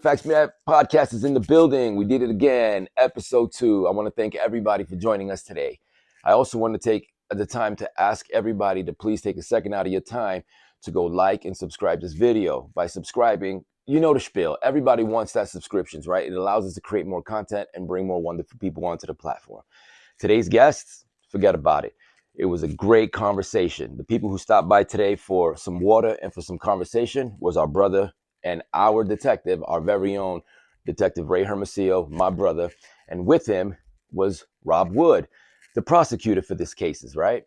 Facts Matt Podcast is in the building. We did it again, episode 2. I want to thank everybody for joining us today. I also want to take the time to ask everybody to please take a second out of your time to go like and subscribe this video. By subscribing, you know the spiel. Everybody wants that subscriptions, right? It allows us to create more content and bring more wonderful people onto the platform. Today's guests, forget about it. It was a great conversation. The people who stopped by today for some water and for some conversation was our brother and our detective, our very own Detective Ray Hermosillo, my brother. And with him was Rob Wood, the prosecutor for this cases, right?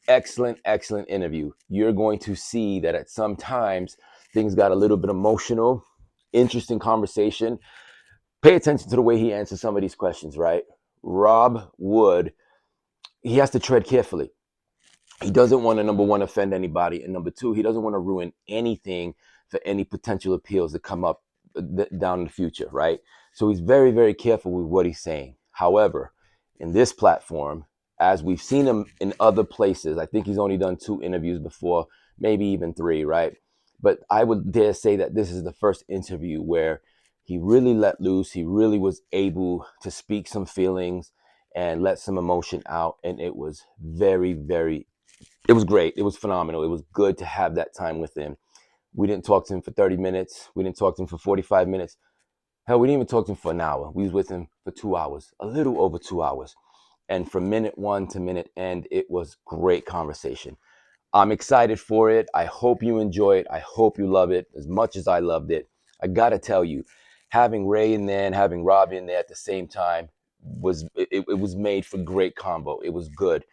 Excellent interview. You're going to see that at some times things got a little bit emotional, interesting conversation. Pay attention to the way he answers some of these questions, right? Rob Wood, he has to tread carefully. He doesn't want to, number one, offend anybody. And number two, he doesn't want to ruin anything for any potential appeals that come up down in the future, right? So he's very careful with what he's saying. However, in this platform, as we've seen him in other places, I think he's only done 2 interviews before, maybe even 3, right? But I would dare say that this is the first interview where he really let loose. He really was able to speak some feelings and let some emotion out. And it was it was great. It was phenomenal. It was good to have that time with him. We didn't talk to him for 30 minutes. We didn't talk to him for 45 minutes. Hell, we didn't even talk to him for an hour. We was with him for 2 hours, a little over 2 hours. And from minute 1 to minute end, it was great conversation. I'm excited for it. I hope you enjoy it. I hope you love it as much as I loved it. I got to tell you, having Ray in there and having Rob in there at the same time was made for great combo. It was good.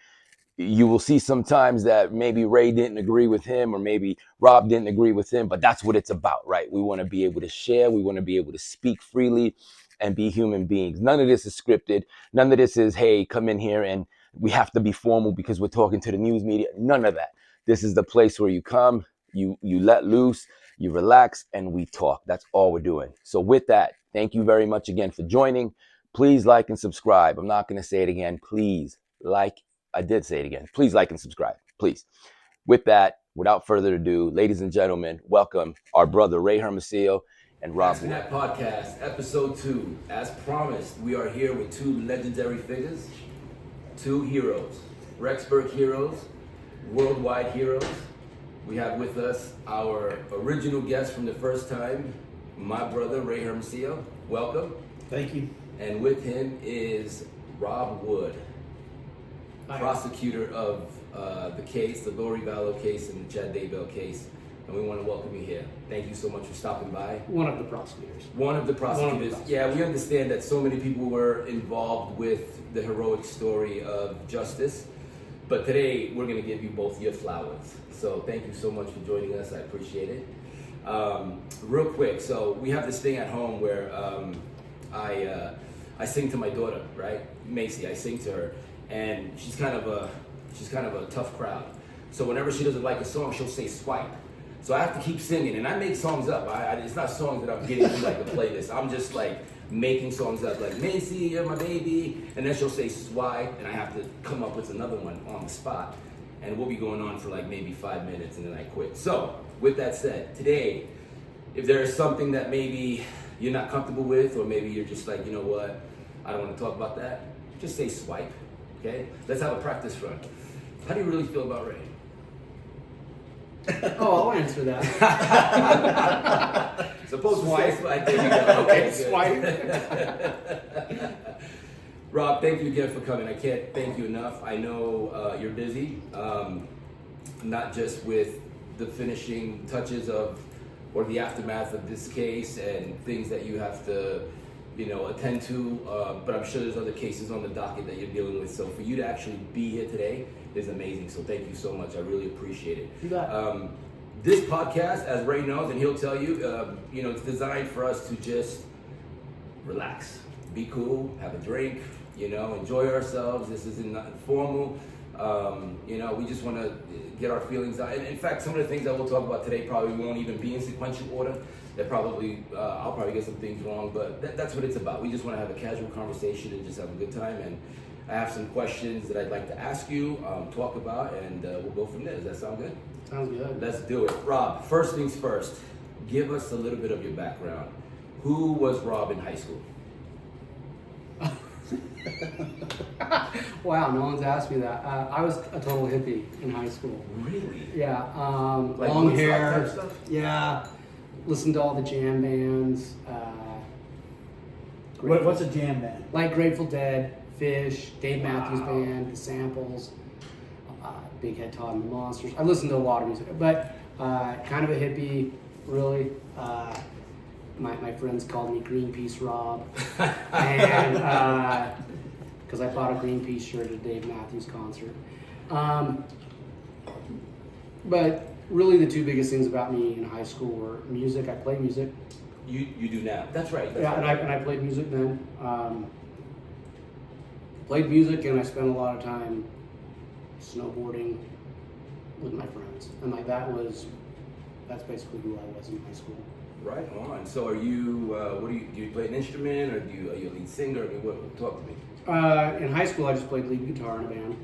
You will see sometimes that maybe Ray didn't agree with him or maybe Rob didn't agree with him, but that's what it's about, right? We want to be able to share. We want to be able to speak freely and be human beings. None of this is scripted. None of this is, hey, come in here and we have to be formal because we're talking to the news media. None of that. This is the place where you come, you let loose, you relax, and we talk. That's all we're doing. So with that, thank you very much again for joining. Please like and subscribe. I'm not going to say it again. Please like. I did say it again. Please like and subscribe. Please. With that, without further ado, ladies and gentlemen, welcome our brother Ray Hermosillo and Rob Wood. That podcast, episode 2. As promised, we are here with 2 legendary figures, 2 heroes, Rexburg heroes, worldwide heroes. We have with us our original guest from the first time, my brother Ray Hermosillo. Welcome. Thank you. And with him is Rob Wood, prosecutor of the case, the Lori case and the Chad Daybell case. And we want to welcome you here. Thank you so much for stopping by. One of the prosecutors. One of the prosecutors. Yeah, we understand that so many people were involved with the heroic story of justice. But today, we're going to give you both your flowers. So thank you so much for joining us. I appreciate it. Real quick, so we have this thing at home where I sing to my daughter, right? Macy, I sing to her. And she's kind of a tough crowd. So whenever she doesn't like a song, she'll say swipe. So I have to keep singing, and I make songs up. It's not songs that I'm getting to like the playlist. I'm just like making songs up, like Macy, you're my baby, and then she'll say swipe, and I have to come up with another one on the spot. And we'll be going on for like maybe 5 minutes, and then I quit. So with that said, today, if there is something that maybe you're not comfortable with, or maybe you're just like, you know what, I don't want to talk about that, just say swipe. Okay, let's have a practice run. How do you really feel about Ray? Oh, I'll answer that. Suppose swipe. There you go. Okay, swipe. Rob, thank you again for coming. I can't thank you enough. I know you're busy, not just with the finishing touches of or the aftermath of this case and things that you have to attend to, but I'm sure there's other cases on the docket that you're dealing with. So for you to actually be here today is amazing. So thank you so much. I really appreciate it. You got it. This podcast, as Ray knows, and he'll tell you, it's designed for us to just relax, be cool, have a drink, enjoy ourselves. This isn't nothing formal. We just want to get our feelings out. And in fact, some of the things that we'll talk about today probably won't even be in sequential order. I'll probably get some things wrong, but that's what it's about. We just want to have a casual conversation and just have a good time. And I have some questions that I'd like to ask you, talk about, and we'll go from there. Does that sound good? Sounds good. Let's do it. Rob, first things first, give us a little bit of your background. Who was Rob in high school? Wow, no one's asked me that. I was a total hippie in high school. Really? Yeah, Like long Woodstock hair. type stuff? Yeah, listened to all the jam bands. What's a jam band? Like Grateful Dead, Fish, Dave Matthews Band, The Samples, Big Head Todd and the Monsters. I listened to a lot of music, but kind of a hippie, really. My friends called me Greenpeace Rob, and because I bought a Greenpeace shirt at a Dave Matthews concert. But really, the two biggest things about me in high school were music. I played music. You do now. That's right. That's Yeah, right. and I played music then. Played music, and I spent a lot of time snowboarding with my friends, and like that's basically who I was in high school. Right on. So are you? What do you play an instrument, or are you a lead singer? I mean, what? Talk to me. In high school, I just played lead guitar in a band.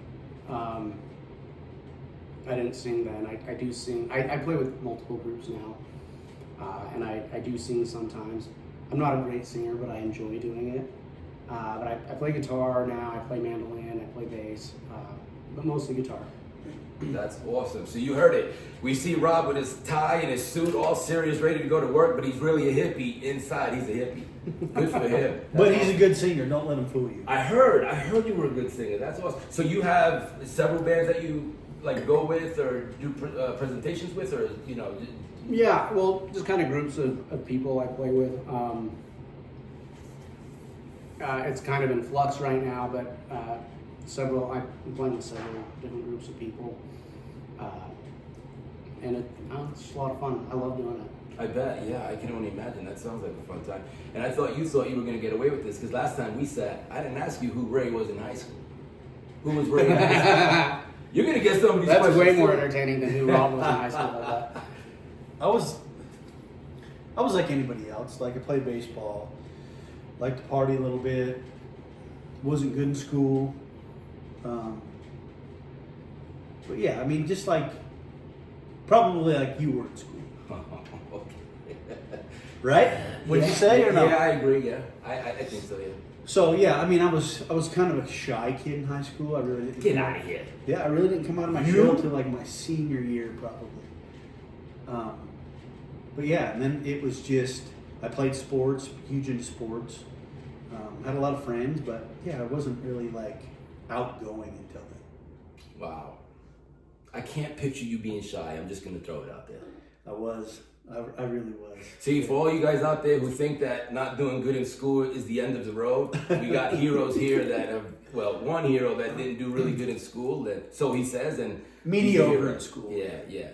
I didn't sing then. I do sing. I play with multiple groups now, and I do sing sometimes. I'm not a great singer, but I enjoy doing it. But I play guitar now. I play mandolin. I play bass, but mostly guitar. That's awesome. So you heard it. We see Rob with his tie and his suit, all serious, ready to go to work, but he's really a hippie. Inside, he's a hippie. Good for him. But he's a good singer. Don't let him fool you. I heard you were a good singer. That's awesome. So you have several bands that you like go with or do presentations with, or you know? Yeah, well, just kind of groups of people I play with. It's kind of in flux right now, but I'm playing with several different groups of people. And it's just a lot of fun. I love doing it. I bet, yeah, I can only imagine. That sounds like a fun time. And I thought you were going to get away with this, because last time we sat, I didn't ask you who Ray was in high school. Who was Ray in high school? You're going to get some of these That's questions. way more entertaining than who Rob was in high school. Like that. I was like anybody else. Like I played baseball, liked to party a little bit, wasn't good in school. But yeah, I mean, just like probably like you were in school, right? Would you say or no? Yeah, I agree. Yeah, I think so. Yeah. So yeah, I mean, I was kind of a shy kid in high school. I really didn't Get out of here. Yeah, I really didn't come out of my shell until like my senior year, probably. But yeah, and then it was just I played sports, huge into sports. Had a lot of friends, but yeah, I wasn't really like outgoing until then. Wow. I can't picture you being shy. I'm just going to throw it out there. I really was. See, for all you guys out there who think that not doing good in school is the end of the road, we got heroes here that have, well, one hero that didn't do really good in school, that so he says, and Mediocre in school. Yeah.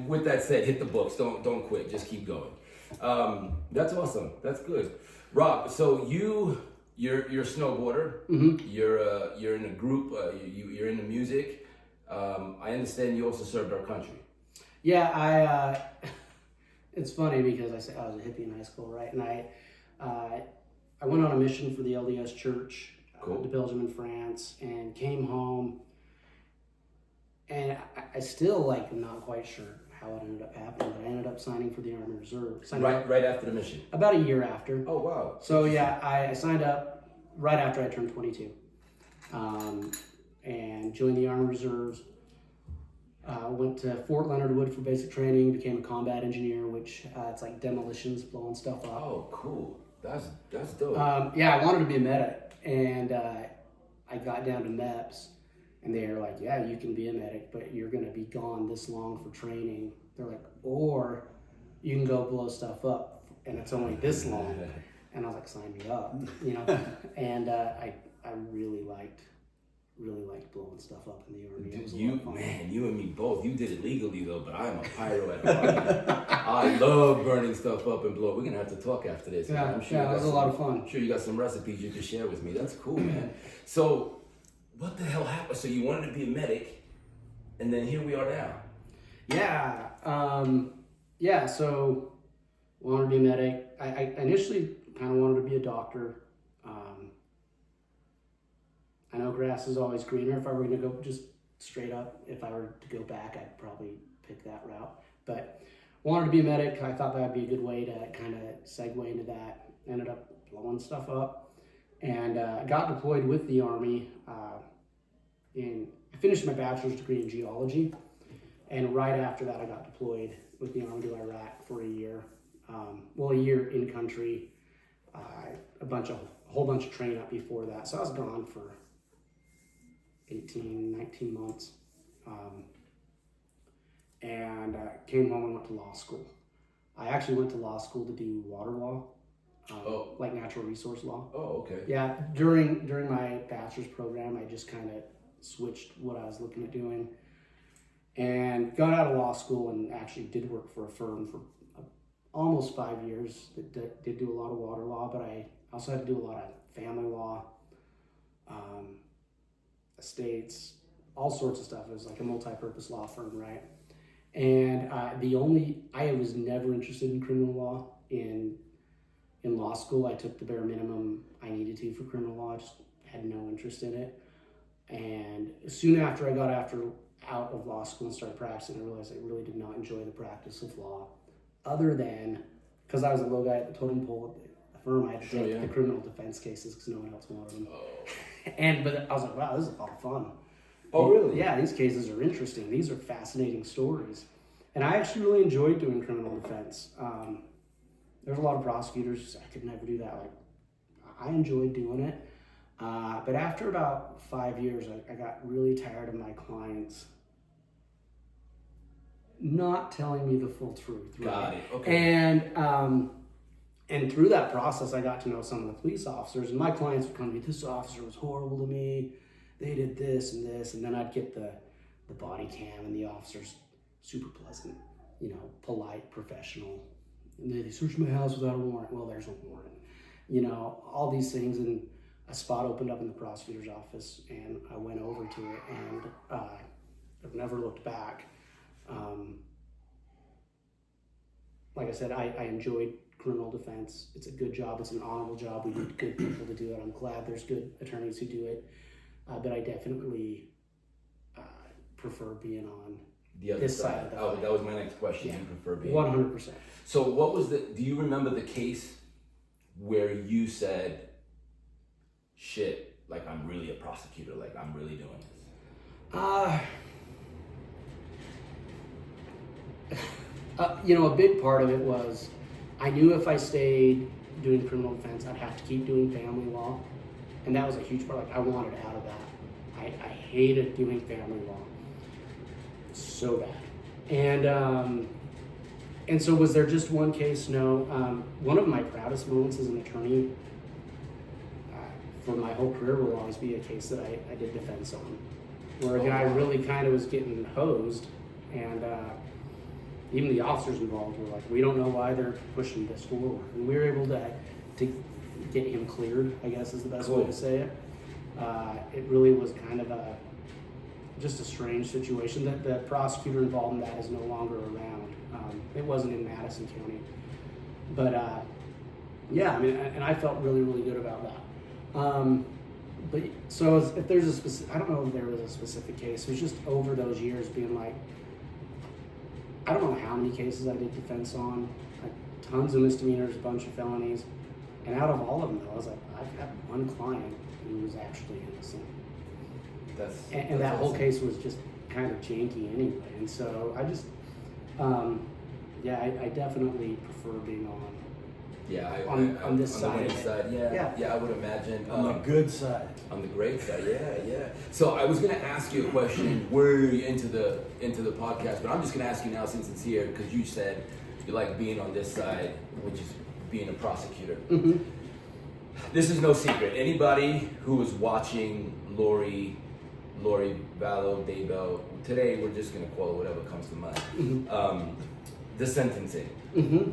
With that said, hit the books. Don't quit. Just keep going. That's awesome. That's good. Rob, so you're a snowboarder. Mm-hmm. You're in a group. You're into music. I understand you also served our country. Yeah, it's funny because I was a hippie in high school, right? And I went on a mission for the LDS Church to Belgium and France, and came home. And I still am not quite sure how it ended up happening, but I ended up signing for the Army Reserve. Right after the mission. About a year after. Oh wow. So yeah, I signed up right after I turned 22, and joined the Army Reserves. Went to Fort Leonard Wood for basic training, became a combat engineer, which it's like demolitions, blowing stuff up. Oh, cool. That's dope. Yeah, I wanted to be a medic, and I got down to MEPS, and they were like, yeah, you can be a medic, but you're going to be gone this long for training. They're like, or you can go blow stuff up, and it's only this long. And I was like, sign me up, And I really liked blowing stuff up in the Army. You and me both. You did it legally though, but I'm a pyro at heart. I love burning stuff up and blow. We're gonna have to talk after this. Yeah, I'm sure it was a lot of fun. I'm sure you got some recipes you can share with me. That's cool, man. So, what the hell happened? So you wanted to be a medic, and then here we are now. Yeah. So wanted to be a medic. I initially kind of wanted to be a doctor. I know grass is always greener. If I were going to go just straight up, if I were to go back, I'd probably pick that route. But wanted to be a medic. I thought that'd be a good way to kind of segue into that. Ended up blowing stuff up, and got deployed with the Army. I finished my bachelor's degree in geology, and right after that, I got deployed with the Army to Iraq for a year. A year in country, a whole bunch of training up before that. So I was gone for 18, 19 months. And came home and went to law school. I actually went to law school to do water law, like natural resource law. Oh, okay. Yeah, during my bachelor's program, I just kind of switched what I was looking at doing, and got out of law school and actually did work for a firm for almost 5 years that did do a lot of water law, but I also had to do a lot of family law, estates, all sorts of stuff. It was like a multi-purpose law firm, right? And I was never interested in criminal law in law school. I took the bare minimum I needed to for criminal law. I just had no interest in it. And soon after I got out of law school and started practicing, I realized I really did not enjoy the practice of law, other than because I was a low guy at the totem pole at the firm. I had to take the criminal defense cases because no one else wanted them. But I was like, wow, this is a lot of fun. Oh, really? Yeah, these cases are interesting. These are fascinating stories. And I actually really enjoyed doing criminal defense. There's a lot of prosecutors who say, I could never do that. Like, I enjoyed doing it. But after about 5 years, I got really tired of my clients not telling me the full truth. Right? Got it. Okay. And through that process, I got to know some of the police officers. And my clients would come to me, this officer was horrible to me. They did this. And then I'd get the body cam, and the officer's super pleasant, polite, professional. And they searched my house without a warrant. Well, there's no warrant. All these things. And a spot opened up in the prosecutor's office, and I went over to it, and I've never looked back. Like I said, I enjoyed criminal defense. It's a good job. It's an honorable job. We need good people to do it. I'm glad there's good attorneys who do it. But I definitely prefer being on the other this side. of the Oh, fight. that was my next question. Yeah. You prefer being 100%. So what was do you remember the case where you said, shit, like I'm really a prosecutor, like I'm really doing this? A big part of it was I knew if I stayed doing criminal defense, I'd have to keep doing family law. And that was a huge part. Like, I wanted out of that. I hated doing family law so bad. And so was there just one case? No. One of my proudest moments as an attorney for my whole career will always be a case that I did defense on, where a guy really kind of was getting hosed, and even the officers involved were like, we don't know why they're pushing this forward. And we were able to get him cleared, I guess is the best way to say it. It really was kind of just a strange situation. That the prosecutor involved in that is no longer around. It wasn't in Madison County. But yeah, I mean, and I felt really, really good about that. But so if there's a specific, I don't know if there was a specific case. It was just over those years being like, I don't know how many cases I did defense on, like tons of misdemeanors, a bunch of felonies. And out of all of them, though, I was like, I've got one client who was actually innocent. And that whole case was just kind of janky anyway. And so I just, I definitely prefer being on. Yeah, on this on side. The side, yeah, I would imagine. On the good side. On the great side, yeah. So I was gonna ask you a question way into the podcast, but I'm just gonna ask you now since it's here, because you said you like being on this side, which is being a prosecutor. Mm-hmm. This is no secret. Anybody who is watching Lori Daybell, today we're just gonna call it whatever comes to mind. Mm-hmm. The sentencing. Mm-hmm.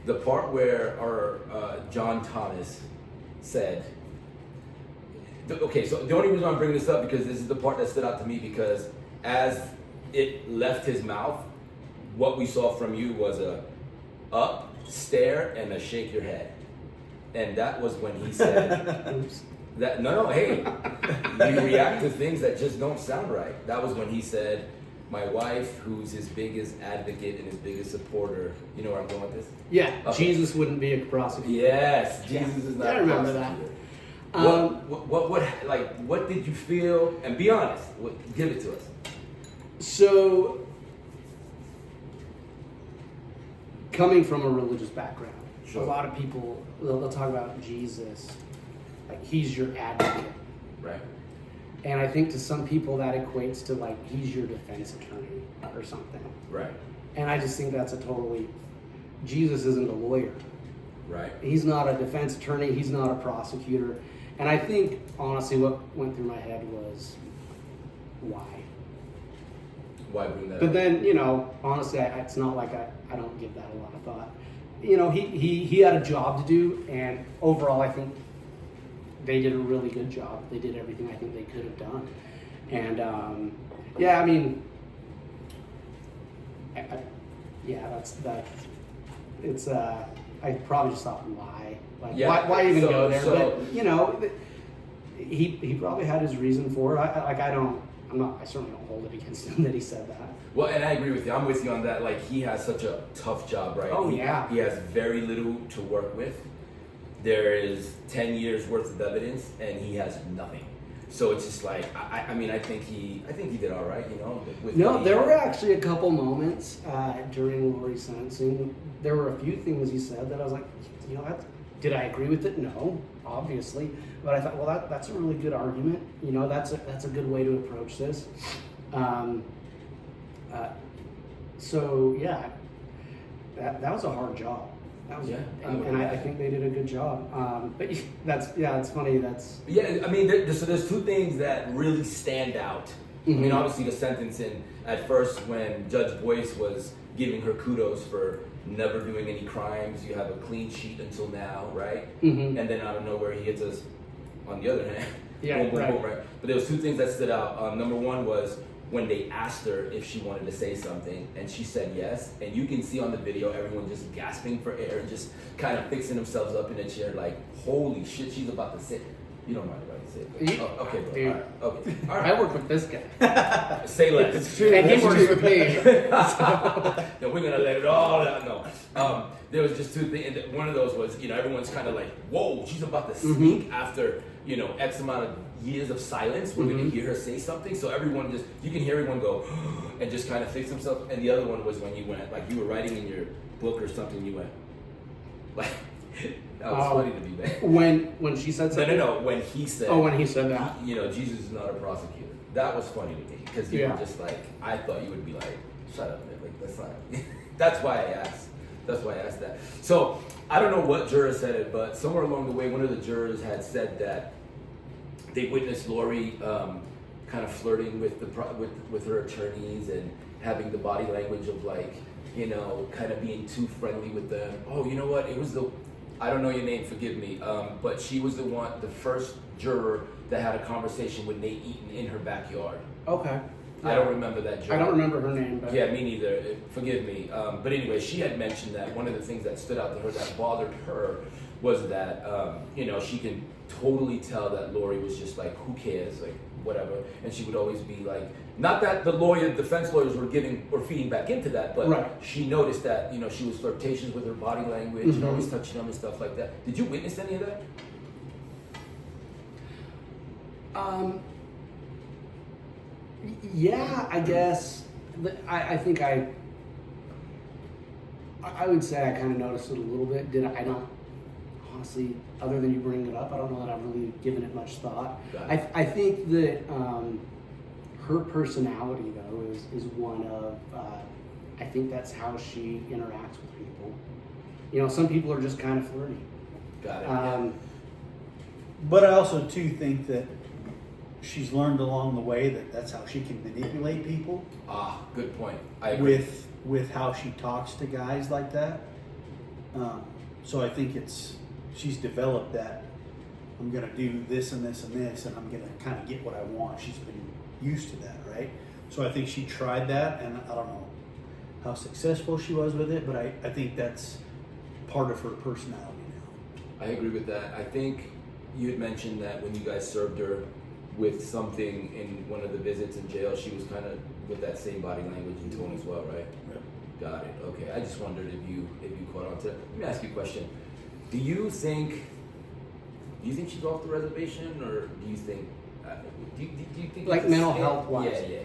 The part where our John Thomas said, okay, so the only reason I'm bringing this up because this is the part that stood out to me, because as it left his mouth, what we saw from you was a up, stare, and a shake your head. And that was when he said, Oops. that, no, hey, we react to things that just don't sound right. That was when he said, my wife, who's his biggest advocate and his biggest supporter. You know where I'm going with this? Yeah, Okay. Jesus wouldn't be a prosecutor. Yes, Jesus is not I a remember that. prosecutor. What did you feel? And be honest. Give it to us. So, coming from a religious background, Sure. a lot of people, they'll talk about Jesus, like he's your advocate. Right. And I think to some people that equates to like he's your defense attorney or something. Right. And I just think that's Jesus isn't a lawyer. Right. He's not a defense attorney, he's not a prosecutor. And I think, honestly, what went through my head was, why? Why bring that But up? then, honestly, it's not like I don't give that a lot of thought. He had a job to do, and overall, I think they did a really good job. They did everything I think they could have done. And, I probably just thought, why? Like, Yeah, why even go there? so- But, he probably had his reason for it. I certainly don't hold it against him that he said that. Well, and I agree with you. I'm with you on that. Like, he has such a tough job, right? Oh, yeah. He has very little to work with. There is 10 years worth of evidence, and he has nothing. So it's just like, I think he did all right, with No, what he there had. were actually a couple moments during Lori's sentencing. There were a few things he said that I was like, did I agree with it? No, obviously. But I thought, well, that's a really good argument. That's a good way to approach this. So yeah, that was a hard job. That was, Yeah, and I think they did a good job. But it's funny. Yeah, I mean, so there's two things that really stand out. I mean, obviously the sentencing at first when Judge Boyce was giving her kudos for never doing any crimes. You have a clean sheet until now, right? Mhm. And then out of nowhere he hits us on the other hand. Yeah, Boom, boom, right. boom, right? But there was two things that stood out. Number one was when they asked her if she wanted to say something, and she said yes. And you can see on the video everyone just gasping for air and just kind of fixing themselves up in a chair like, holy shit, she's about to say it. You don't mind about to say it. But, okay, bro. Dude. All right. Okay. All right. I work with this guy, Say less. It's true. and he That's works true. with me. No, we're gonna let it all out. No, there was just two things. And one of those was, everyone's kind of like, "Whoa, she's about to speak after X amount of years of silence. We're gonna hear her say something." So everyone you can hear everyone go and just kind of fix themselves. And the other one was when you went, like you were writing in your book or something. You went, like, that was funny to me, man. When she said something. No. When he said, Oh, when he said that. Jesus is not a prosecutor. That was funny to me because you Yeah. were just like, I thought you would be like, shut up, man. Like, that's not. That's why I asked. That's why I asked that. So I don't know what juror said it, but somewhere along the way, one of the jurors had said that they witnessed Lori kind of flirting with with her attorneys and having the body language of like, kind of being too friendly with them. Oh, you know what? It was I don't know your name, forgive me, but she was the first juror that had a conversation with Nate Eaton in her backyard. Okay. I don't remember that juror. I don't remember her name, but Yeah, me neither. Forgive me. But anyway, she had mentioned that one of the things that stood out to her that bothered her was that, she can totally tell that Lori was just like, who cares, like whatever. And she would always be like, not that the defense lawyers were feeding back into that, but Right. she noticed that, she was flirtatious with her body language and always touching them and stuff like that. Did you witness any of that? Yeah, I guess. I think I would say I kind of noticed it a little bit. I don't honestly, other than you bringing it up, I don't know that I've really given it much thought. Got it. I think that her personality though is one of I think that's how she interacts with people. Some people are just kind of flirty. Got it. But I also too think that she's learned along the way that that's how she can manipulate people Good point. I agree. with how she talks to guys like that. So I think she's developed that I'm gonna do this and this and this, and I'm gonna kind of get what I want. She's been used to that, right? So I think she tried that, and I don't know how successful she was with it, but I think that's part of her personality now. I agree with that. I think you had mentioned that when you guys served her, with something in one of the visits in jail, she was kind of with that same body language and tone as well, right? Yeah. Got it. Okay. I just wondered if you caught on to that. Let me ask you a question. Do you think she's off the reservation, or do you think do you think Like it's a mental state? health wise? Yeah.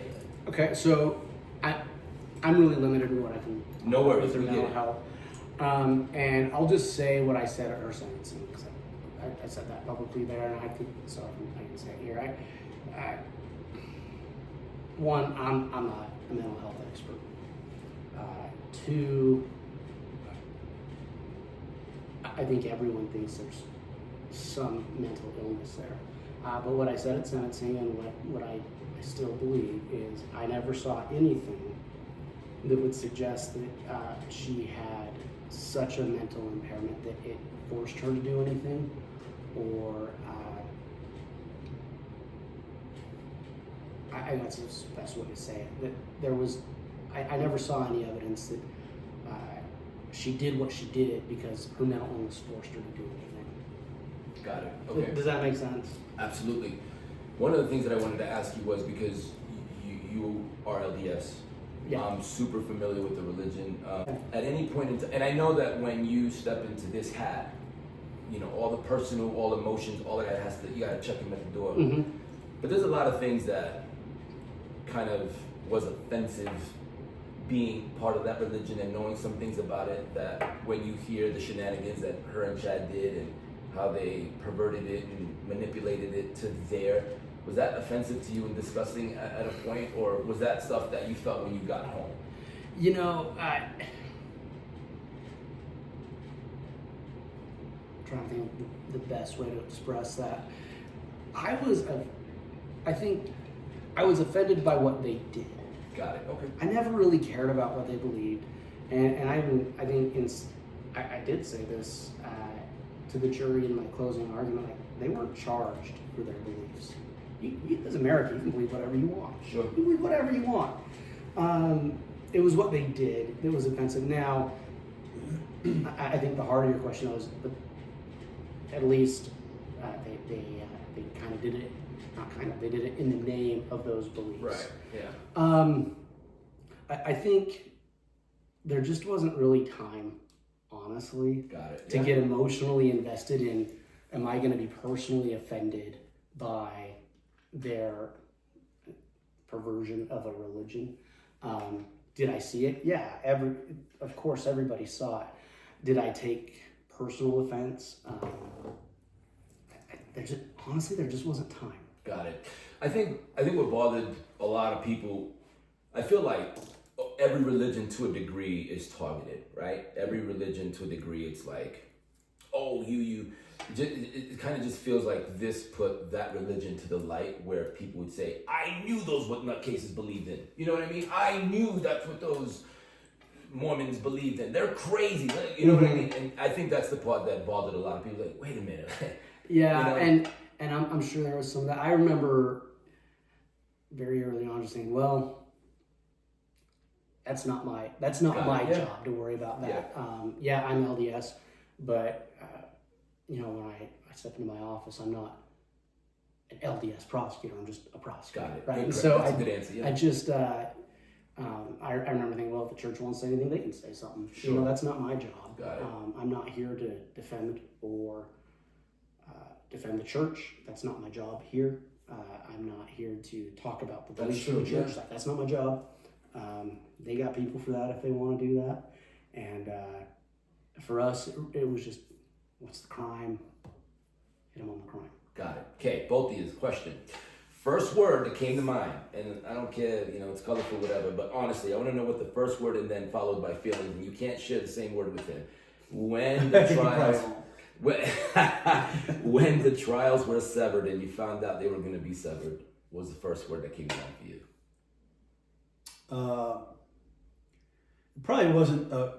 Okay, so I'm really limited in what I can. No worries, with her we get mental it. health. And I'll just say what I said at her sentencing, because I said that publicly there, and I can say it here. One, I'm not a mental health expert. Two, I think everyone thinks there's some mental illness there. But what I said at sentencing, and what I still believe, is I never saw anything that would suggest that she had such a mental impairment that it forced her to do anything, or I that's the best way to say it. That there was, I never saw any evidence that she did what she did because her mental illness forced her to do anything. Got it. Okay. Does that make sense? Absolutely. One of the things that I wanted to ask you was, because you are LDS. Yeah. I'm super familiar with the religion. At any point in time, and I know that when you step into this hat, all the personal, all emotions, all of that you gotta check them at the door. Mm-hmm. But there's a lot of things that kind of was offensive being part of that religion and knowing some things about it, that when you hear the shenanigans that her and Chad did and how they perverted it and manipulated it to was that offensive to you and disgusting at a point, or was that stuff that you felt when you got home? I'm trying to think of the best way to express that. I think I was offended by what they did. Got it. Okay. I never really cared about what they believed, and I did say this to the jury in my closing argument. Like, they weren't charged for their beliefs. You, as America, you can believe whatever you want. Sure. You can believe whatever you want. It was what they did that was offensive. Now, I think the heart of your question was, but at least they kind of did it. Not kind of. They did it in the name of those beliefs. Right. Yeah. I think there just wasn't really time, honestly, Got it. to get emotionally invested in, am I going to be personally offended by their perversion of a religion? Did I see it? Yeah, of course everybody saw it. Did I take personal offense? There just wasn't time. Got it. I think what bothered a lot of people, I feel like every religion to a degree is targeted, right? Every religion to a degree, it's like, oh, it kind of just feels like this put that religion to the light, where people would say, I knew those what nutcases believed in. You know what I mean? I knew that's what those Mormons believed in. They're crazy. You know what I mean? And I think that's the part that bothered a lot of people. Like, wait a minute. Yeah, and I'm sure there was some of that. I remember very early on just saying, well, that's not my job to worry about that. Yeah, I'm LDS, but when I step into my office, I'm not an LDS prosecutor. I'm just a prosecutor. Got it. Right. Good, So that's a good answer. Yeah. I just I remember thinking, well, if the church wants to say anything, they can say something. Sure. That's not my job. Got it. I'm not here to defend the church. That's not my job here. I'm not here to talk about the beliefs of the church. Yeah. That's not my job. They got people for that if they want to do that. And for us, it was just, what's the crime? Hit them on the crime. Got it. Okay, both of you, question. First word that came to mind, and I don't care, it's colorful, whatever, but honestly, I want to know what the first word and then followed by feelings, and you can't share the same word with him. When the trials... when the trials were severed and you found out they were going to be severed, what was the first word that came down for you? It probably wasn't, I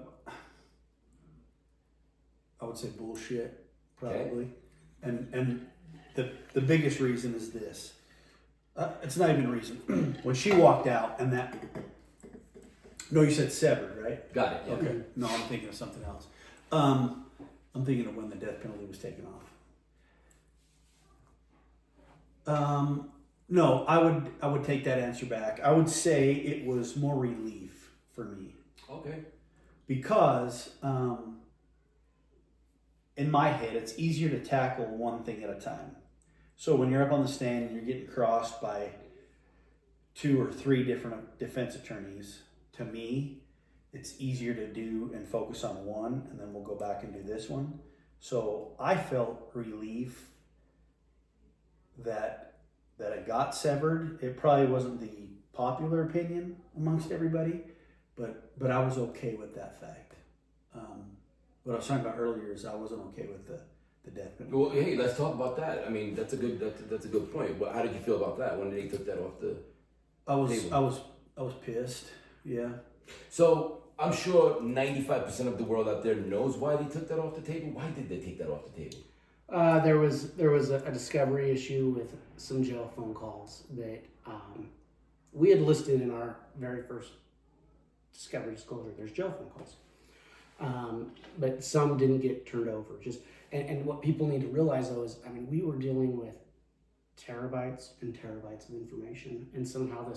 would say bullshit, probably. Okay. And the biggest reason is this. It's not even a reason. When she walked out and no, you said severed, right? Got it. Yeah. Okay. No, I'm thinking of something else. I'm thinking of when the death penalty was taken off. No, I would take that answer back. I would say it was more relief for me. Okay. Because in my head, it's easier to tackle one thing at a time. So when you're up on the stand and you're getting crossed by 2 or 3 different defense attorneys, to me, it's easier to do and focus on one, and then we'll go back and do this one. So I felt relief that it got severed. It probably wasn't the popular opinion amongst everybody, but I was okay with that fact. What I was talking about earlier is I wasn't okay with the death penalty. Well, hey, let's talk about that. I mean, that's a good point. Well, how did you feel about that when they took that off the table? I was pissed. Yeah. So I'm sure 95% of the world out there knows why they took that off the table. Why did they take that off the table? There was a discovery issue with some jail phone calls that we had listed in our very first discovery disclosure. There's jail phone calls, but some didn't get turned over. And what people need to realize though is, I mean, we were dealing with terabytes and terabytes of information, and somehow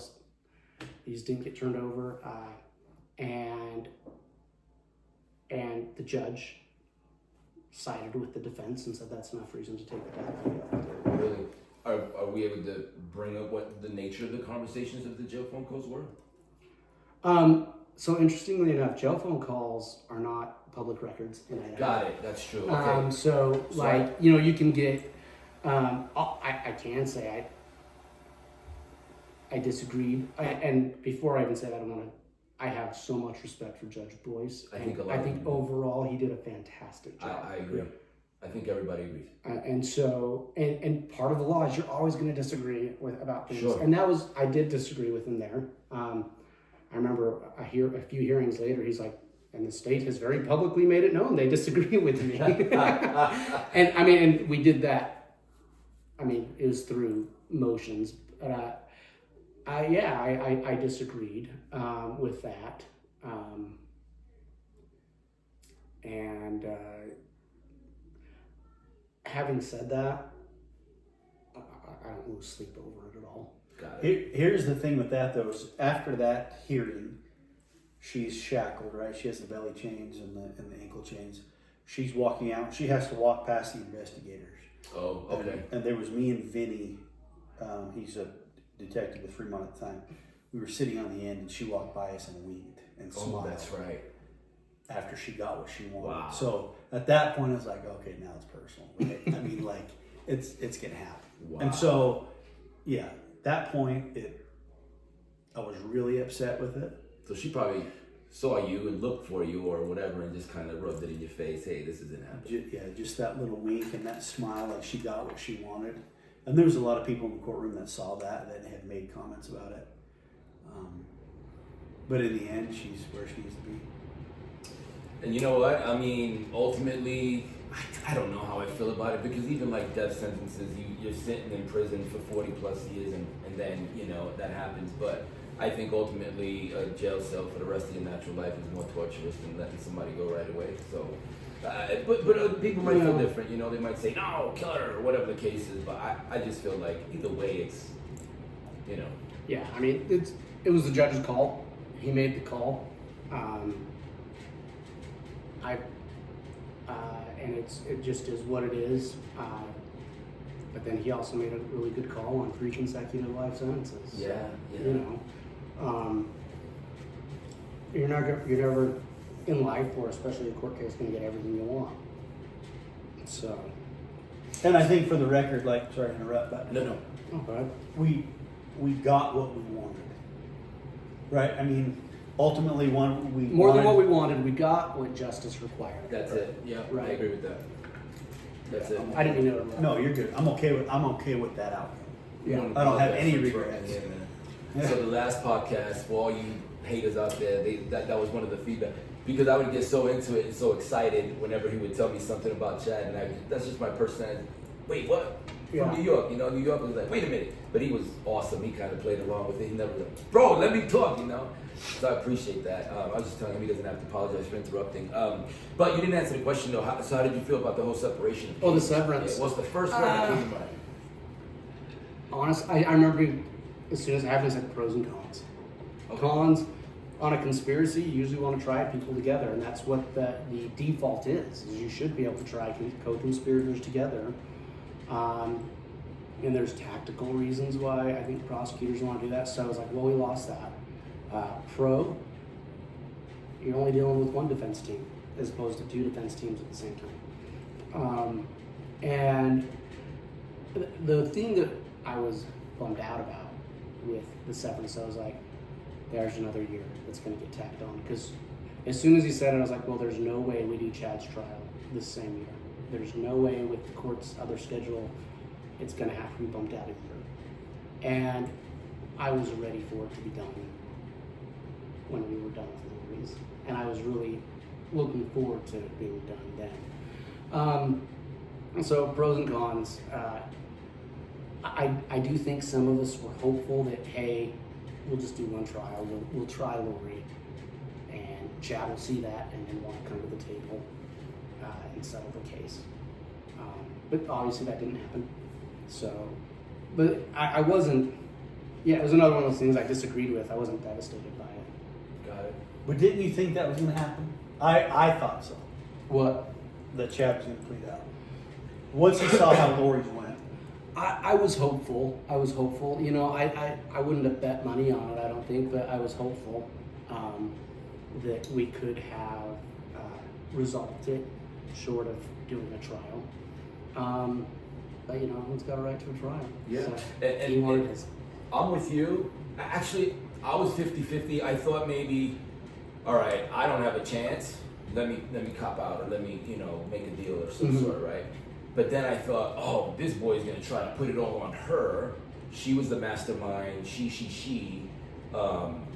these didn't get turned over, and the judge sided with the defense and said that's enough reason to take the death penalty off the table. Really? Are we able to bring up what the nature of the conversations of the jail phone calls were? So interestingly enough, jail phone calls are not public records in Idaho. Got it. That's true. Okay. So like, you know, you can get, I can say I disagreed. And before I even say that, I have so much respect for Judge Boyce. I think overall he did a fantastic job. I agree. I think everybody agrees. And so, and part of the law is you're always going to disagree about things. Sure. And I did disagree with him there. I remember a few hearings later, he's like, and the state has very publicly made it known they disagree with me. and we did that. I mean, it was through motions, but I disagreed with that. Having said that, I don't lose sleep over it at all. Got it. Here's the thing with that though, is after that hearing, she's shackled, right? She has the belly chains and the ankle chains. She's walking out. She has to walk past the investigators. Oh, okay. And there was me and Vinny. He's a detective with Fremont at the time. We were sitting on the end, and she walked by us and winked and smiled. Oh, that's right. After she got what she wanted. Wow. So at that point, I was like, okay, now it's personal. Right? I mean, like, it's gonna happen. Wow. And so, yeah, that point, I was really upset with it. So she probably saw you and looked for you or whatever and just kind of rubbed it in your face. Hey, this isn't happening. Just that little wink and that smile, like she got what she wanted. And there was a lot of people in the courtroom that saw that had made comments about it. But in the end, she's where she needs to be. And you know what? I mean, ultimately, I don't know how I feel about it, because even like death sentences, you're sitting in prison for 40 plus years and then, you know, that happens. But I think ultimately a jail cell for the rest of your natural life is more torturous than letting somebody go right away. So, but people might feel different, you know, they might say, no, kill her, or whatever the case is. But I just feel like either way, it's, you know. Yeah, I mean, it was the judge's call. He made the call. And it just is what it is. But then he also made a really good call on 3 consecutive life sentences. Yeah. You know, you're never in life, or especially a court case, going to get everything you want. So. And I think for the record, like, sorry to interrupt, but No. Okay. we got what we wanted, right? I mean, ultimately, More than what we wanted, we got what justice required. That's it. Yeah, Right. I agree with that. That's it. I didn't mean to interrupt. No, you're good. I'm okay with that outcome. Yeah. I don't have any regrets. Yeah. So the last podcast, for all you haters out there, that was one of the feedback, because I would get so into it and so excited whenever he would tell me something about Chad, and that's just my personality. Wait, what? Yeah. From New York, you know, New York was like, wait a minute, but he was awesome. He kind of played along with it. He never was like, bro, let me talk, you know. So I appreciate that. I was just telling him he doesn't have to apologize for interrupting. But you didn't answer the question though. So how did you feel about the whole separation? Oh, the severance. Yeah, what's the first one that came to mind? honestly, I remember as soon as it happened, I said pros and cons. Okay. Cons on a conspiracy, you usually want to try people together, and that's what the default is you should be able to try co-conspirators together. And there's tactical reasons why I think prosecutors want to do that. So I was like, well, we lost that. Pro, you're only dealing with one defense team as opposed to two defense teams at the same time. And the thing that I was bummed out about with the severance, I was like, there's another year that's going to get tacked on. Because as soon as he said it, I was like, well, there's no way we do Chad's trial this same year. There's no way with the court's other schedule, it's going to have to be bumped out a year. And I was ready for it to be done when we were done with Lori's. And I was really looking forward to it being done then. So pros and cons. I do think some of us were hopeful that, hey, we'll just do one trial. We'll try Lori, and Chad will see that and then want to come to the table and settle the case. But obviously that didn't happen. So, but I wasn't. Yeah, it was another one of those things I disagreed with. I wasn't devastated by it. Got it. But didn't you think that was going to happen? I thought so. What? That Chad was going to plead out. Once he saw how Lori's went. I was hopeful. I was hopeful. You know, I wouldn't have bet money on it, I don't think, but I was hopeful that we could have resolved it short of doing a trial. But, you know, everyone's got a right to a trial. Yeah. So And he wanted his. I'm with you. Actually, I was 50-50. I thought maybe, all right, I don't have a chance. Let me cop out, or let me, make a deal or some sort, right? But then I thought, oh, this boy's gonna try to put it all on her. She was the mastermind. She.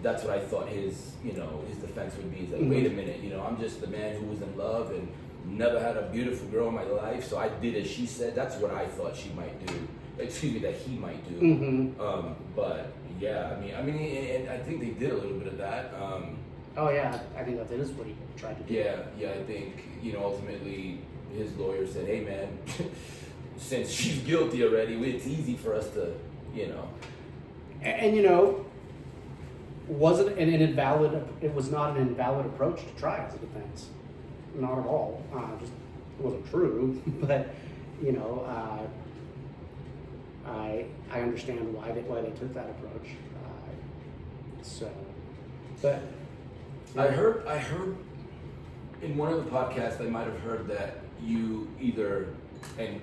That's what I thought his defense would be. Is like, wait a minute, I'm just the man who was in love and never had a beautiful girl in my life, so I did as she said. That's what I thought she might do. Excuse me, that he might do. But yeah, I mean, and I think they did a little bit of that. Oh yeah, I think that is what he tried to do. Yeah, I think ultimately his lawyer said, "Hey man, since she's guilty already, it's easy for us to, And was it an invalid? It was not an invalid approach to try as a defense, not at all. Just it wasn't true, but I understand why they took that approach. But I heard in one of the podcasts I might have heard that you either, and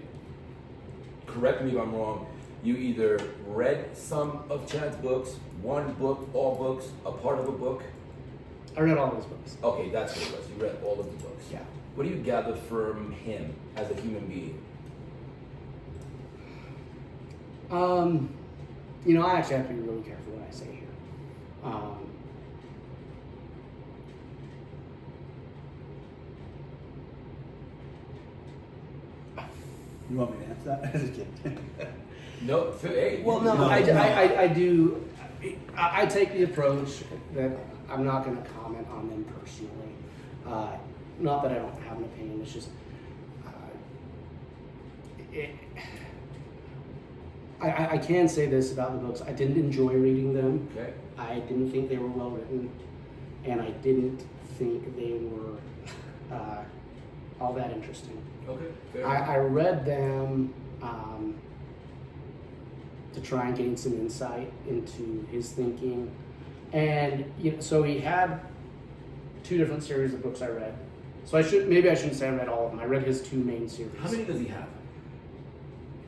correct me if I'm wrong, you either read some of Chad's books, one book, all books, a part of a book. I read all those books. Okay, that's what it was. You read all of the books. Yeah. What do you gather from him as a human being? I actually have to be really careful what I say here. You want me to answer that? Just kidding. No, hey. Well, no, I do. I take the approach that I'm not going to comment on them personally. Not that I don't have an opinion. It's just I can say this about the books. I didn't enjoy reading them. Okay. I didn't think they were well written, and I didn't think they were all that interesting. Okay. I read them to try and gain some insight into his thinking, and so he had two different series of books I read. So I shouldn't say I read all of them. I read his two main series. How many does he have?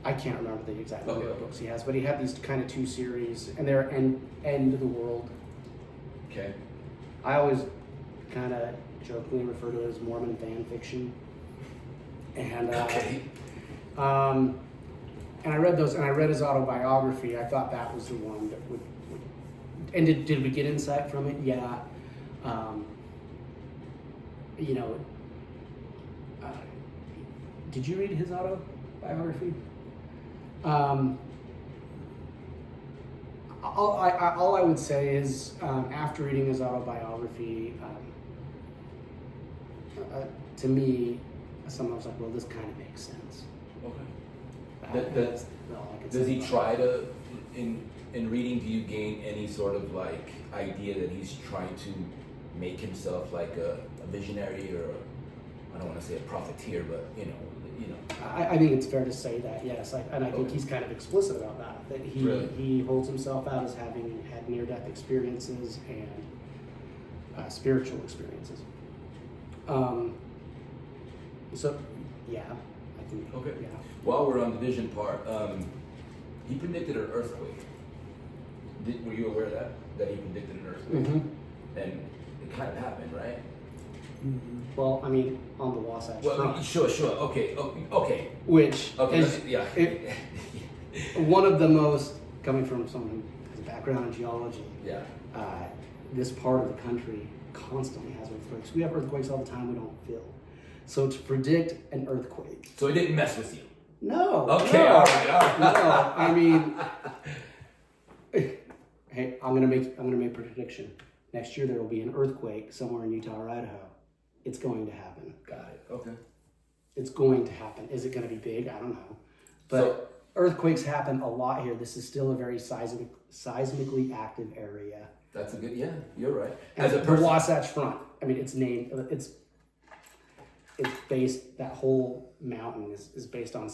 I can't remember the exact number of Okay. books he has, but he had these kind of two series, and they're end of the world. Okay. I always kind of jokingly refer to it as Mormon fan fiction. And Okay. and I read those, and I read his autobiography. I thought that was the one that would and did we get insight from it? Yeah. Did you read his autobiography? All I would say is, after reading his autobiography, to me, someone was like, well, this kind of makes sense. Okay. That's all I could say Does he about try it. to in reading, do you gain any sort of like idea that he's trying to make himself like a visionary, or I don't want to say a profiteer, but you know. I think it's fair to say that, yes, and I think he's kind of explicit about that he Really? he holds himself out as having had near-death experiences and spiritual experiences. So yeah, I think. Okay. Yeah. While we're on the vision part, he predicted an earthquake. Were you aware of that he predicted an earthquake? Mm-hmm. And it kind of happened, right? Mm-hmm. Well, I mean, on the Wasatch Front. Sure. Okay. Which Okay. is Yeah. one of the most, coming from someone who has a background in geology, Yeah. this part of the country constantly has earthquakes. We have earthquakes all the time we don't feel. So to predict an earthquake. So it didn't mess with you. No. Okay. No, All right. no. I mean, hey, I'm gonna make a prediction. Next year there will be an earthquake somewhere in Utah or Idaho. It's going to happen. Got it. Okay. It's going to happen. Is it going to be big? I don't know. But earthquakes happen a lot here. This is still a very seismically active area. That's a good. Yeah, you're right. As a person, the Wasatch Front. I mean, it's named. It's based. That whole mountain is based on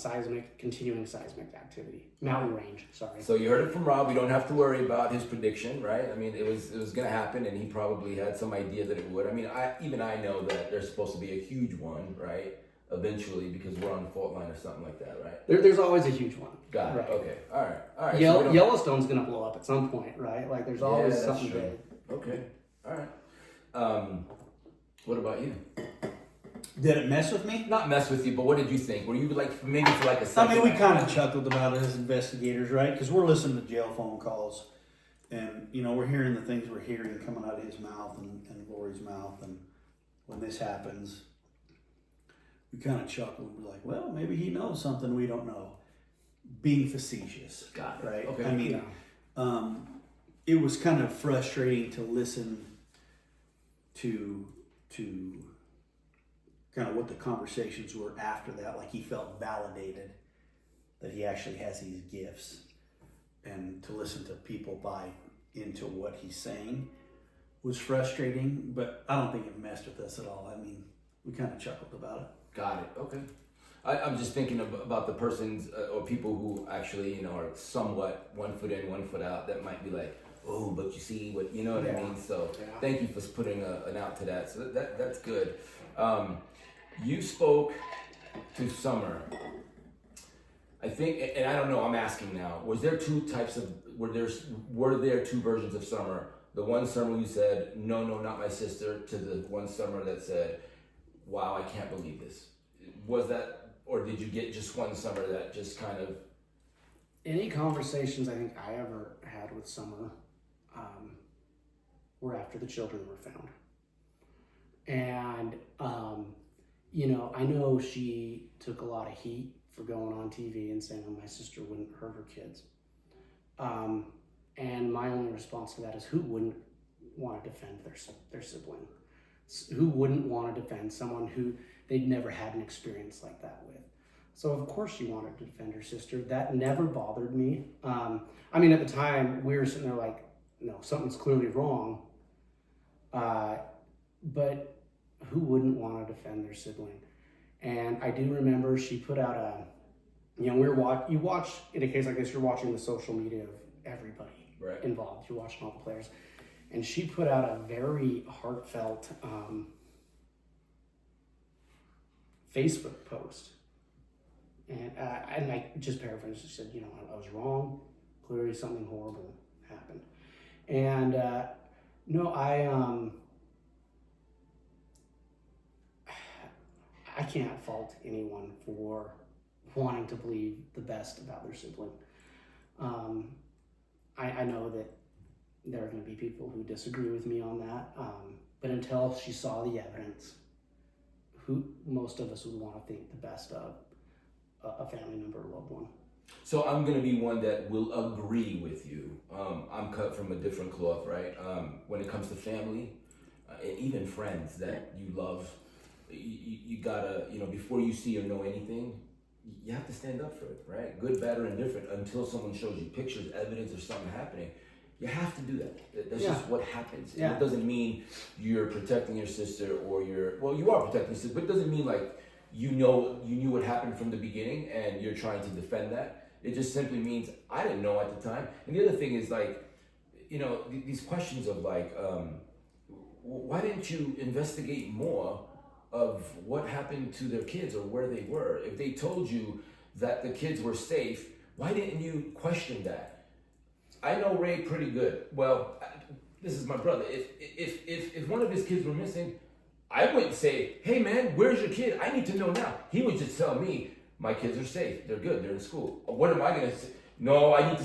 continuing seismic activity. Mountain range. Sorry. So you heard it from Rob. We don't have to worry about his prediction, right? I mean, it was going to happen, and he probably had some idea that it would. I mean, I know that there's supposed to be a huge one, right? Eventually, because we're on the fault line or something like that, right? There's always a huge one. Got it. Right. Okay. All right. Yellowstone's going to blow up at some point, right? Like there's always something true. big. Okay. All right. What about you? Did it mess with me? Not mess with you, but what did you think? Were you like maybe for like a second? I mean, we kind of chuckled about it as investigators, right? Because we're listening to jail phone calls, and we're hearing the things we're hearing coming out of his mouth and Lori's mouth, and when this happens, we kind of chuckled. We're like, well, maybe he knows something we don't know. Being facetious, Got it. right? Okay. I mean, it was kind of frustrating to listen to kind of what the conversations were after that. Like he felt validated that he actually has these gifts, and to listen to people buy into what he's saying was frustrating, but I don't think it messed with us at all. I mean, we kind of chuckled about it. Got it. Okay. I'm just thinking about the persons or people who actually, are somewhat 1 foot in, 1 foot out. That might be like, oh, but you see what, what I mean? So thank you for putting an out to that. So that's good. You spoke to Summer. I think, and I don't know, I'm asking now, was there two types of, were there two versions of Summer? The one Summer you said, no, not my sister, to the one Summer that said, wow, I can't believe this. Was that, or did you get just one Summer that just kind of... Any conversations I think I ever had with Summer were after the children were found. And, I know she took a lot of heat for going on TV and saying, oh, my sister wouldn't hurt her kids. And my only response to that is, who wouldn't want to defend their sibling? Who wouldn't want to defend someone who they'd never had an experience like that with? So of course she wanted to defend her sister. That never bothered me. At the time we were sitting there like, no, something's clearly wrong. But who wouldn't want to defend their sibling? And I do remember she put out you watch, in a case like this, you're watching the social media of everybody involved. You're watching all the players. And she put out a very heartfelt Facebook post. And I just paraphrased, she said, I was wrong. Clearly something horrible happened. And I can't fault anyone for wanting to believe the best about their sibling. I know that there are going to be people who disagree with me on that, but until she saw the evidence, most of us would want to think the best of a family member or loved one. So I'm going to be one that will agree with you. I'm cut from a different cloth, right? When it comes to family, even friends that you love, you gotta, before you see or know anything, you have to stand up for it, right? Good, bad, or indifferent, until someone shows you pictures, evidence, or something happening. You have to do that. That's just what happens. And it doesn't mean you're protecting your sister or you are protecting your sister, but it doesn't mean like you knew what happened from the beginning and you're trying to defend that. It just simply means I didn't know at the time. And the other thing is like, these questions of like, why didn't you investigate more of what happened to their kids or where they were? If they told you that the kids were safe, why didn't you question that? I know Ray pretty good. Well, this is my brother. If one of his kids were missing, I wouldn't say, "Hey man, where's your kid? I need to know now." He would just tell me, "My kids are safe. They're good. They're in school." What am I gonna say? No, I need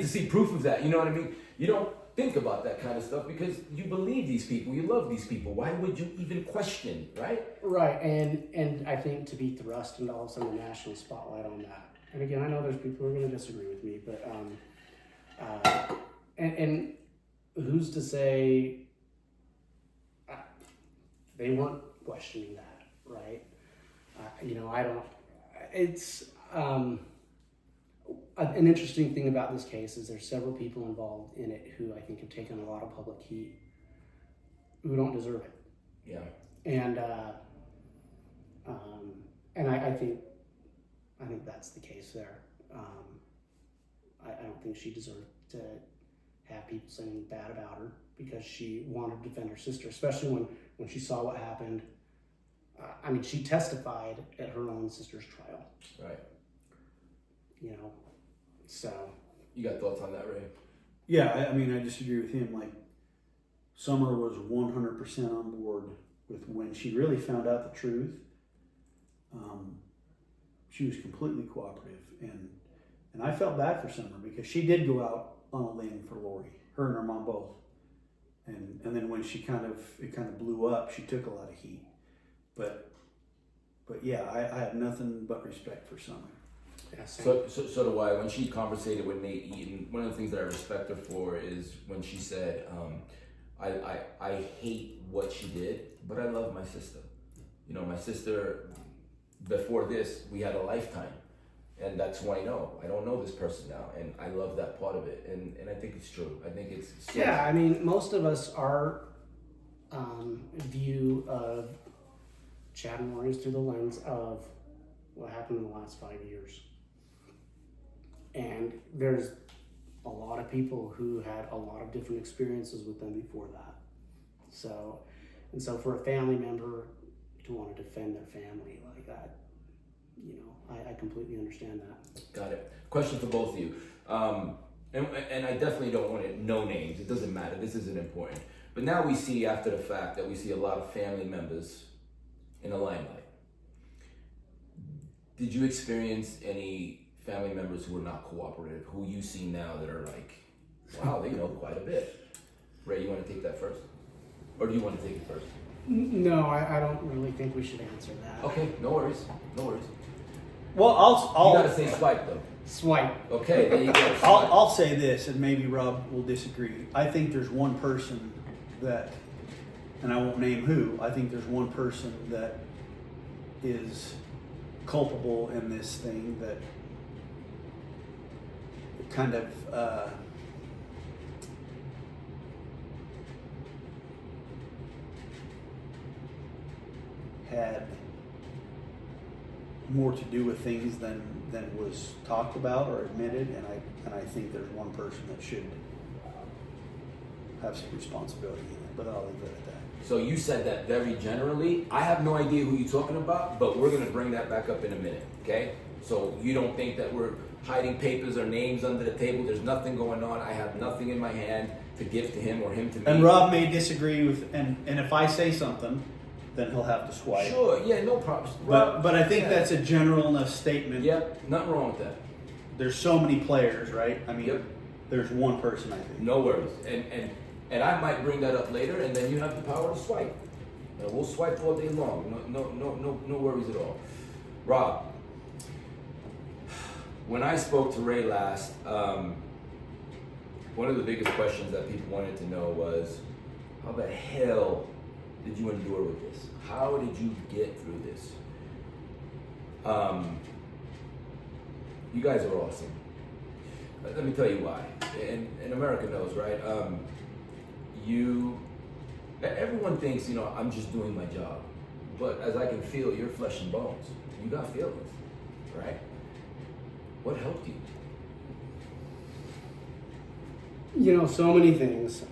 to see proof of that. You know what I mean? You don't think about that kind of stuff because you believe these people, you love these people. Why would you even question, right? Right, and I think to be thrust into all of a sudden the national spotlight on that. And again, I know there's people who are going to disagree with me, but and who's to say they weren't questioning that, right? I don't. It's an interesting thing about this case is there's several people involved in it who I think have taken a lot of public heat who don't deserve it. Yeah. And I think that's the case there. I don't think she deserved to have people saying bad about her because she wanted to defend her sister, especially when she saw what happened. She testified at her own sister's trial. Right. So. You got thoughts on that, Ray? Yeah, I disagree with him. Like, Summer was 100% on board with when she really found out the truth. She was completely cooperative, and I felt bad for Summer because she did go out on a limb for Lori, her and her mom both. And then when it kind of blew up, she took a lot of heat. But yeah, I have nothing but respect for Summer. Yeah, so do I. When she conversated with Nate Eaton, one of the things that I respect her for is when she said, I hate what she did, but I love my sister. My sister, before this, we had a lifetime. And that's who I know. I don't know this person now. And I love that part of it. And I think it's true. I think it's... So yeah, most of us, our view of Chad and Lori is through the lens of what happened in the last 5 years. And there's a lot of people who had a lot of different experiences with them before that. So for a family member to want to defend their family like that, I completely understand that. Got it. Question for both of you. And I definitely don't want to know names. It doesn't matter. This isn't important. But now we see after the fact that we see a lot of family members in the limelight. Did you experience any family members who were not cooperative, who you see now that are like, wow, they know quite a bit? Ray, you want to take that first? Or do you want to take it first? No, I don't really think we should answer that. Okay, no worries. Well, I'll You gotta say swipe though. Swipe. Okay, there you go. I'll say this, and maybe Rob will disagree. I think there's one person that, and I won't name who, I think there's one person that is culpable in this thing that kind of had more to do with things than was talked about or admitted, and I think there's one person that should have some responsibility in it, but I'll leave it at that. So you said that very generally. I have no idea who you're talking about, but we're gonna bring that back up in a minute, okay? So you don't think that we're hiding papers or names under the table. There's nothing going on. I have nothing in my hand to give to him or him to me. And Rob may disagree with, and if I say something, then he'll have to swipe. Sure, yeah, no problem. But I think that's a general enough statement. Yep, nothing wrong with that. There's so many players, right? Yep. There's one person, I think. No worries. And I might bring that up later, and then you have the power to swipe. We'll swipe all day long. No worries at all. Rob, when I spoke to Ray last, one of the biggest questions that people wanted to know was, how the hell did you endure with this? How did you get through this? You guys are awesome. Let me tell you why. And America knows, right? Everyone thinks, I'm just doing my job. But as I can feel, you're flesh and bones. You got feelings, right? What helped you? So many things.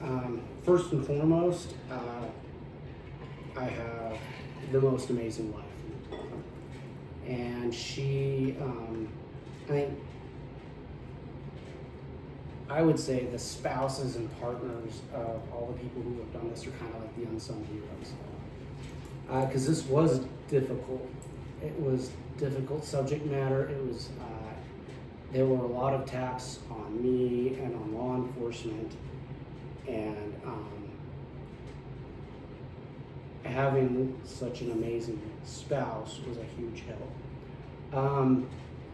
First and foremost, I have the most amazing wife. And she, I would say the spouses and partners of all the people who have done this are kind of like the unsung heroes. Because this was difficult. It was difficult subject matter. It was, there were a lot of attacks on me and on law enforcement. And having such an amazing spouse was a huge help.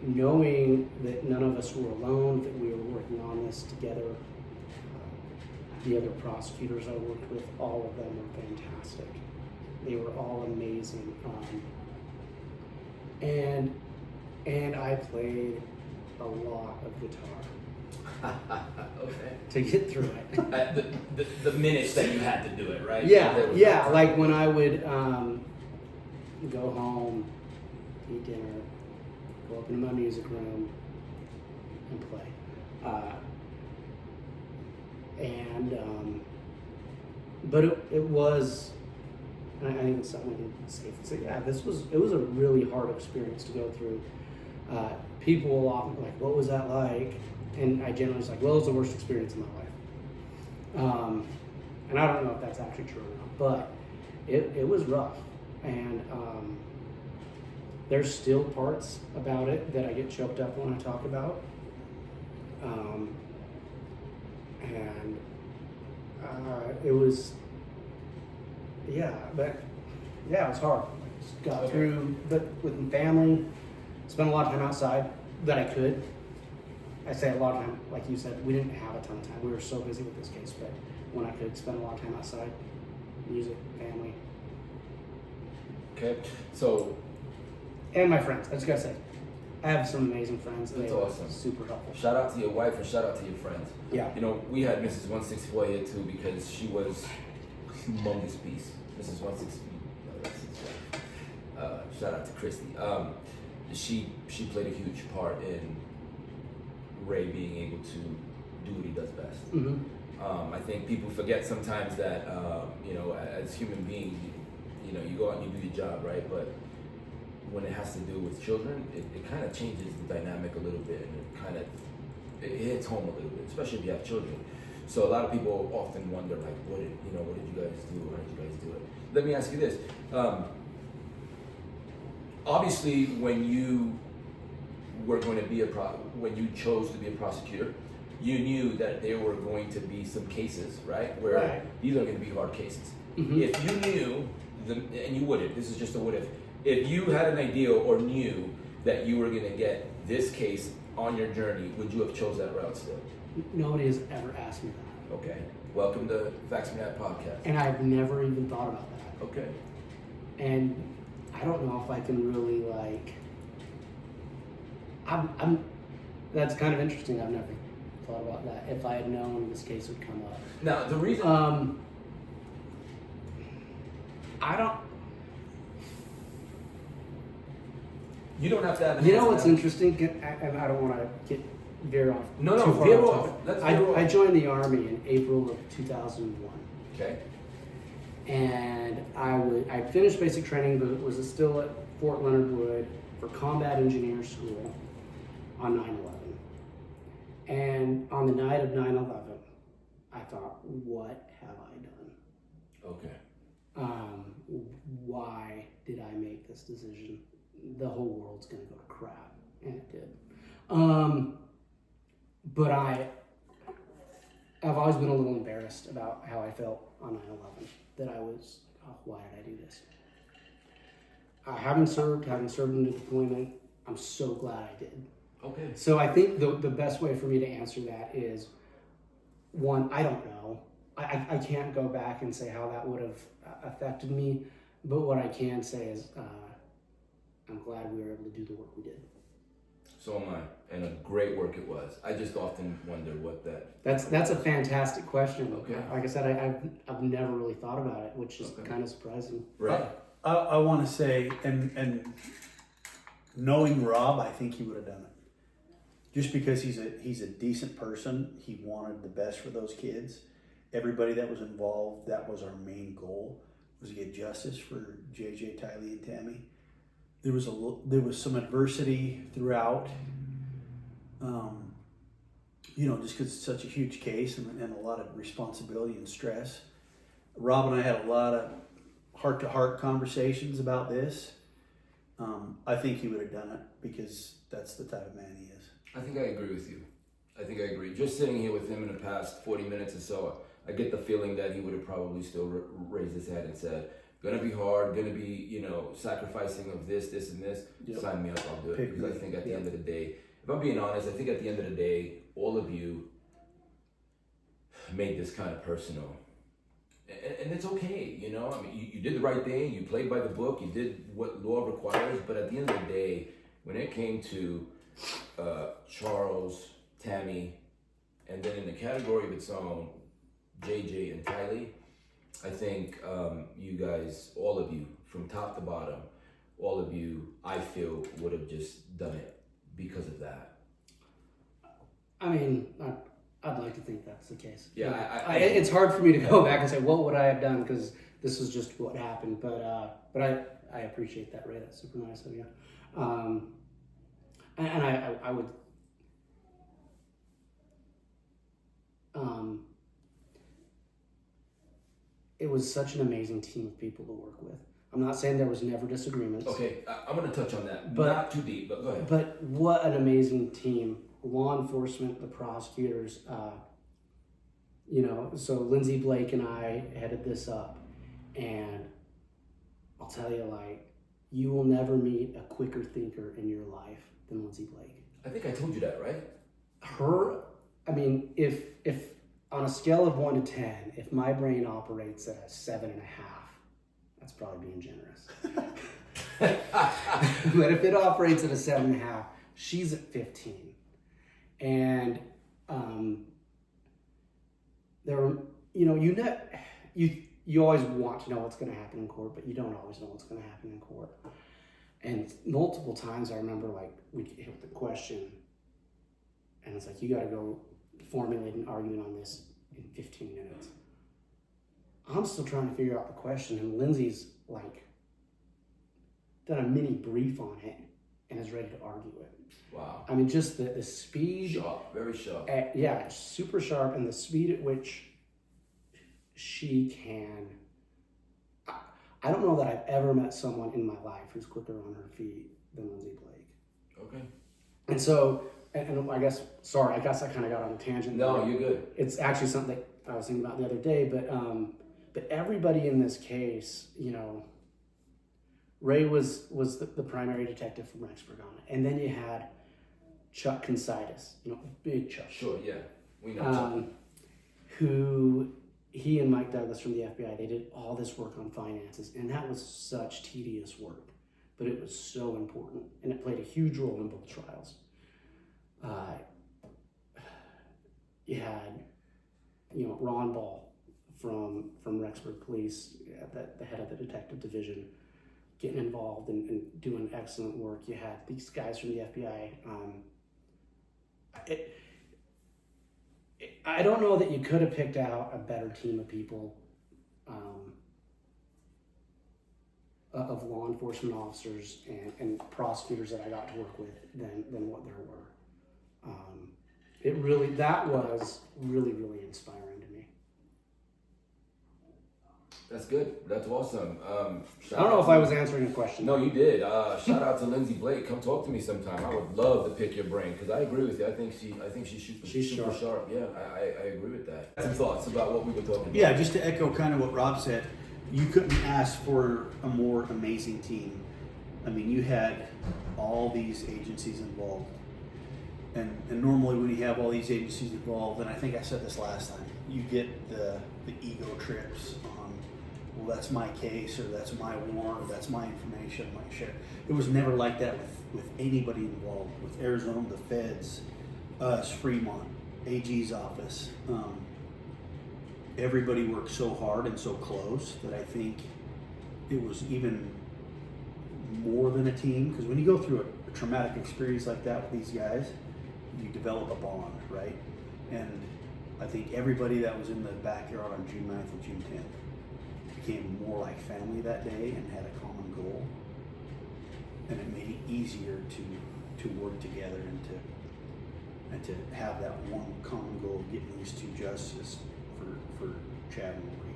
Knowing that none of us were alone, that we were working on this together. The other prosecutors I worked with, all of them were fantastic. They were all amazing. And I played a lot of guitar. Okay. To get through it. The minutes that you had to do it, right? Yeah. Like when I would go home, eat dinner, go up into my music room, and play. But it was, and I think it's something we can safely say. Yeah, it was a really hard experience to go through. People will often be like, "What was that like?" And I generally was like, "Well, it was the worst experience of my life." And I don't know if that's actually true or not, but it was rough. And there's still parts about it that I get choked up when I talk about. It was, it was hard. Just got through, but with family, spent a lot of time outside that I could. I say a lot of time, like you said, we didn't have a ton of time. We were so busy with this case, but when I could spend a lot of time outside, music, family. Okay, so. And my friends, I just gotta say, I have some amazing friends. That's awesome. Super helpful. Shout out to your wife and shout out to your friends. Yeah. We had Mrs. 164 here too because she was a humongous piece. Mrs. 164. Shout out to Christy. She played a huge part in Ray being able to do what he does best. Mm-hmm. I think people forget sometimes that as human beings, you go out and you do your job, right? But when it has to do with children, it kind of changes the dynamic a little bit, and it hits home a little bit, especially if you have children. So a lot of people often wonder, like, what did you guys do? How did you guys do it? Let me ask you this. Obviously, when you were going to be when you chose to be a prosecutor, you knew that there were going to be some cases, right? Where these are going to be hard cases. Mm-hmm. If you knew, and you wouldn't, this is just a what if you had an idea or knew that you were going to get this case on your journey, would you have chose that route still? Nobody has ever asked me that. Okay. Welcome to Facts from That podcast. And I've never even thought about that. Okay. And I don't know if I can really I'm that's kind of interesting. I've never thought about that. If I had known this case would come up. Now the reason I don't. You don't have to have. You know what's interesting, and I don't want to veer off. No, too far veer off. off. Let's veer off. I joined the Army in April of 2001. Okay. And I finished basic training, but was still at Fort Leonard Wood for combat engineer school on 9/11. And on the night of 9/11, I thought, what have I done? Okay. Why did I make this decision? The whole world's gonna go to crap, and it did. But I've always been a little embarrassed about how I felt on 9/11. That I was, why did I do this? Having served in the deployment, I'm so glad I did. Okay. So I think the best way for me to answer that is, one, I don't know. I can't go back and say how that would have affected me, but what I can say is I'm glad we were able to do the work we did. So am I. And a great work it was. I just often wonder what that. That's a fantastic question. Okay. Like I said, I've never really thought about it, which is kind of surprising. Right. I want to say, and knowing Rob, I think he would have done it. Just because he's a decent person, he wanted the best for those kids. Everybody that was involved, that was our main goal, was to get justice for JJ, Tylee, and Tammy. There was some adversity throughout, just because it's such a huge case and a lot of responsibility and stress. Rob and I had a lot of heart-to-heart conversations about this. I think he would have done it because that's the type of man he is. I think I agree with you. I think I agree. Just sitting here with him in the past 40 minutes or so, I get the feeling that he would have probably still raised his head and said, gonna be hard, gonna be, sacrificing of this, and this. Yep. Sign me up, I'll do it. Because I think at the end of the day, if I'm being honest, I think at the end of the day, all of you made this kind of personal. And it's okay, I mean, you did the right thing, you played by the book, you did what law requires, but at the end of the day, when it came to Charles, Tammy, and then in the category of its own, JJ and Tylee, I think you guys, all of you, from top to bottom, all of you, I feel, would have just done it because of that. I mean, I'd like to think that's the case. Yeah, it's hard for me to go back and say what would I have done because this is just what happened. But I appreciate that, Ray. That's super nice of you. And I would. It was such an amazing team of people to work with. I'm not saying there was never disagreements. Okay, I'm going to touch on that. But, not too deep, but go ahead. But what an amazing team. Law enforcement, the prosecutors, so Lindsay Blake and I headed this up. And I'll tell you, you will never meet a quicker thinker in your life than Lindsay Blake. I think I told you that, right? If on a scale of 1 to 10, if my brain operates at a 7.5, that's probably being generous. But if it operates at a 7.5, she's at 15. And you always want to know what's going to happen in court, but you don't always know what's going to happen in court. And multiple times I remember we'd hit the question, and it's you got to go formulate an argument on this in 15 minutes. I'm still trying to figure out the question, and Lindsay's done a mini brief on it and is ready to argue it. Wow. I mean, just the speed. Sharp, very sharp. Yeah, super sharp, and the speed at which she can. I don't know that I've ever met someone in my life who's quicker on her feet than Lindsay Blake. Okay. And so, and I guess I kind of got on a tangent. No, you're good. It's actually something that I was thinking about the other day, but everybody in this case, Ray was the primary detective from Rexburg on it. And then you had Chuck Consitis, big Chuck. Sure, yeah. We know Chuck. Who, he and Mike Douglas from the FBI, they did all this work on finances. And that was such tedious work. But it was so important. And it played a huge role in both trials. You had, Ron Ball from Rexburg Police, the head of the detective division, getting involved and doing excellent work. You had these guys from the FBI. I don't know that you could have picked out a better team of people, of law enforcement officers and prosecutors that I got to work with than what there were. That was really, really inspiring to me. That's good. That's awesome. I don't know if I was answering a question. No, you did. Shout out to Lindsay Blake. Come talk to me sometime. I would love to pick your brain because I agree with you. I think she's super sharp. Yeah, I agree with that. Some thoughts about what we were talking about. Yeah, just to echo kind of what Rob said, you couldn't ask for a more amazing team. I mean, you had all these agencies involved. And normally when you have all these agencies involved, and I think I said this last time, you get the ego trips on, well, that's my case, or that's my warrant, or that's my information, I might share. It was never like that with anybody involved, with Arizona, the feds, us, Fremont, AG's office. Everybody worked so hard and so close that I think it was even more than a team, because when you go through a traumatic experience like that with these guys, you develop a bond, right? And I think everybody that was in the backyard on June 9th and June 10th became more like family that day and had a common goal. And it made it easier to work together and to have that one common goal of getting these two justice for Chad and Lori.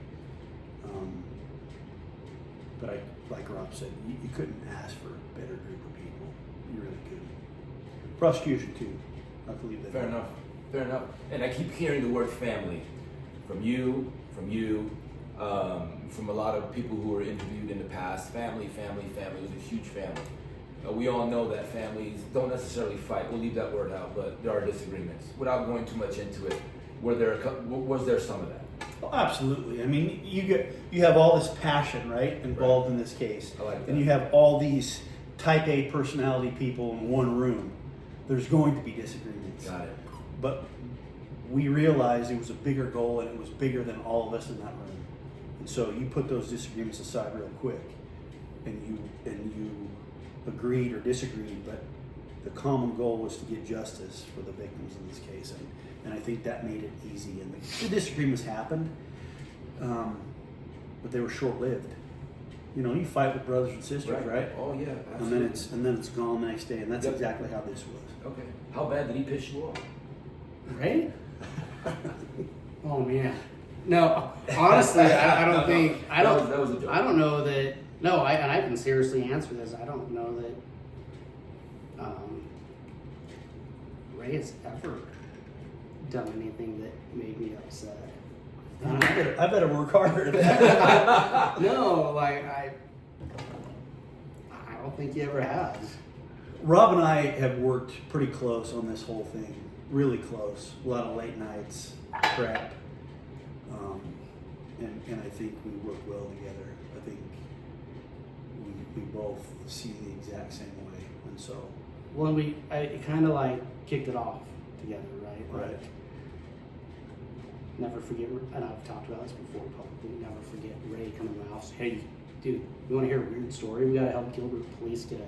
But like Rob said, you couldn't ask for a better group of people. You really couldn't. Prosecution too. I believe that. Fair enough. Fair enough. And I keep hearing the word family from you, from a lot of people who were interviewed in the past. Family. It was a huge family. We all know that families don't necessarily fight. We'll leave that word out, but there are disagreements. Without going too much into it, was there some of that? Oh, absolutely. I mean, you have all this passion, right, involved in this case. I like that. And you have all these type A personality people in one room. There's going to be disagreements. Got it. But we realized it was a bigger goal, and it was bigger than all of us in that room. And so you put those disagreements aside real quick, and you agreed or disagreed, but the common goal was to get justice for the victims in this case. And I think that made it easy. And the disagreements happened, but they were short-lived. You know, you fight with brothers and sisters, right? Oh yeah, absolutely. And then it's gone the next day, and that's exactly how this was. Okay. How bad did he piss you off? Right? Oh man. No, honestly, I don't think I don't. That was a joke. I don't know that. No, and I can seriously answer this. I don't know that Ray has ever done anything that made me upset. I better work harder at that. No, like I don't think he ever has. Rob and I have worked pretty close on this whole thing, really close. A lot of late nights, prep, and I think we work well together. I think we both see the exact same way, and so. Well, I kind of like kicked it off together, right? Right. Like, never forget, and I've talked about this before publicly, never forget Ray coming to my house. Hey, dude, you want to hear a weird story? We got to help Gilbert police get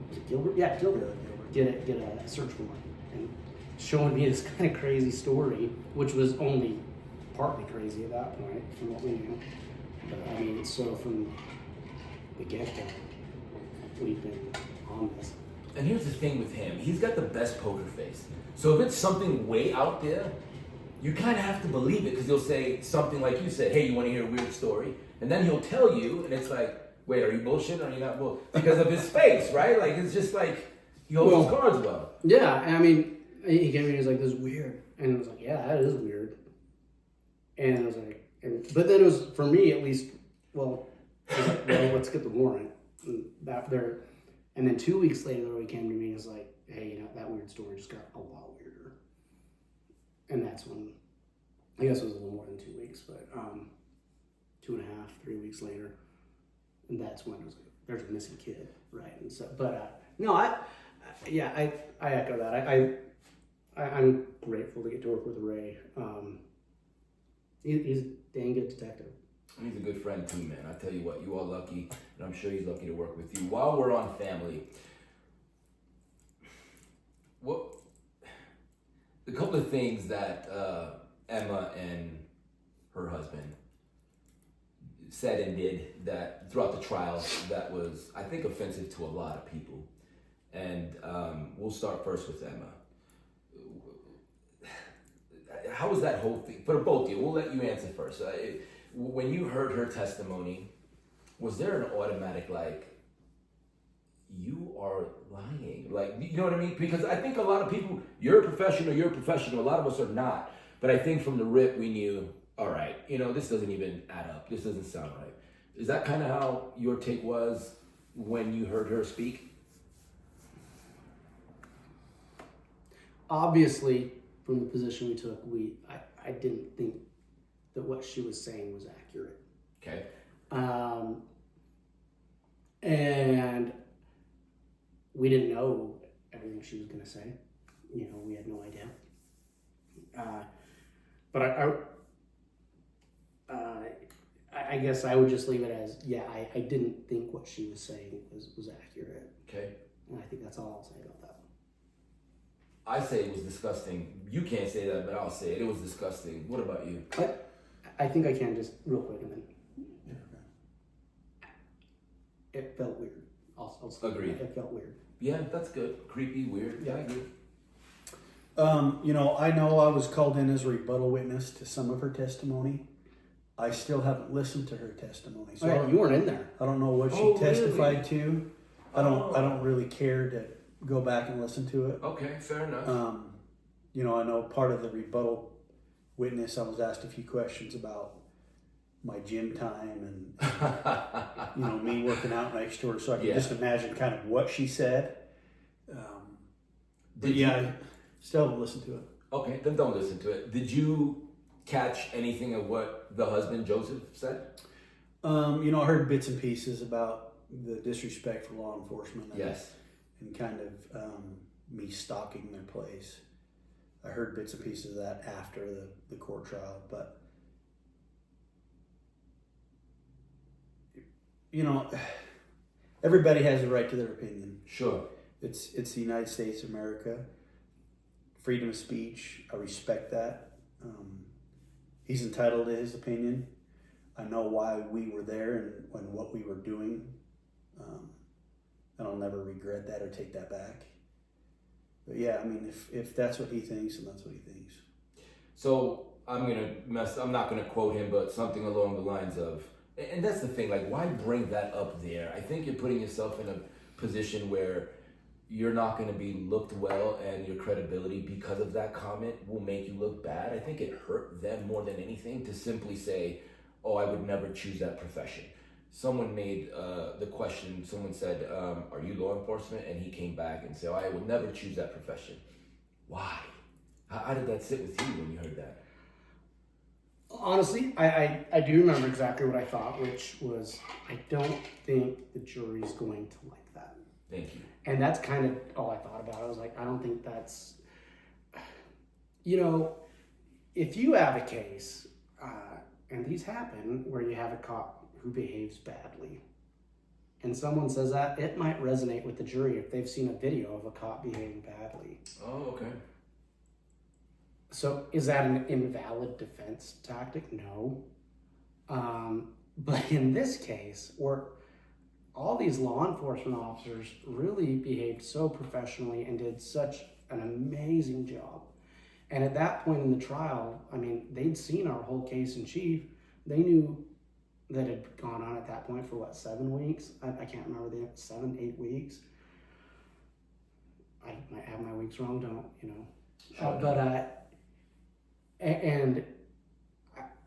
was it Gilbert? Yeah, Gilbert. Get a search warrant. And showing me this kind of crazy story, which was only partly crazy at that point, from what we knew. But I mean, so from the get-go, we've been on this. And here's the thing with him. He's got the best poker face. So if it's something way out there, you kind of have to believe it, because he'll say something like you said, hey, you want to hear a weird story? And then he'll tell you, and it's like, wait, are you bullshitting or are you not bull? Because of his face, right? Like, it's just like, he holds his cards well. Yeah, I mean, he came in and he was like, this is weird. And I was like, yeah, that is weird. And I was like, but then it was, for me at least, well, I was like, well, let's get the warrant. And then 2 weeks later, he came to me and was like, hey, you know, that weird story just got a lot weirder. And that's when, I guess it was a little more than 2 weeks, but 2.5, 3 weeks later, and that's when it was like, there's a missing kid, right? And so, but no, I echo that. I'm grateful to get to work with Ray. He's a dang good detective. He's a good friend too, man. I tell you what, you are lucky, and I'm sure he's lucky to work with you. While we're on family, a couple of things that Emma and her husband said and did that throughout the trial that was, I think, offensive to a lot of people. And we'll start first with Emma. How was that whole thing? For both of you, we'll let you answer first. When you heard her testimony, was there an automatic, like, you are lying? Like, you know what I mean? Because I think a lot of people, you're a professional, a lot of us are not. But I think from the rip, we knew, all right, you know, this doesn't even add up. This doesn't sound right. Is that kind of how your take was when you heard her speak? Obviously, from the position we took, I didn't think that what she was saying was accurate. Okay. And we didn't know everything she was going to say. We had no idea. But I guess I would just leave it as, I didn't think what she was saying was accurate. Okay. And I think that's all I'll say about that. I say it was disgusting. You can't say that, but I'll say it. It was disgusting. What about you? I think I can just real quick and then. It felt weird. I'll say Agreed. It felt weird. Yeah, that's good. Creepy, weird. Yeah, I agree. I know I was called in as a rebuttal witness to some of her testimony. I still haven't listened to her testimony, so You weren't in there. I don't know what she testified to. I don't really care to go back and listen to it. Okay, fair enough. I know part of the rebuttal witness, I was asked a few questions about my gym time and me working out next to her, so I can just imagine kind of what she said. I still haven't listened to it. Okay, then don't listen to it. Did you catch anything of what the husband, Joseph, said? I heard bits and pieces about the disrespect for law enforcement. And kind of me stalking their place. I heard bits and pieces of that after the court trial, but everybody has a right to their opinion. Sure. It's the United States of America. Freedom of speech. I respect that. He's entitled to his opinion. I know why we were there and what we were doing. And I'll never regret that or take that back. But if that's what he thinks, then that's what he thinks. So I'm not gonna quote him, but something along the lines of, and that's the thing, like, why bring that up there? I think you're putting yourself in a position where you're not going to be looked well, and your credibility because of that comment will make you look bad. I think it hurt them more than anything to simply say, oh, I would never choose that profession. Someone made the question, someone said, are you law enforcement? And he came back and said, oh, I would never choose that profession. Why? How did that sit with you when you heard that? Honestly, I do remember exactly what I thought, which was, I don't think the jury's going to like that. Thank you. And that's kind of all I thought about. I was like, I don't think that's, if you have a case, and these happen, where you have a cop who behaves badly, and someone says that, it might resonate with the jury if they've seen a video of a cop behaving badly. Oh, okay. So is that an invalid defense tactic? No. But in this case, where all these law enforcement officers really behaved so professionally and did such an amazing job. And at that point in the trial, they'd seen our whole case in chief. They knew that it had gone on at that point for 7 weeks? I can't remember, 7, 8 weeks. I might have my weeks wrong, and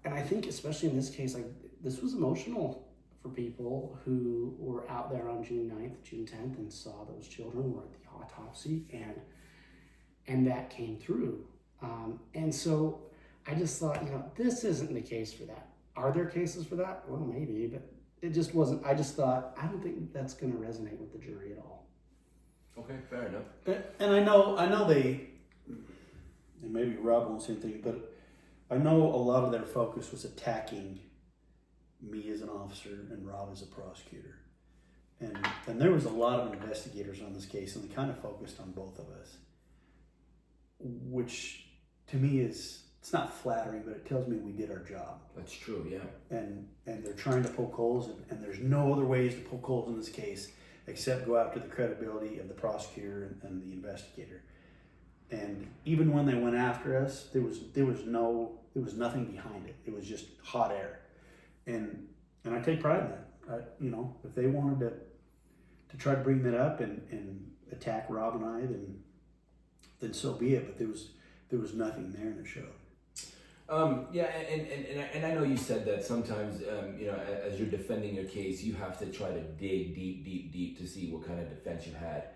I think especially in this case, this was emotional for people who were out there on June 9th, June 10th, and saw those children were at the autopsy, and that came through. And so I just thought, this isn't the case for that. Are there cases for that? Well, maybe, but it just wasn't. I just thought, I don't think that's going to resonate with the jury at all. Okay, fair enough. And I know they, and maybe Rob won't say anything, but I know a lot of their focus was attacking me as an officer and Rob as a prosecutor. And there was a lot of investigators on this case, and they kind of focused on both of us, which to me it's not flattering, but it tells me we did our job. That's true, yeah. And they're trying to poke holes, and there's no other ways to poke holes in this case except go after the credibility of the prosecutor and the investigator. And even when they went after us, there was nothing behind it. It was just hot air. And I take pride in that. If they wanted to try to bring that up and attack Rob and I, then so be it. But there was nothing there, and it showed. And I know you said that sometimes, as you're defending your case, you have to try to dig deep to see what kind of defense you had.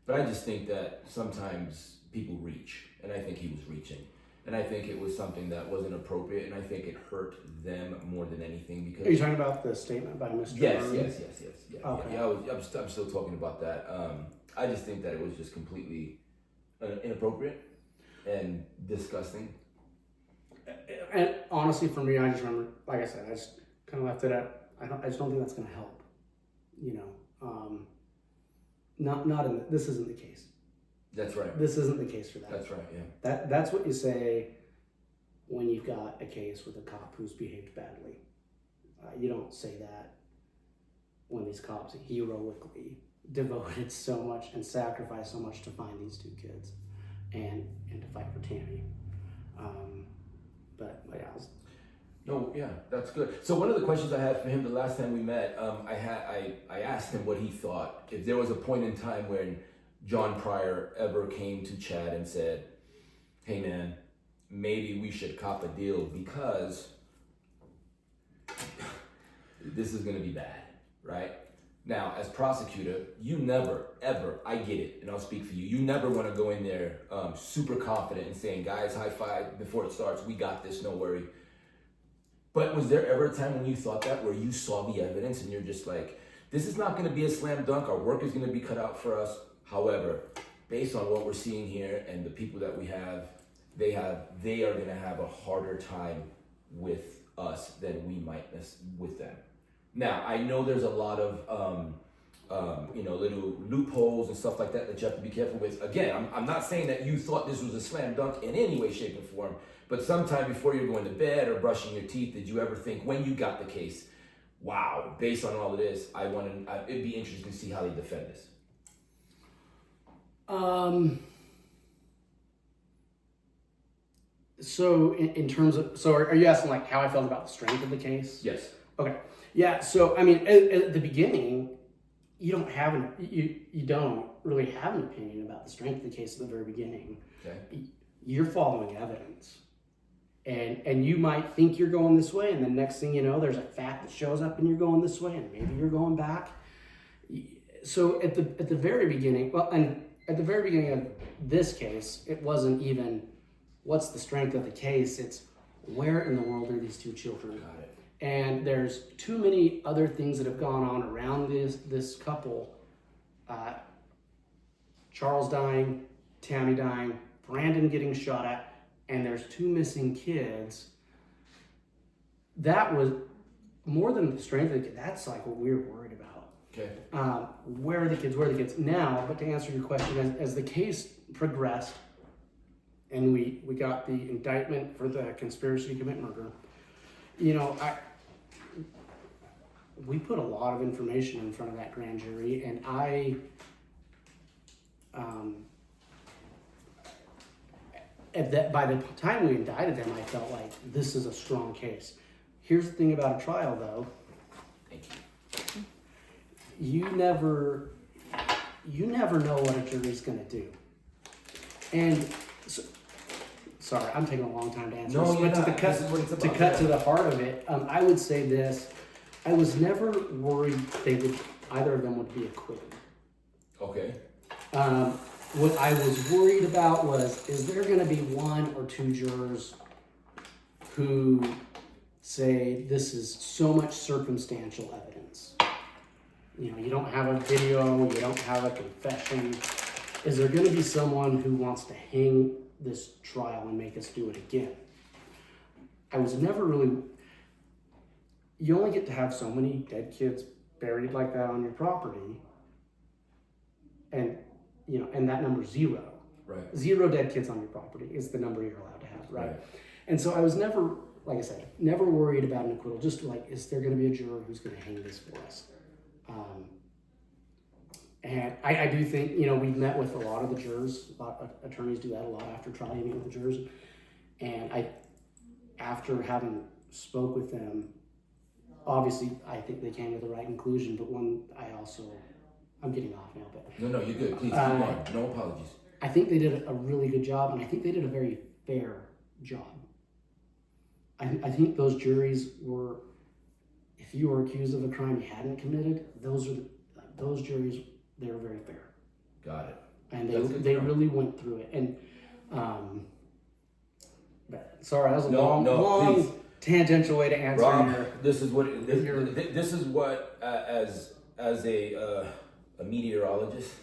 But I just think that sometimes people reach, and I think he was reaching. And I think it was something that wasn't appropriate, and I think it hurt them more than anything because. Are you talking about the statement by Mr. Yes, Murray? yes. Yeah, Okay. yeah. I'm still talking about that. I just think that it was just completely inappropriate and disgusting. And honestly, for me, I just remember, like I said, I just kind of left it at. I just don't think that's going to help. You know, not in this isn't the case. That's right. This isn't the case for that. That's right. Yeah. That's what you say when you've got a case with a cop who's behaved badly. You don't say that when these cops heroically devoted so much and sacrificed so much to find these two kids and to fight for Tammy. But yeah, No, yeah, that's good. So one of the questions I had for him the last time we met, I asked him what he thought if there was a point in time when John Pryor ever came to Chad and said, "Hey man, maybe we should cop a deal because this is going to be bad," right? Now, as prosecutor, you never, ever, I get it, and I'll speak for you, you never want to go in there super confident and saying, "Guys, high five before it starts, we got this, no worry." But was there ever a time when you thought that, where you saw the evidence and you're just like, this is not going to be a slam dunk, our work is going to be cut out for us. However, based on what we're seeing here and the people that we have, they are going to have a harder time with us than we might with them. Now, I know there's a lot of little loopholes and stuff like that that you have to be careful with. Again, I'm not saying that you thought this was a slam dunk in any way, shape, or form, but sometime before you're going to bed or brushing your teeth, did you ever think when you got the case, wow, based on all of this, it'd be interesting to see how they defend this? So in terms of, so are you asking like how I felt about the strength of the case? Yes. Okay. Yeah. So I mean, at the beginning, you don't really have an opinion about the strength of the case at the very beginning. Okay. You're following evidence, and you might think you're going this way, and the next thing you know, there's a fact that shows up, and you're going this way, and maybe you're going back. So at the very beginning, at the very beginning of this case, it wasn't even what's the strength of the case. It's where in the world are these two children? Got it. And there's too many other things that have gone on around this couple. Charles dying, Tammy dying, Brandon getting shot at, and there's two missing kids. That was more than the strength of the kid. That's like what we were worried about. Okay. Where are the kids? Where are the kids? Now, but to answer your question, as the case progressed, and we got the indictment for the conspiracy to commit murder, we put a lot of information in front of that grand jury, and by the time we indicted them, I felt like this is a strong case. Here's the thing about a trial, though. Thank you. You never know what a jury's going to do. And so, sorry, I'm taking a long time to answer No, this, you're but not. to cut to the heart of it, I would say this. I was never worried either of them would be acquitted. Okay. What I was worried about was, is there going to be one or two jurors who say this is so much circumstantial evidence? You don't have a video, you don't have a confession. Is there going to be someone who wants to hang this trial and make us do it again? I was never really... You only get to have so many dead kids buried like that on your property. And that number's 0. Right. 0 dead kids on your property is the number you're allowed to have, right? And so I was never, like I said, never worried about an acquittal. Just like, is there going to be a juror who's going to hang this for us? And I do think, we've met with a lot of the jurors. A lot of attorneys do that a lot after trial. You meet with the jurors. And after having spoke with them, obviously, I think they came to the right conclusion. But I'm getting off now. But No, you're good. Please keep on. No apologies. I think they did a really good job, and I think they did a very fair job. I think those juries were, if you were accused of a crime you hadn't committed, those juries, they were very fair. Got it. And they really went through it. And Sorry, that was a No, long, please. long tangential way to answer Rob, your. this is what as a meteorologist,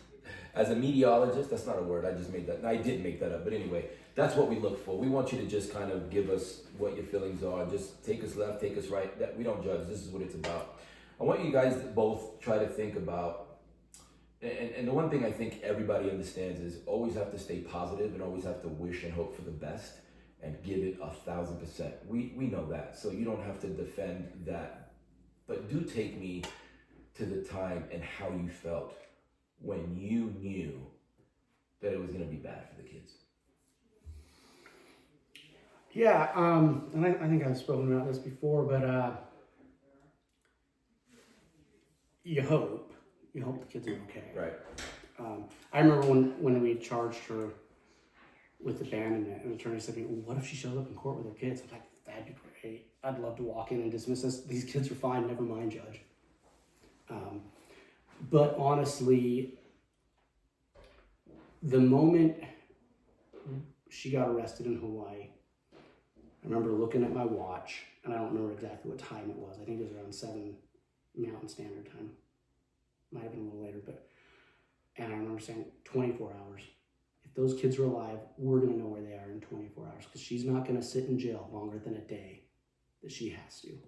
as a meteorologist, that's not a word. I just made that. I did make that up, but anyway, that's what we look for. We want you to just kind of give us what your feelings are. Just take us left, take us right. That we don't judge. This is what it's about. I want you guys to both try to think about. And the one thing I think everybody understands is always have to stay positive and always have to wish and hope for the best and give it 1,000%. We know that, so you don't have to defend that. But do take me to the time and how you felt when you knew that it was going to be bad for the kids. Yeah, and I think I've spoken about this before, but you hope the kids are okay. Right. I remember when we charged her with abandonment, and the attorney said to me, well, "What if she shows up in court with her kids?" I'm like, "That'd be great. I'd love to walk in and dismiss this. These kids are fine. Never mind, judge." But honestly, the moment she got arrested in Hawaii, I remember looking at my watch, and I don't remember exactly what time it was. I think it was around 7 Mountain Standard Time. Might have been a little later, and I remember saying 24 hours. If those kids are alive, we're going to know where they are in 24 hours, because she's not going to sit in jail longer than a day that she has to.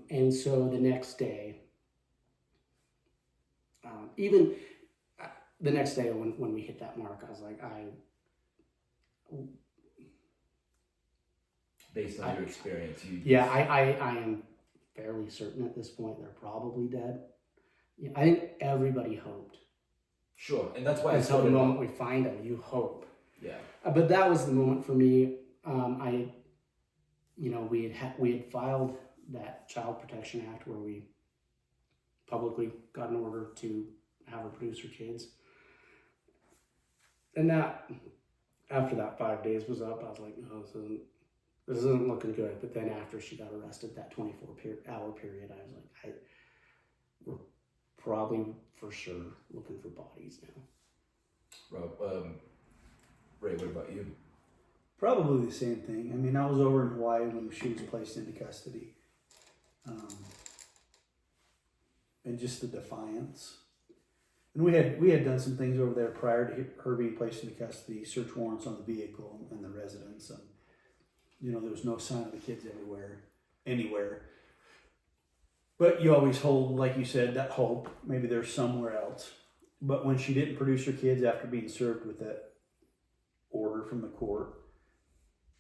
And so the next day, even the next day when we hit that mark, I was like, Based on your experience, I am fairly certain at this point they're probably dead. Yeah, I think everybody hoped. Sure, and that's why until the moment we find them, you hope. Yeah. But that was the moment for me. We had filed that Child Protection Act where we publicly got an order to have her produce her kids. And that, after that 5 days was up, I was like, no, this isn't looking good. But then after she got arrested, that 24-hour period, I was like, we're probably for sure looking for bodies now. Rob, Ray, what about you? Probably the same thing. I mean, I was over in Hawaii when she was placed into custody. And just the defiance. And we had done some things over there prior to her being placed into custody, search warrants on the vehicle and the residence. And, there was no sign of the kids anywhere. But you always hold, like you said, that hope. Maybe they're somewhere else. But when she didn't produce her kids after being served with that order from the court,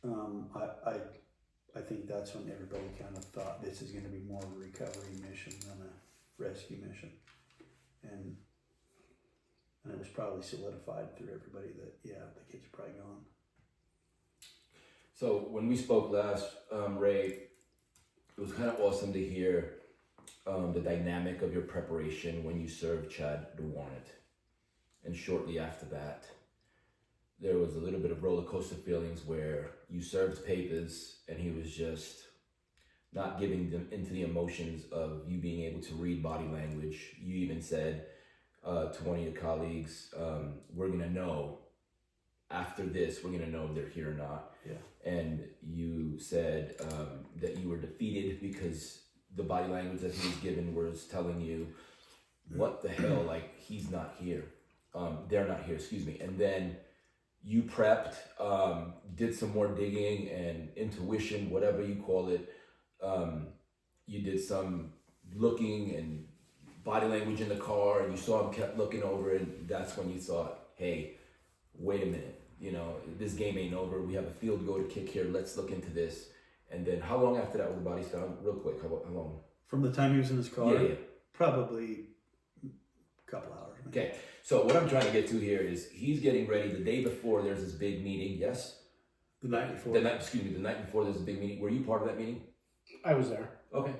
I think that's when everybody kind of thought this is going to be more of a recovery mission than a rescue mission. And it was probably solidified through everybody that, yeah, the kids are probably gone. So when we spoke last, Ray, it was kind of awesome to hear the dynamic of your preparation when you served Chad the warrant. And shortly after that, there was a little bit of roller coaster feelings where you served papers and he was just not giving them into the emotions of you being able to read body language. You even said to one of your colleagues, we're going to know after this, we're going to know if they're here or not. Yeah. And you said that you were defeated because the body language that he was given was telling you, what the hell, like, he's not here. They're not here, excuse me. And then you prepped, did some more digging and intuition, whatever you call it. You did some looking and body language in the car, and you saw him kept looking over, and that's when you thought, hey, wait a minute, this game ain't over. We have a field goal to kick here. Let's look into this. And then how long after that were the bodies found? Real quick, how long? From the time he was in his car? Yeah. Probably a couple hours. Maybe. Okay, so what I'm trying to get to here is he's getting ready the day before there's this big meeting, yes? The night before. The night before there's a big meeting. Were you part of that meeting? I was there. Okay.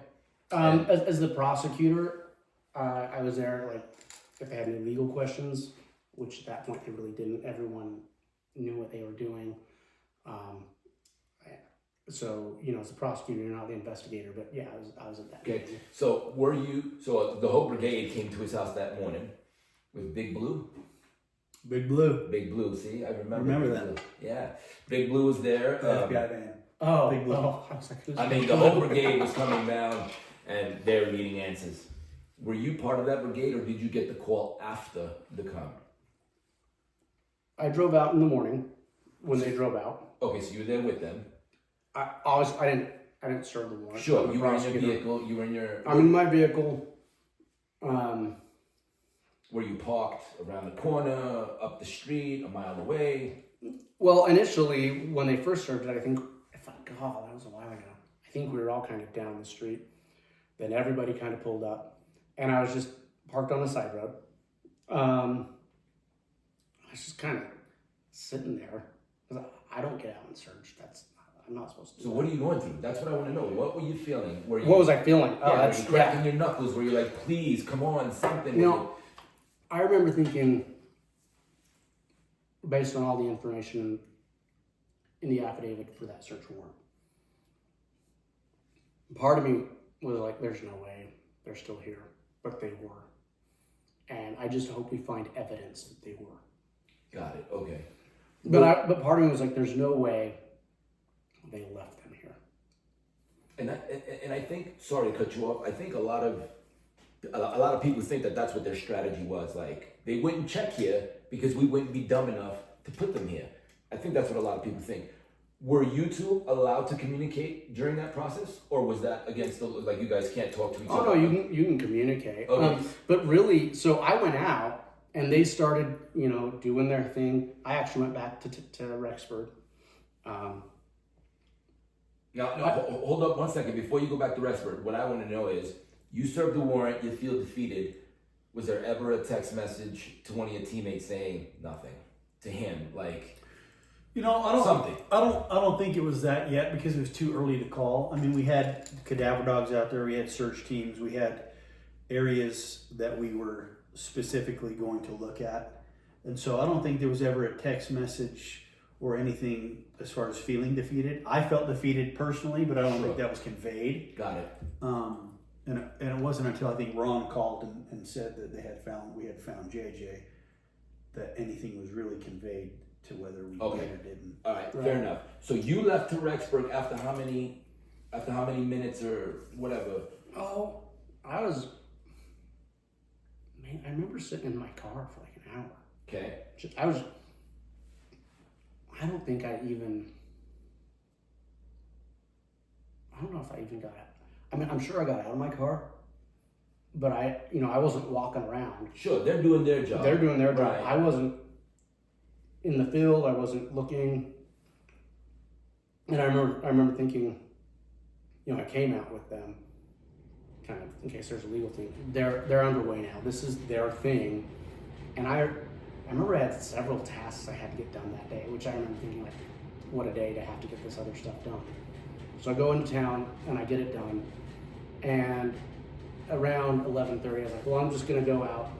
As the prosecutor, I was there, like, if they had any legal questions, which at that point they really didn't. Everyone knew what they were doing. So, as a prosecutor, you're not the investigator, but yeah, I was at that Okay, meeting. so the whole brigade came to his house that morning with Big Blue? Big Blue. Big Blue, see, I remember. Remember Big that. Blue. Yeah, Big Blue was there. The FBI van. Oh, Big Blue. oh, I was like, who's I mean, the whole brigade was coming down, and they were needing answers. Were you part of that brigade, or did you get the call after the come? I drove out in the morning when they drove out. Okay, so you were there with them. I didn't serve the warrant. Sure, I'm you a were in your prosecutor. vehicle. You were in your. I'm in my vehicle. Were you parked around the corner, up the street, a mile away? Well, initially, when they first served it, I think, God, that was a while ago. I think we were all kind of down the street. Then everybody kind of pulled up, and I was just parked on the side road. I was just kind of sitting there. I don't get out and search. I'm not supposed to. So what are you going through? That's what I want to know. What were you feeling? Were you, What was I feeling? Oh, were that's you cracking your knuckles? Were you like, please, come on, something? You know, I remember thinking, based on all the information in the affidavit for that search warrant, part of me was like, there's no way they're still here, but they were. And I just hope we find evidence that they were. Got it, okay. But part of me was like, there's no way they left them here. And I think, sorry to cut you off, I think a lot of people think that that's what their strategy was. Like, they wouldn't check here because we wouldn't be dumb enough to put them here. I think that's what a lot of people think. Were you two allowed to communicate during that process, or was that against the, like, you guys can't talk to each other? Oh no, you can communicate. Okay. But really, so I went out and they started, doing their thing. I actually went back to Rexford. Now, hold up 1 second. Before you go back to Rexford, what I want to know is, you served the warrant, you feel defeated. Was there ever a text message to one of your teammates saying nothing to him? Like, I don't. something. I don't think it was that yet because it was too early to call. I mean, we had cadaver dogs out there. We had search teams. We had areas that we were specifically going to look at, and so I don't think there was ever a text message or anything as far as feeling defeated. I felt defeated personally, but I don't think that was conveyed. Got it. And it wasn't until I think Ron called and said that we had found JJ that anything was really conveyed to whether we did or didn't. All right, fair enough. So you left to Rexburg after how many minutes or whatever? Oh, I remember sitting in my car for like an hour. Okay. I don't think I don't know if I even got out. I mean, I'm sure I got out of my car, but I wasn't walking around. Sure, they're doing their job. They're doing their job. Right. I wasn't in the field. I wasn't looking. And I remember thinking, I came out with them, kind of in case there's a legal thing. They're underway now. This is their thing, and I remember I had several tasks I had to get done that day, which I remember thinking, like, what a day to have to get this other stuff done. So I go into town and I get it done, and around 11:30, I was like, well, I'm just gonna go out.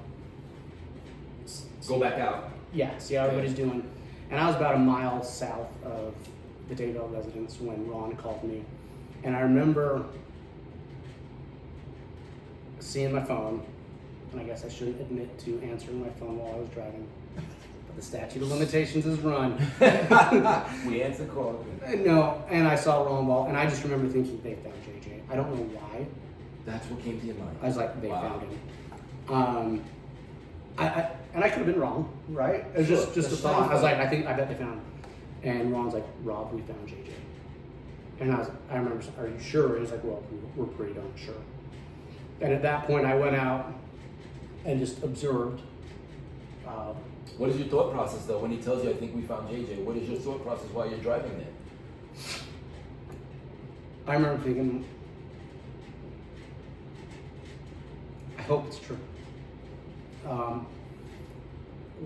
Go back out. Yeah, see how everybody's doing. And I was about a mile south of the Daybell residence when Ron called me. And I remember seeing my phone, and I guess I shouldn't admit to answering my phone while I was driving, but the statute of limitations is run. We answer calls. No, and I saw Ron Ball, and I just remember thinking they found JJ. I don't know why. That's what came to your mind. I was like, they Wow. found him. I could have been wrong, right? It was just a That's thought. I was fine. like, I bet they found him. And Ron's like, Rob, we found JJ. And I remember, are you sure? He was like, well, we're pretty darn sure. And at that point, I went out and just observed. What is your thought process though when he tells you, I think we found JJ? What is your thought process while you're driving there? I remember thinking, I hope it's true.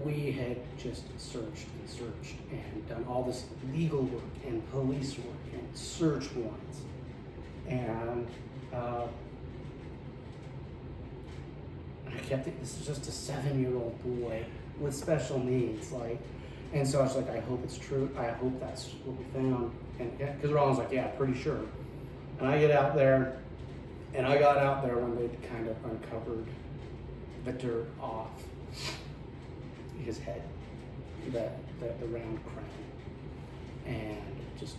We had just searched and done all this legal work and police work and search warrants. And I kept thinking, this is just a 7-year-old boy with special needs, and so I was like, I hope it's true. I hope that's what we found. And because Ron was like, yeah, pretty sure. And I get out there, and I got out there when they'd kind of uncovered Victor off his head. the round crown, and just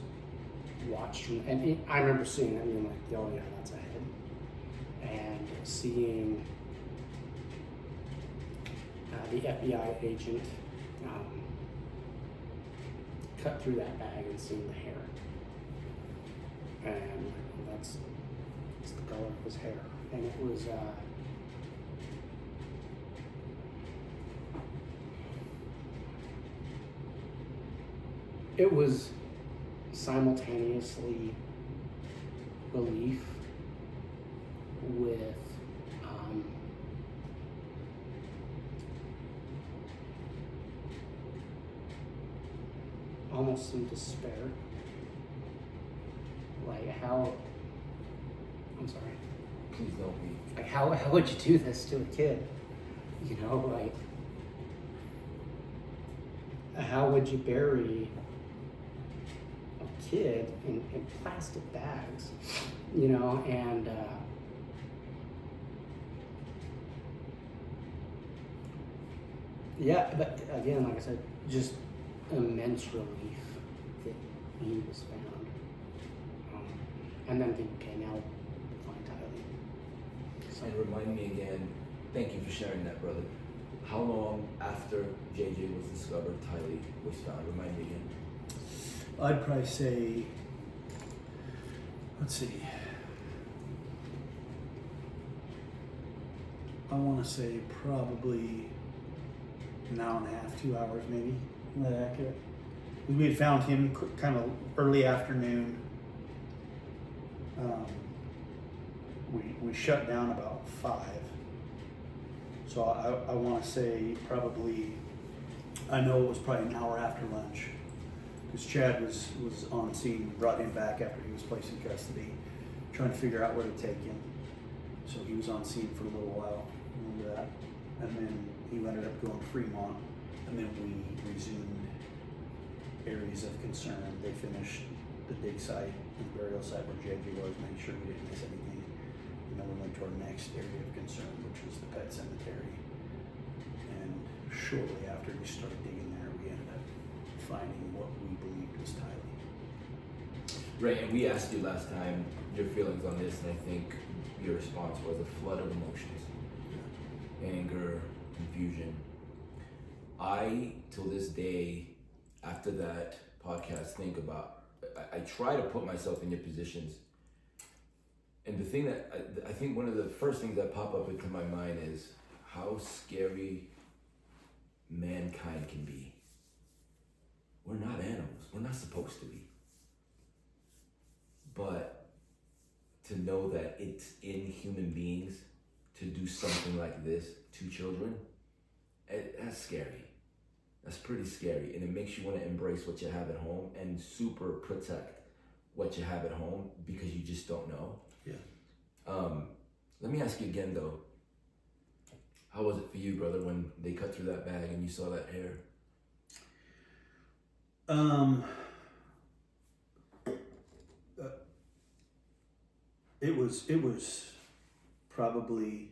watched from, and I remember seeing it and being like, oh yeah, that's a head, and seeing the FBI agent cut through that bag and seeing the hair, and like, well, that's the color of his hair, and it was. It was simultaneously relief with almost some despair. Like how, I'm sorry. Please don't be. Like how would you do this to a kid? You know, like how would you bury a kid in plastic bags? You know, and yeah, but again, like I said, just immense relief that he was found. And then thinking, okay, now find Tylee. So, And remind me again, thank you for sharing that, brother. How long after JJ was discovered, Tylee was found? Remind me again. I'd probably say, let's see. I want to say probably an hour and a half, 2 hours maybe. Isn't that accurate? We had found him kind of early afternoon. We shut down about 5. So I want to say probably, I know it was probably an hour after lunch. Because Chad was on scene. We brought him back after he was placed in custody, trying to figure out where to take him. So he was on scene for a little while. Remember that? And then he ended up going to Fremont. And then we resumed areas of concern. They finished the dig site and the burial site where JJ was, made sure we didn't miss anything. And then we went to our next area of concern, which was the pet cemetery. And shortly after we started digging there, we ended up finding what we believed was Tylee. Right, and we asked you last time your feelings on this, and I think your response was a flood of emotions. Anger, confusion. I, till this day, after that podcast, think about, I try to put myself in your positions. And the thing that, I think one of the first things that pop up into my mind is how scary mankind can be. We're not animals. We're not supposed to be. But to know that it's in human beings to do something like this to children, that's scary. That's pretty scary. And it makes you want to embrace what you have at home and super protect what you have at home because you just don't know. Yeah. Let me ask you again though. How was it for you, brother, when they cut through that bag and you saw that hair? It was probably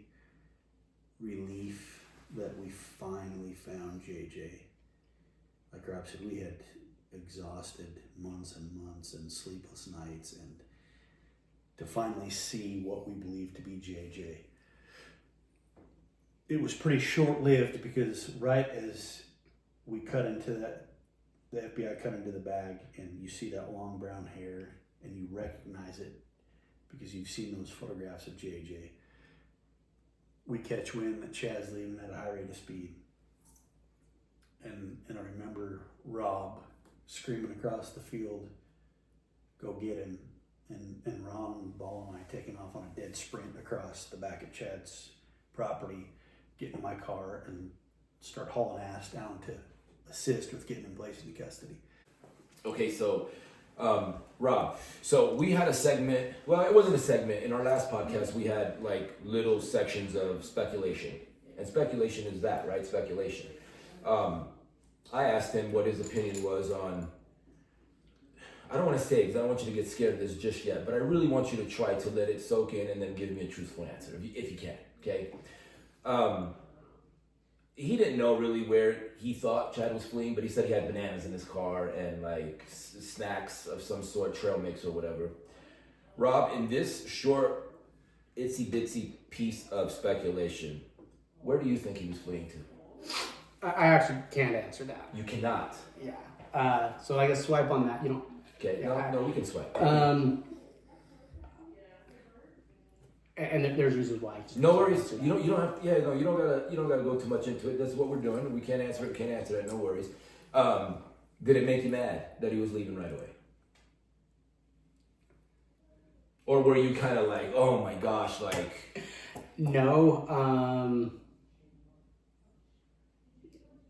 relief that we finally found JJ. Like Rob said, we had exhausted months and months and sleepless nights, and to finally see what we believed to be JJ. It was pretty short-lived because right as we cut into that, the FBI cut into the bag and you see that long brown hair and you recognize it because you've seen those photographs of JJ. We catch wind that Chad's leaving at a high rate of speed. And I remember Rob screaming across the field, go get him. And Ron, Ball, and I taking off on a dead sprint across the back of Chad's property, get in my car and start hauling ass down to assist with getting him placed into custody. Okay, so Rob, so we had a segment, well, it wasn't a segment. In our last podcast, we had like little sections of speculation. And speculation is that, right? Speculation. I asked him what his opinion was on, I don't want to say because I don't want you to get scared of this just yet, but I really want you to try to let it soak in and then give me a truthful answer if you can, okay? he didn't know really where he thought Chad was fleeing, but he said he had bananas in his car and like snacks of some sort, trail mix or whatever. Rob, in this short, itsy bitsy piece of speculation, where do you think he was fleeing to? I actually can't answer that. You cannot. Yeah. So I guess swipe on that. You don't. Okay. Yeah, no, we can swipe. And there's reasons why. No worries. You don't have. Yeah. No. You don't gotta go too much into it. That's what we're doing. We can't answer it. Can't answer that. No worries. Did it make you mad that he was leaving right away? Or were you kind of like, oh my gosh, like? No.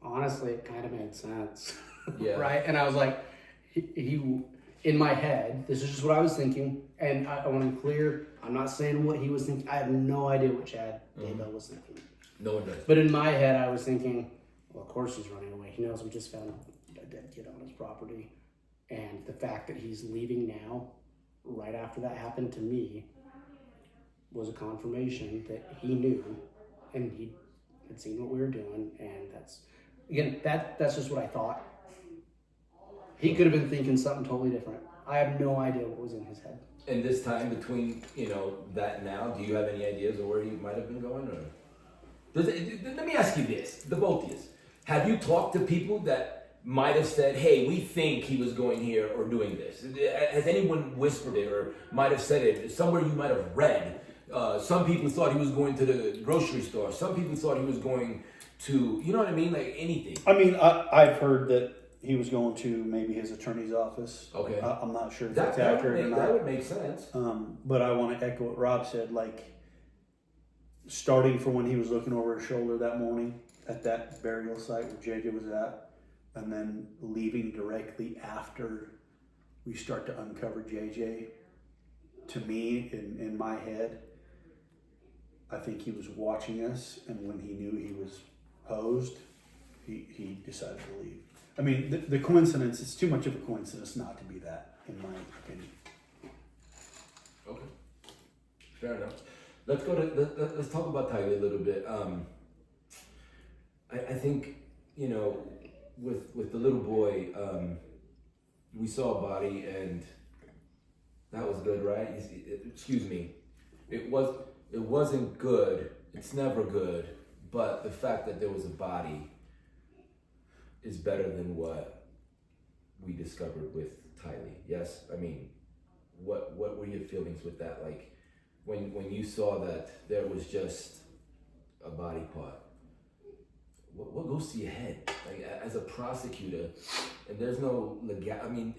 Honestly, it kind of made sense. Yeah. Right? And I was like, he in my head, this is just what I was thinking. And I want to be clear, I'm not saying what he was thinking. I have no idea what Chad Daybell was thinking. No one does. But in my head, I was thinking, well, of course he's running away. He knows we just found a dead kid on his property. And the fact that he's leaving now, right after that happened to me, was a confirmation that he knew and he had seen what we were doing. And that's just what I thought. He could have been thinking something totally different. I have no idea what was in his head. And this time between, that and now, do you have any ideas of where he might have been going? Or let me ask you this, the both of you. Have you talked to people that might have said, hey, we think he was going here or doing this? Has anyone whispered it or might have said it? Somewhere you might have read. Some people thought he was going to the grocery store. Some people thought he was going to, you know what I mean? Like anything. I mean, I've heard that he was going to maybe his attorney's office. Okay. I'm not sure if That, that's that, would accurate make, or not. that would make sense. But I want to echo what Rob said, like starting from when he was looking over his shoulder that morning at that burial site where JJ was at, and then leaving directly after we start to uncover JJ, to me, in my head, I think he was watching us, and when he knew he was posed, he decided to leave. I mean, the coincidence, it's too much of a coincidence not to be that, in my opinion. Okay. Fair enough. Let's talk about Tyler a little bit. I think, with the little boy, we saw a body and that was good, right? Excuse me. It wasn't good. It's never good. But the fact that there was a body is better than what we discovered with Tylee. Yes? I mean, what were your feelings with that? Like, when you saw that there was just a body part, what goes to your head? Like, as a prosecutor, and there's no legal, I mean,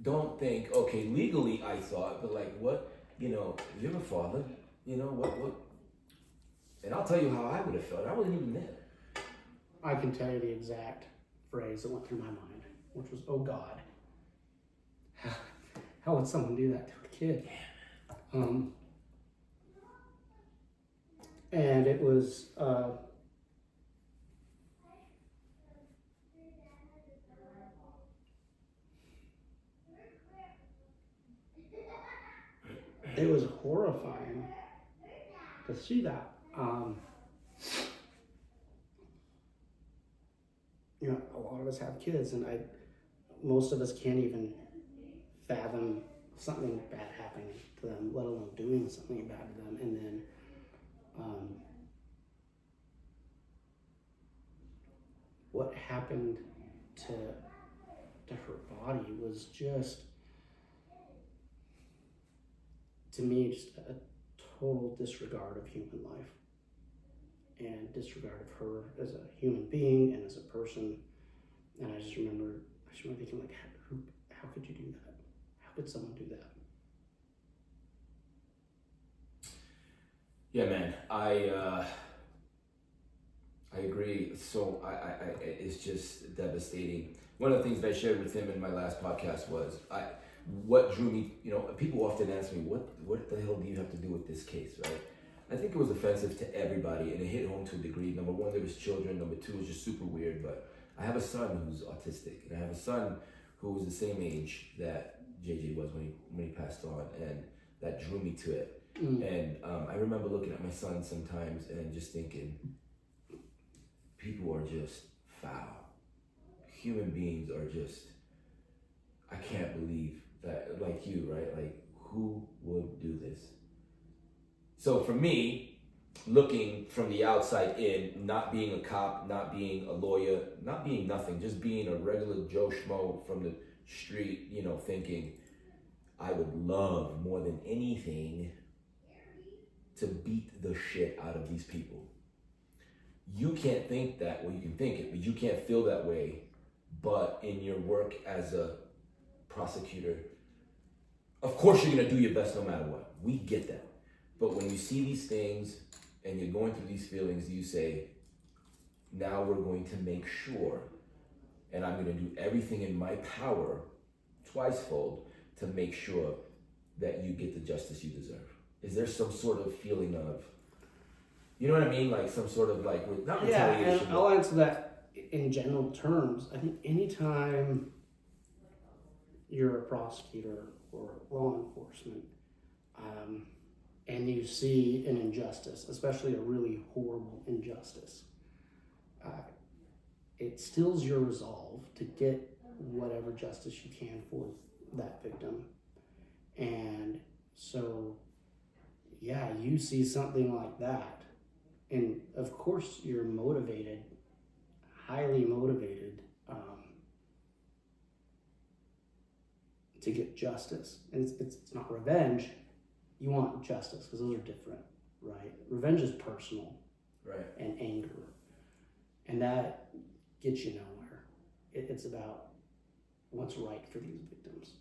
don't think, okay, legally I thought, but like, what, you're a father, what, and I'll tell you how I would have felt. I wasn't even there. I can tell you the exact phrase that went through my mind, which was, oh God, how would someone do that to a kid? And it was, it was horrifying to see that. A lot of us have kids, and most of us can't even fathom something bad happening to them, let alone doing something bad to them. And then, what happened to her body was just, to me, just a total disregard of human life and disregard of her as a human being and as a person. And I just remember thinking, like, how could you do that? How could someone do that? Yeah, man, I agree. So it's just devastating. One of the things that I shared with him in my last podcast was what drew me. People often ask me, what the hell do you have to do with this case, right? I think it was offensive to everybody, and it hit home to a degree. Number one, there was children. Number two, it was just super weird. But I have a son who's autistic, and I have a son who was the same age that JJ was when he passed on, and that drew me to it. And I remember looking at my son sometimes and just thinking, people are just foul. Human beings are just, I can't believe that, like you, right? Like, who would do this? So for me, looking from the outside in, not being a cop, not being a lawyer, not being nothing, just being a regular Joe Schmo from the street, you know, thinking, I would love more than anything to beat the shit out of these people. You can't think that, well, you can think it, but you can't feel that way. But in your work as a prosecutor, of course you're gonna do your best no matter what. We get that. But when you see these things and you're going through these feelings, you say, now we're going to make sure, and I'm gonna do everything in my power, twicefold, to make sure that you get the justice you deserve. Is there some sort of feeling of, you know what I mean? Like some sort of like, not retaliation. Yeah, and I'll answer that in general terms. I think anytime you're a prosecutor or law enforcement, and you see an injustice, especially a really horrible injustice, it stills your resolve to get whatever justice you can for that victim. And so, yeah, you see something like that, and of course you're motivated, highly motivated, to get justice. And it's not revenge. You want justice, because those are different, right? Revenge is personal, right? And anger, and that gets you nowhere. It's about what's right for these victims.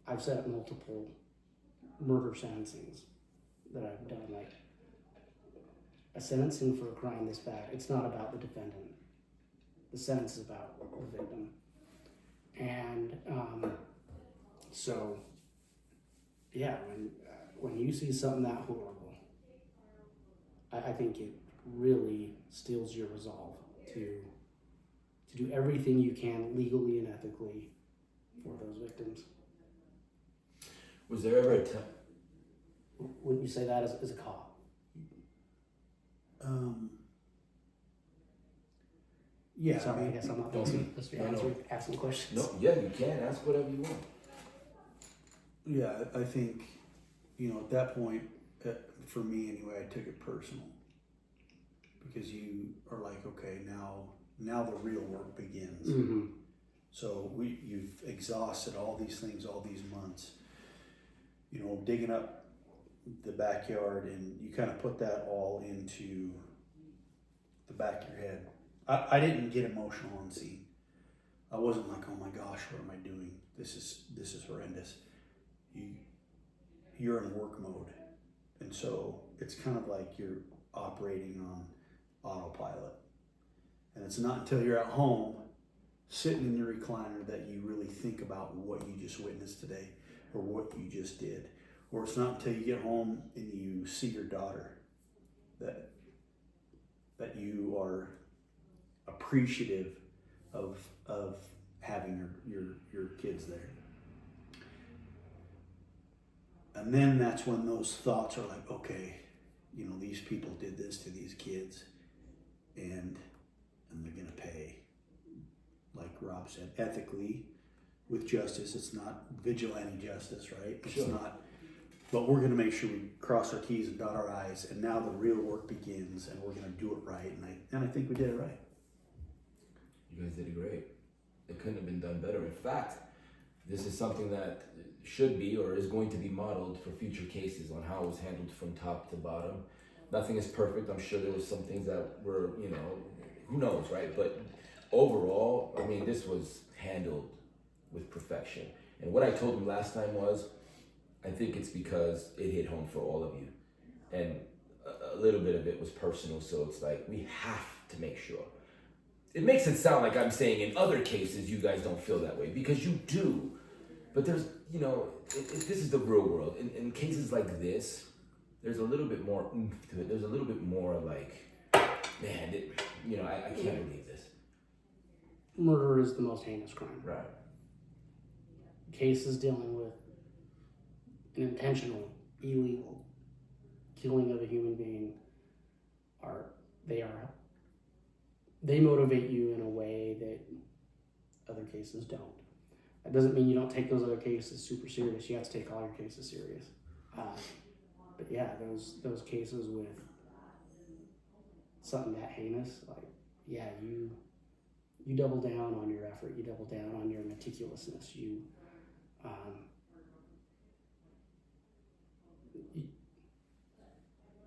I've set up multiple murder sentencings that I've done. Like, a sentencing for a crime this bad, it's not about the defendant. The sentence is about the victim. And so, yeah, when you see something that horrible, I think it really steals your resolve to do everything you can legally and ethically for those victims. Was there ever a time? Wouldn't you say that as a cop? Yeah. Sorry, I guess I'm not supposed to be asking questions. No, yeah, you can ask whatever you want. Yeah, I think, at that point, for me anyway, I took it personal, because you are like, okay, now the real work begins. Mm-hmm. So you've exhausted all these things, all these months, digging up the backyard, and you kind of put that all into the back of your head. I didn't get emotional on scene. I wasn't like, oh my gosh, what am I doing? This is horrendous. You're in work mode, and so it's kind of like you're operating on autopilot. And it's not until you're at home, sitting in your recliner, that you really think about what you just witnessed today, or what you just did. Or it's not until you get home and you see your daughter that you are appreciative of having your kids there. And then that's when those thoughts are like, okay, these people did this to these kids, and they're gonna pay. Like Rob said, ethically, with justice. It's not vigilante justice, right? It's Sure. not. But we're going to make sure we cross our T's and dot our I's, and now the real work begins, and we're going to do it right. And I think we did it right. You guys did it great. It couldn't have been done better. In fact, this is something that should be or is going to be modeled for future cases on how it was handled from top to bottom. Nothing is perfect. I'm sure there was some things that were, who knows, right? But overall, I mean, this was handled with perfection. And what I told him last time was, I think it's because it hit home for all of you. And a little bit of it was personal, so it's like, we have to make sure. It makes it sound like I'm saying in other cases you guys don't feel that way, because you do. But there's, this is the real world. In cases like this, there's a little bit more oomph to it. There's a little bit more like, man, I can't believe this. Murder is the most heinous crime. Right. Cases dealing with an intentional, illegal killing of a human being are they motivate you in a way that other cases don't. That doesn't mean you don't take those other cases super serious. You have to take all your cases serious. But yeah, those cases with something that heinous, like, yeah, you double down on your effort. You double down on your meticulousness. You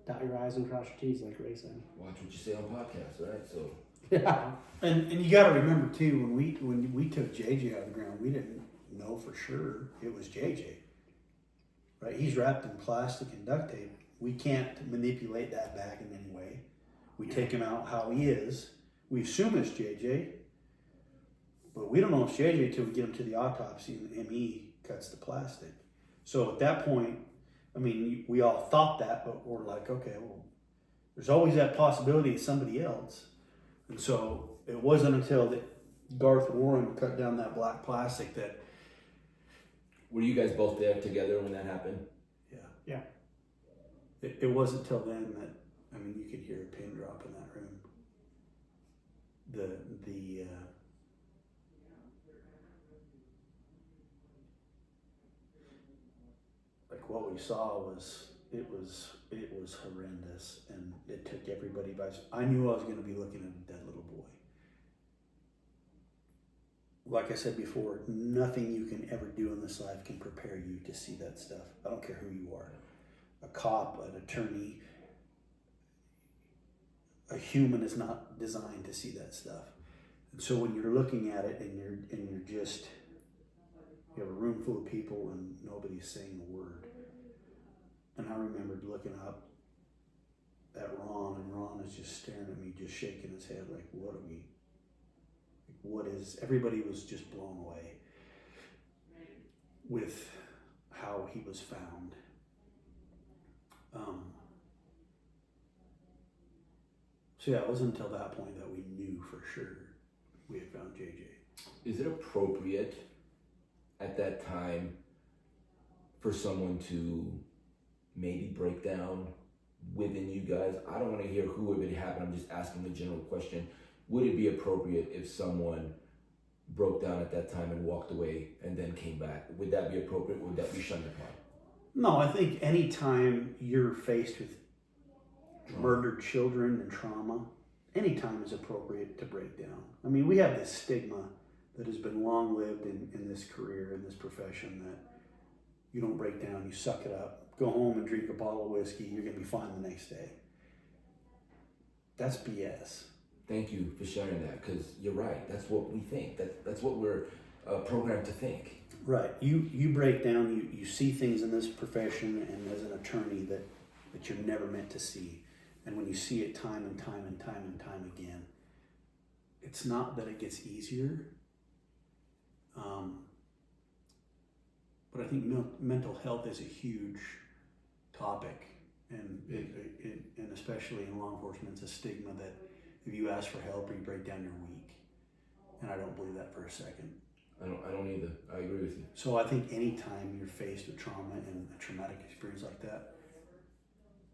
dot your I's and cross your T's, like Ray said. Watch what you say on podcasts, right? So Yeah. And you got to remember too, when we took JJ out of the ground, we didn't know for sure it was JJ. Right? He's wrapped in plastic and duct tape. We can't manipulate that bag in any way. We take him out how he is. We assume it's JJ, but we don't know it's JJ until we get him to the autopsy and the ME cuts the plastic. So at that point, I mean, we all thought that, but we're like, okay, well, there's always that possibility it's somebody else. And so it wasn't until that Garth Warren cut down that black plastic that. were you guys both there together when that happened? Yeah. It wasn't till then that, I mean, you could hear a pin drop in that room. Like what we saw was horrendous, and it took everybody by. I knew I was going to be looking at a dead little boy. Like I said before, nothing you can ever do in this life can prepare you to see that stuff. I don't care who you are. A cop, an attorney, a human is not designed to see that stuff. And so when you're looking at it and you have a room full of people and nobody's saying a word. And I remembered looking up at Ron, and Ron is just staring at me, just shaking his head like, everybody was just blown away with how he was found. So yeah, it wasn't until that point that we knew for sure we had found JJ. Is it appropriate at that time for someone to maybe break down within you guys? I don't want to hear who it happened. I'm just asking the general question. Would it be appropriate if someone broke down at that time and walked away and then came back? Would that be appropriate? Would that be shunned upon? No, I think anytime you're faced with murdered children and trauma, any time is appropriate to break down. I mean, we have this stigma that has been long lived in this career, in this profession, that you don't break down, you suck it up, go home and drink a bottle of whiskey, you're going to be fine the next day. That's BS. Thank you for sharing that, because you're right. That's what we think. That's what we're programmed to think. Right. You break down, you see things in this profession and as an attorney that you're never meant to see. And when you see it time and time and time and time again, it's not that it gets easier. But I think mental health is a huge topic, and and especially in law enforcement, it's a stigma that if you ask for help or you break down, you're weak. And I don't believe that for a second. I don't either. I agree with you. So I think anytime you're faced with trauma and a traumatic experience like that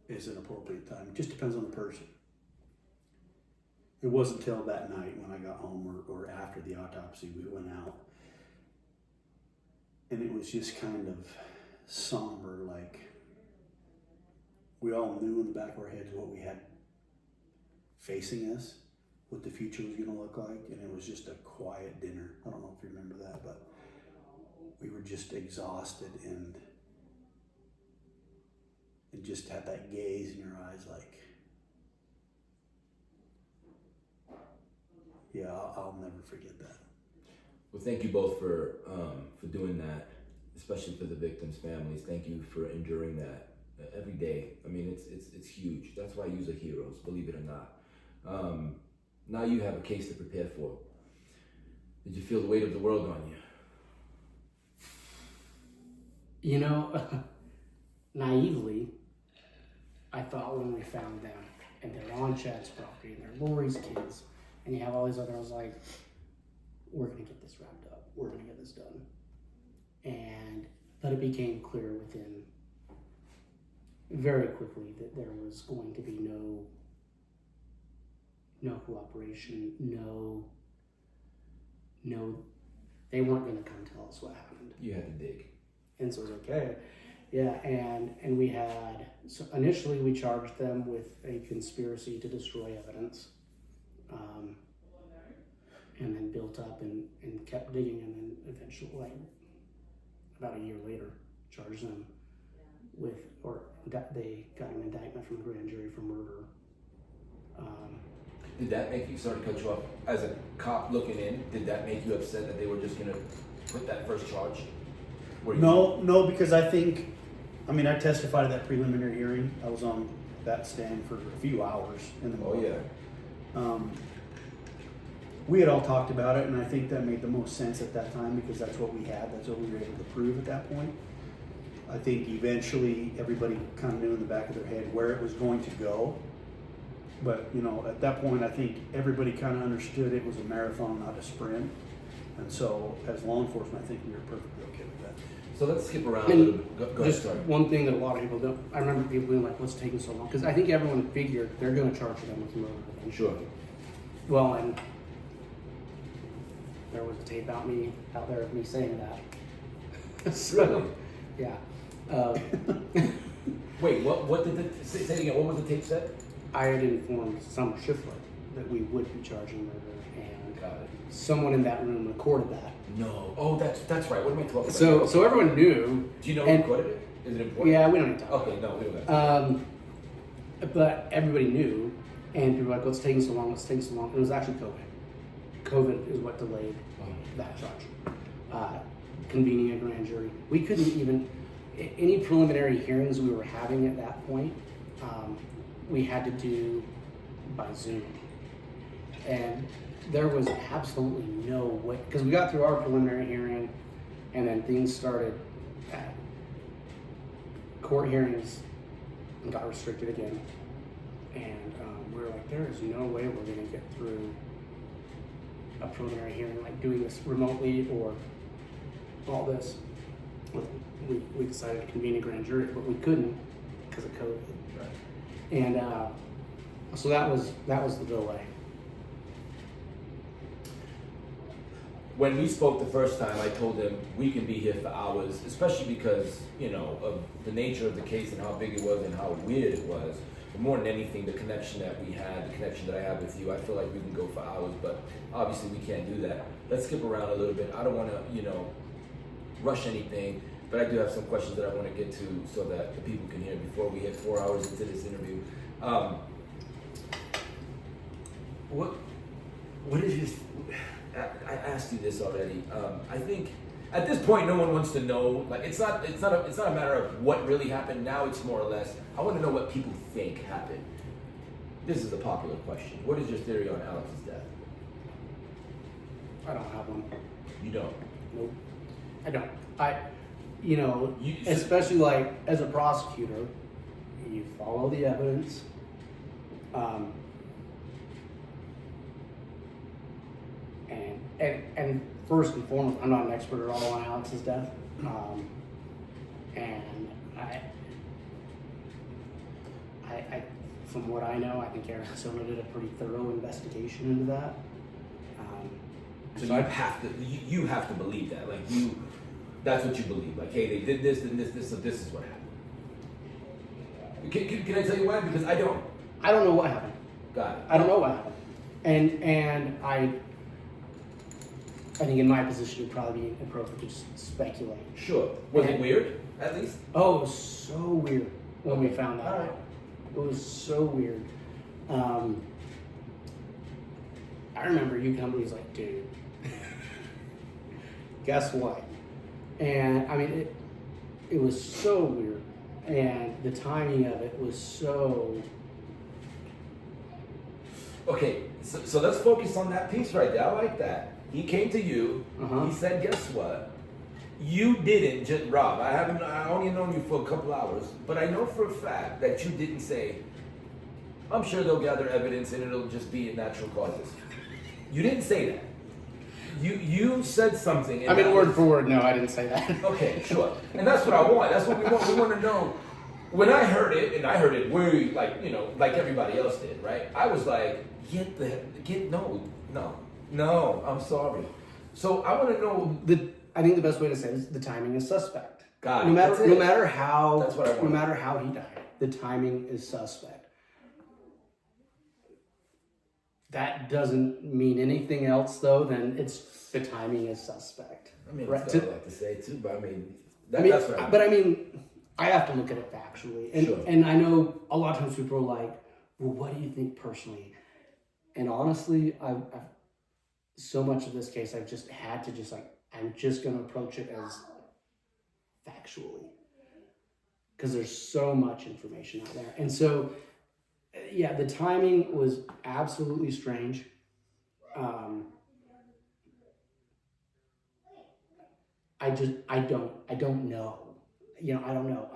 is an appropriate time. It just depends on the person. It wasn't until that night when I got home or after the autopsy, we went out. And it was just kind of somber, like we all knew in the back of our heads what we had facing us, what the future was going to look like. And it was just a quiet dinner. I don't know if you remember that, but we were just exhausted and just had that gaze in your eyes like, yeah, I'll never forget that. Well, thank you both for doing that, especially for the victims' families. Thank you for enduring that every day. I mean, it's huge. That's why you are heroes, believe it or not. Now you have a case to prepare for. Did you feel the weight of the world on you? You know, naively, I thought when we found them, and they're on Chad's property, and they're Lori's kids, and you have all these other, I was like, we're going to get this wrapped up. We're going to get this done. But it became clear very quickly that there was going to be no cooperation, no, they weren't going to come tell us what happened. You had to dig. And so it was okay. Yeah, and we had, so initially we charged them with a conspiracy to destroy evidence, and then built up and kept digging, and then eventually, like about a year later, charged them with, or they got an indictment from the grand jury for murder. Did that make you, sorry to cut you off, as a cop looking in, did that make you upset that they were just going to put that first charge? No, because I think, I mean, I testified at that preliminary hearing. I was on that stand for a few hours in the morning. Oh, yeah. We had all talked about it, and I think that made the most sense at that time because that's what we had. That's what we were able to prove at that point. I think eventually everybody kind of knew in the back of their head where it was going to go. But, you know, at that point, I think everybody kind of understood it was a marathon, not a sprint. And so, as law enforcement, I think we were perfectly okay with that. So let's skip around a little bit. Go ahead, Just sorry. one thing that a lot of people don't, I remember people being like, what's taking so long? Because I think everyone figured they're going to charge them with murder eventually. Sure. Well, and there was a tape out there of me saying that. Really? Yeah. Wait, what did the, say it again, what was the tape said? I had informed some shifter that we would be charging murder, and Got it. someone in that room recorded that. No. Oh, that's right. What am I talking about? So everyone knew. Do you know who recorded it? Is it important? Yeah, we don't need to talk. Okay, no, we don't have to. But everybody knew, and people were like, what's taking so long? What's taking so long? It was actually COVID. COVID is what delayed that charge. Convening a grand jury. We couldn't even, any preliminary hearings we were having at that point, we had to do by Zoom. And there was absolutely no way, because we got through our preliminary hearing, and then things started at court hearings and got restricted again. And we were like, there is no way we're going to get through a preliminary hearing, like doing this remotely or all this. We decided to convene a grand jury, but we couldn't because of COVID. Right. And so that was the delay. When we spoke the first time, I told him we can be here for hours, especially because, you know, of the nature of the case and how big it was and how weird it was. But more than anything, the connection that we had, the connection that I have with you, I feel like we can go for hours, but obviously we can't do that. Let's skip around a little bit. I don't want to, you know, rush anything, but I do have some questions that I want to get to so that the people can hear before we hit 4 hours into this interview. What is your, I asked you this already. I think at this point, no one wants to know. Like, it's not a matter of what really happened. Now it's more or less, I want to know what people think happened. This is a popular question. What is your theory on Alex's death? I don't have one. You don't. Nope. I don't. Especially like as a prosecutor, you follow the evidence. And first and foremost, I'm not an expert at all on Alex's death. And I, from what I know, I think Arizona did a pretty thorough investigation into that. So you have to believe that. Like, that's what you believe. Like, hey, they did this, and this, so this is what happened. Can I tell you why? Because I don't. I don't know what happened. Got it. I don't know what happened. And I think in my position it'd probably be appropriate to just speculate. Sure. Was it weird, at least? Oh, it was so weird when we found that All right. out. It was so weird. I remember you coming, he's like, dude, guess what? And I mean, it was so weird. And the timing of it was so... Okay, so let's focus on that piece right there. I like that. He came to you. He said, "Guess what? You didn't just Rob. I only known you for a couple hours, but I know for a fact that you didn't say, I'm sure they'll gather evidence and it'll just be natural causes." You didn't say that. You said something. I mean, word for word, no, I didn't say that. Okay, sure. And that's what I want. That's what we want. We want to know. When I heard it, and I heard it way, like, you know, like everybody else did, right? I was like, No. I'm sorry. So I want to know. I think the best way to say it is the timing is suspect. Got No it. matter That's it. no matter how That's what I no want. matter how he died, the timing is suspect. That doesn't mean anything else though than it's the timing is suspect. I mean, Right. that's what I like to say too, but I mean, that's what I But I mean, I have to look at it factually, and Sure. and I know a lot of times people are like, "Well, what do you think personally?" And honestly, I've so much of this case, I've just had to I'm just going to approach it as factually because there's so much information out there, and so yeah, the timing was absolutely strange. I don't know. You know, I don't know.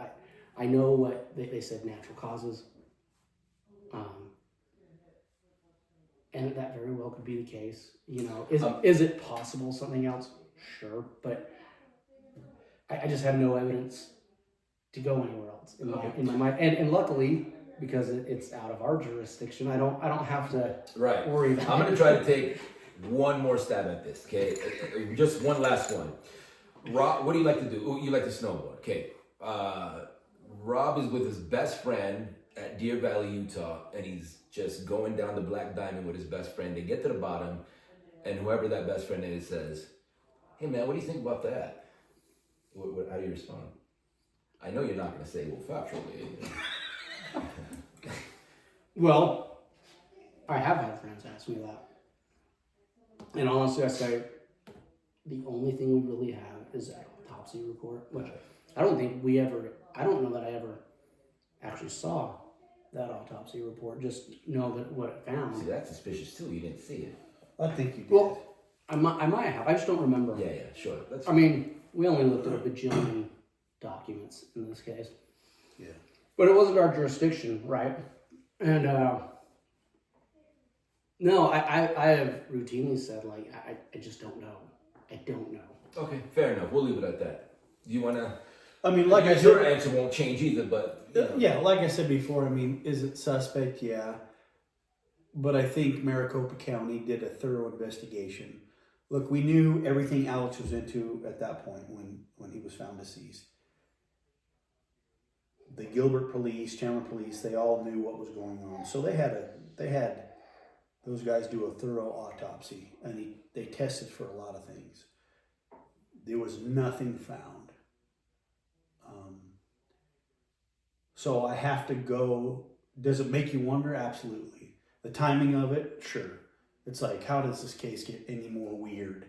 I know what they said natural causes. And that very well could be the case. You know, is it possible something else? Sure, but I just have no evidence to go anywhere else in my mind. And luckily, because it's out of our jurisdiction, I don't have to worry about it. I'm going to try to take one more stab at this, okay? Just one last one. Rob, what do you like to do? Oh, you like to snowboard, okay. Rob is with his best friend at Deer Valley, Utah, and he's just going down the Black Diamond with his best friend. They get to the bottom, and whoever that best friend is says, "Hey man, what do you think about that?" How do you respond? I know you're not going to say, well, factually. Well, I have had friends ask me that. And honestly, I say, the only thing we really have is that autopsy report, which I don't know that I ever actually saw that autopsy report, just know that what it found. See, that's suspicious too. You didn't see it. I think you did. Well, I might have. I just don't remember. Yeah, sure. I mean, we only looked at a bajillion documents in this case. Yeah. But it wasn't our jurisdiction, right? And no, I have routinely said, like, I just don't know. I don't know. Okay, fair enough. We'll leave it at that. Do you want to... I mean, like I your said, answer won't change either, but... You know. yeah, like I said before, I mean, is it suspect? Yeah. But I think Maricopa County did a thorough investigation. Look, we knew everything Alex was into at that point when he was found deceased. The Gilbert police, Chandler police, they all knew what was going on. So they had those guys do a thorough autopsy, and they tested for a lot of things. There was nothing found. So I have to go. Does it make you wonder? Absolutely. The timing of it, sure. It's like, how does this case get any more weird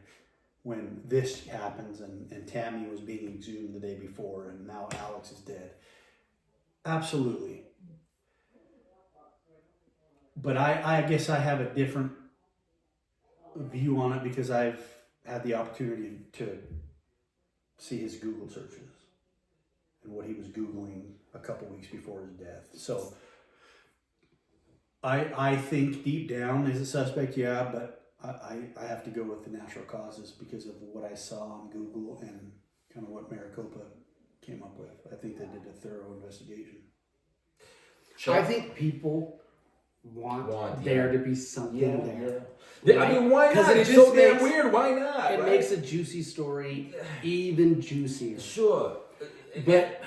when this happens and Tammy was being exhumed the day before and now Alex is dead? Absolutely. But I guess I have a different view on it because I've had the opportunity to see his Google searches and what he was Googling a couple weeks before his death. So I think deep down is a suspect, yeah, but I have to go with the natural causes because of what I saw on Google and kind of what Maricopa came up with. I think they did a thorough investigation. Sure. I think people want there to be something there. Yeah. I mean, why not? It's so damn weird. Why not? It makes a juicy story even juicier. Sure. But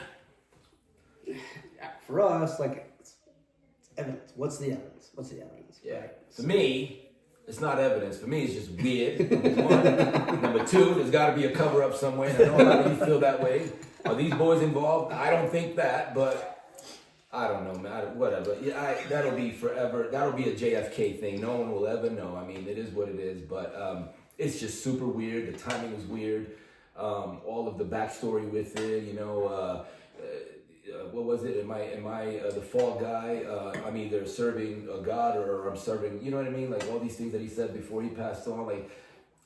for us, like, it's evidence. What's the evidence? Yeah. Right? For me, it's not evidence. For me, it's just weird. Number one. Number two, there's got to be a cover up somewhere. And I know a lot of you feel that way. Are these boys involved? I don't think that, but I don't know, man. Whatever. Yeah, that'll be forever. That'll be a JFK thing. No one will ever know. I mean, it is what it is. But it's just super weird. The timing is weird. All of the backstory with it, you know. What was it? Am I the fall guy? I'm either serving a God or I'm serving, you know what I mean? Like all these things that he said before he passed on, like,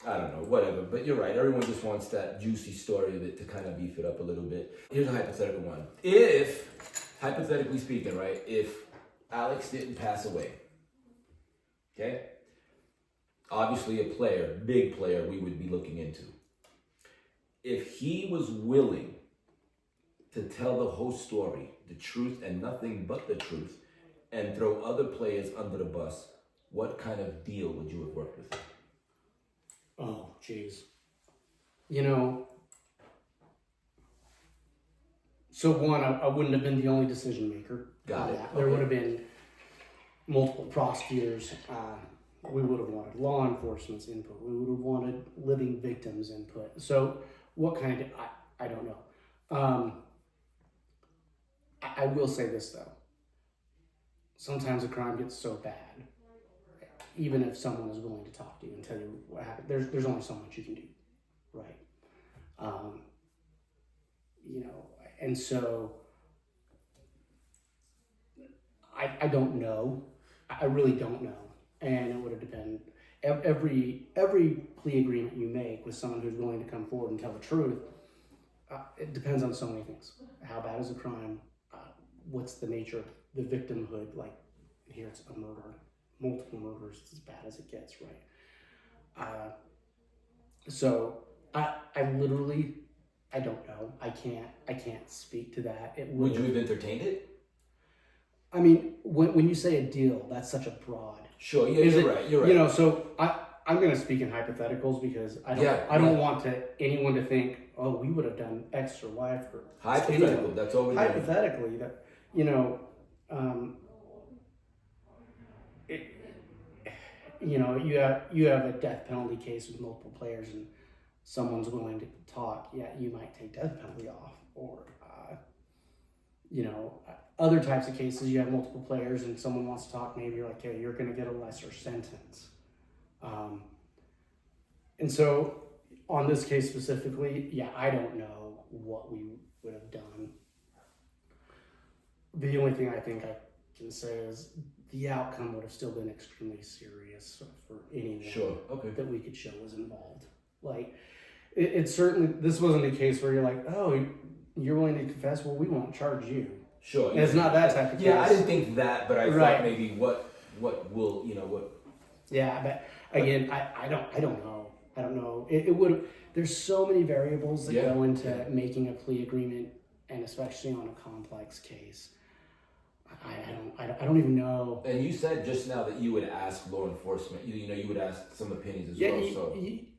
I don't know, whatever. But you're right. Everyone just wants that juicy story of it to kind of beef it up a little bit. Here's a hypothetical one. If, hypothetically speaking, right, if Alex didn't pass away, okay? Obviously a player, big player we would be looking into. If he was willing to tell the whole story, the truth and nothing but the truth, and throw other players under the bus, what kind of deal would you have worked with? Oh, geez. You know, so one, I wouldn't have been the only decision maker. Got on it. that. There Okay. would have been multiple prosecutors. We would have wanted law enforcement's input. We would have wanted living victims' input. So what kind of, I don't know. I will say this though. Sometimes a crime gets so bad, even if someone is willing to talk to you and tell you what happened, there's only so much you can do, right? You know, and so I don't know. I really don't know, and it would have depended. Every plea agreement you make with someone who's willing to come forward and tell the truth, it depends on so many things. How bad is the crime? What's the nature of the victimhood? Like here, it's a murder, multiple murders. It's as bad as it gets, right? So I literally, I don't know. I can't speak to that. Would you have entertained it? I mean, when you say a deal, that's such a broad. Sure. Yeah, you're right. You're right. You know, so I'm going to speak in hypotheticals because I don't want anyone to think, oh, we would have done X or Y for hypothetical. That's all we're doing. Hypothetically, that you know, you have a death penalty case with multiple players and someone's willing to talk. Yeah, you might take death penalty off, or other types of cases, you have multiple players and someone wants to talk, maybe you're like, hey, you're going to get a lesser sentence. And so on this case specifically, yeah, I don't know what we would have done. The only thing I think I can say is the outcome would have still been extremely serious for anyone that we could show was involved. Like, it certainly, this wasn't a case where you're like, oh, you're willing to confess, well, we won't charge you. Sure. And it's not that type of case. Yeah, I didn't think that, but I thought maybe what will, what. Yeah, but again, I don't know. I don't know. It would. There's so many variables that go into making a plea agreement, and especially on a complex case. I don't even know. And you said just now that you would ask law enforcement. You would ask some opinions as well.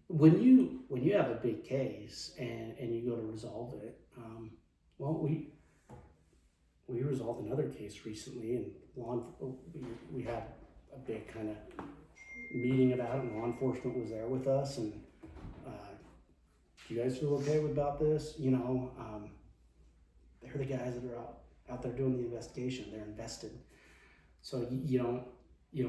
When you have a big case and you go to resolve it, we resolved another case recently, and we had a big kind of meeting about it, and law enforcement was there with us, and do you guys feel okay about this? They're the guys that are out there doing the investigation. They're invested, so you don't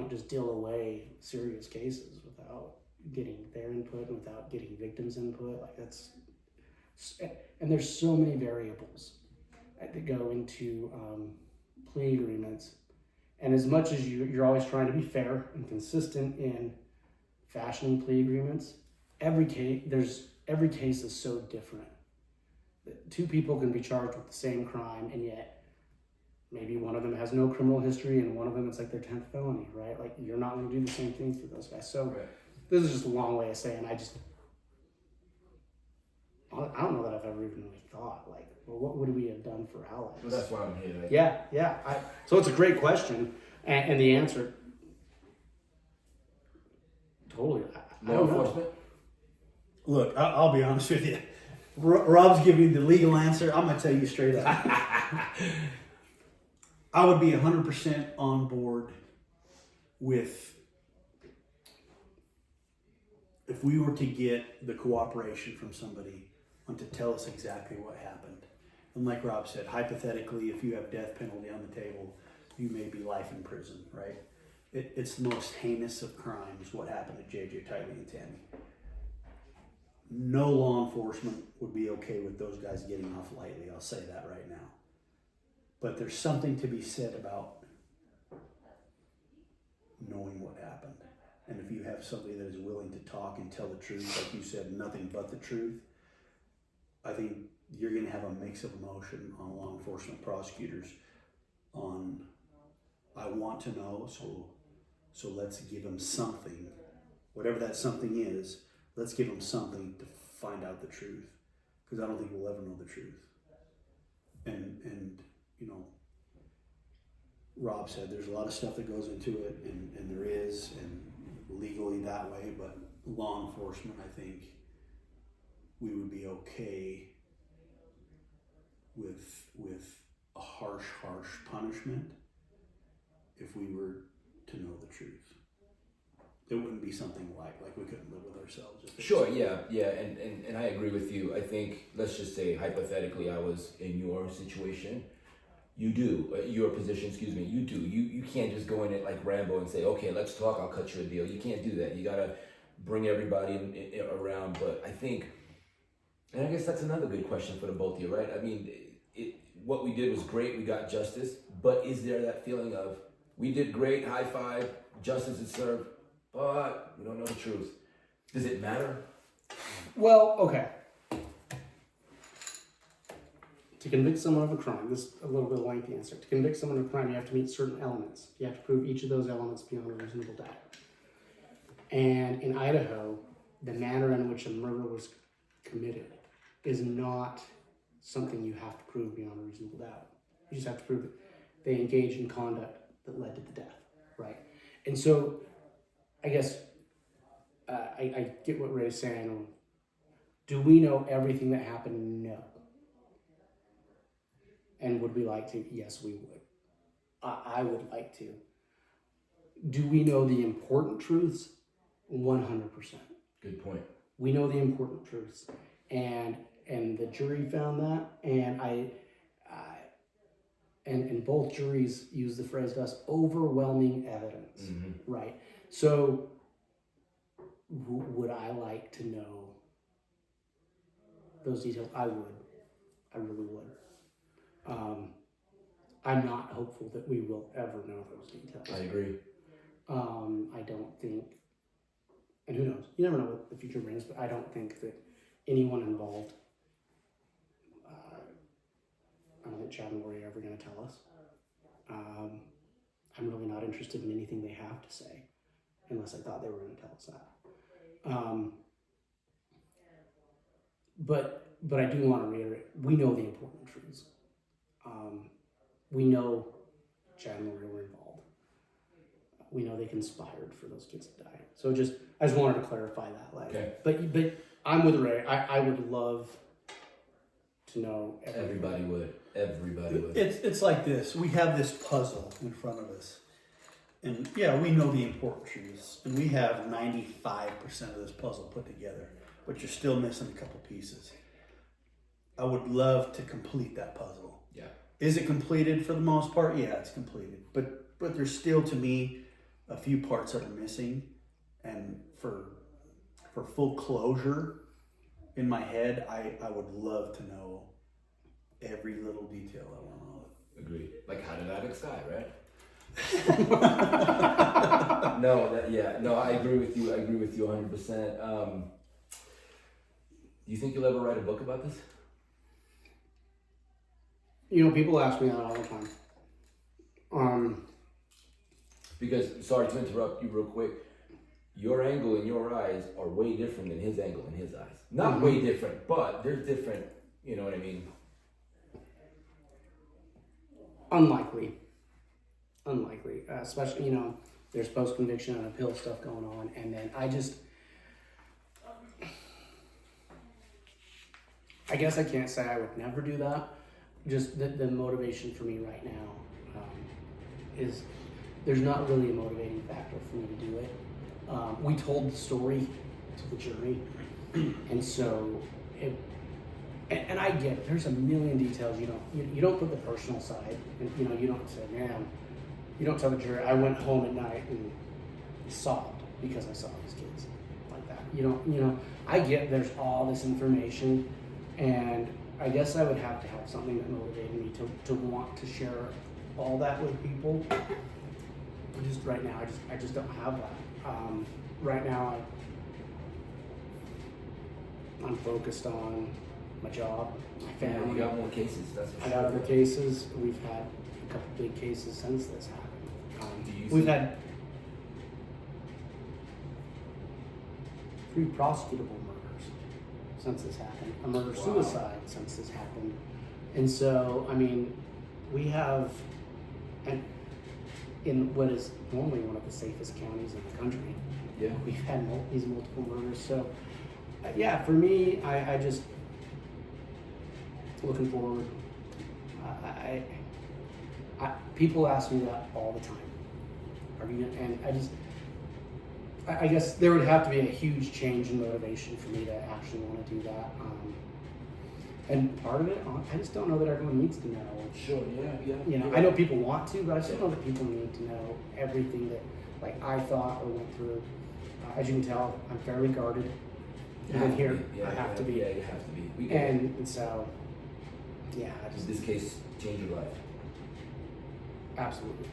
just deal away serious cases without getting their input and without getting victims' input. Like and there's so many variables that go into plea agreements. And as much as you're always trying to be fair and consistent in fashioning plea agreements, every case is so different. Two people can be charged with the same crime, and yet maybe one of them has no criminal history and one of them it's like their 10th felony, right? Like, you're not going to do the same thing for those guys. So this is just a long way of saying I don't know that I've ever even really thought, like, well, what would we have done for Alex? Well, that's why I'm here. Like, Yeah. So it's a great question, and the answer, totally, I don't know. Look, I'll be honest with you. Rob's giving you the legal answer. I'm going to tell you straight up. I would be 100% on board with if we were to get the cooperation from somebody to tell us exactly what happened. And like Rob said, hypothetically, if you have death penalty on the table, you may be life in prison, right? It's the most heinous of crimes, what happened to JJ, Tylee, and Tammy. No law enforcement would be okay with those guys getting off lightly. I'll say that right now. But there's something to be said about knowing what happened. And if you have somebody that is willing to talk and tell the truth, like you said, nothing but the truth, I think you're going to have a mix of emotion on law enforcement prosecutors on, I want to know, so let's give them something, whatever that something is, let's give them something to find out the truth, because I don't think we'll ever know the truth. And Rob said, there's a lot of stuff that goes into it, and there is, and legally that way, but law enforcement, I think we would be okay with a harsh punishment if we were to know the truth. It wouldn't be something like we couldn't live with ourselves. Sure, yeah, and I agree with you. I think, let's just say hypothetically, I was in your situation. You do, your position, excuse me, you do. You can't just go in it like Rambo and say, okay, let's talk, I'll cut you a deal. You can't do that. You gotta bring everybody around. But I think, and I guess that's another good question for the both of you, right? I mean, what we did was great, we got justice, but is there that feeling of, we did great, high five, justice is served, but we don't know the truth. Does it matter? Well, okay. To convict someone of a crime, this is a little bit of a lengthy answer. To convict someone of a crime, you have to meet certain elements. You have to prove each of those elements beyond a reasonable doubt. And in Idaho, the manner in which a murder was committed is not something you have to prove beyond a reasonable doubt. You just have to prove that they engaged in conduct that led to the death, right? And so, I guess, I get what Ray's saying. Do we know everything that happened? No. And would we like to? Yes, we would. I would like to. Do we know the important truths? 100%. Good point. We know the important truths, and the jury found that, and and both juries use the phrase to us, overwhelming evidence, right? So, would I like to know those details? I would. I really would. I'm not hopeful that we will ever know those details. I agree. I don't think, and who knows? You never know what the future brings, but I don't think that anyone involved, I don't think Chad and Lori are ever going to tell us. I'm really not interested in anything they have to say, unless I thought they were going to tell us that. But I do want to reiterate, we know the important truths. We know Chad and Lori were involved. We know they conspired for those kids to die. So I just wanted to clarify that. Okay. But I'm with Ray. I would love to know Everybody would. It's like this. We have this puzzle in front of us. And yeah, we know the important truths. And we have 95% of this puzzle put together. But you're still missing a couple pieces. I would love to complete that puzzle. Yeah. Is it completed for the most part? Yeah, it's completed. But there's still, to me, a few parts that are missing. And for full closure in my head, I would love to know every little detail I want to know. Agreed. Like, how did addicts die, right? No, I agree with you. 100%. Do you think you'll ever write a book about this? You know, people ask me that all the time. Because, sorry to interrupt you real quick, your angle in your eyes are way different than his angle in his eyes. Not way different, but they're different, you know what I mean? Unlikely. Especially, you know, there's post-conviction and appeal stuff going on. And then I guess I can't say I would never do that. Just the motivation for me right now is there's not really a motivating factor for me to do it. We told the story to the jury, and so and I get it. There's a million details you don't put the personal side, and you don't say, man, you don't tell the jury I went home at night and sobbed because I saw these kids like that. I get there's all this information, and I guess I would have to have something that motivated me to want to share all that with people. Just right now, I just don't have that. Right now, I'm focused on my job, my family. You got more cases, that's for I sure. got other cases. We've had a couple big cases since this happened. We've had 3 prosecutable murders since this happened. A murder-suicide since this happened. And so, I mean, we have, and in what is normally one of the safest counties in the country. Yeah. We've had these multiple murders. So, yeah, for me, I just looking forward. People ask me that all the time. Are you gonna, and I guess there would have to be a huge change in motivation for me to actually want to do that. And part of it, I just don't know that everyone needs to know. Sure. Yeah. You know, I know people want to, but I still know that people need to know everything that, like, I thought or went through. As you can tell, I'm fairly guarded. Even here, I have to be. Yeah, you have to be. We get it. And so, yeah, I just Does this case change your life? absolutely,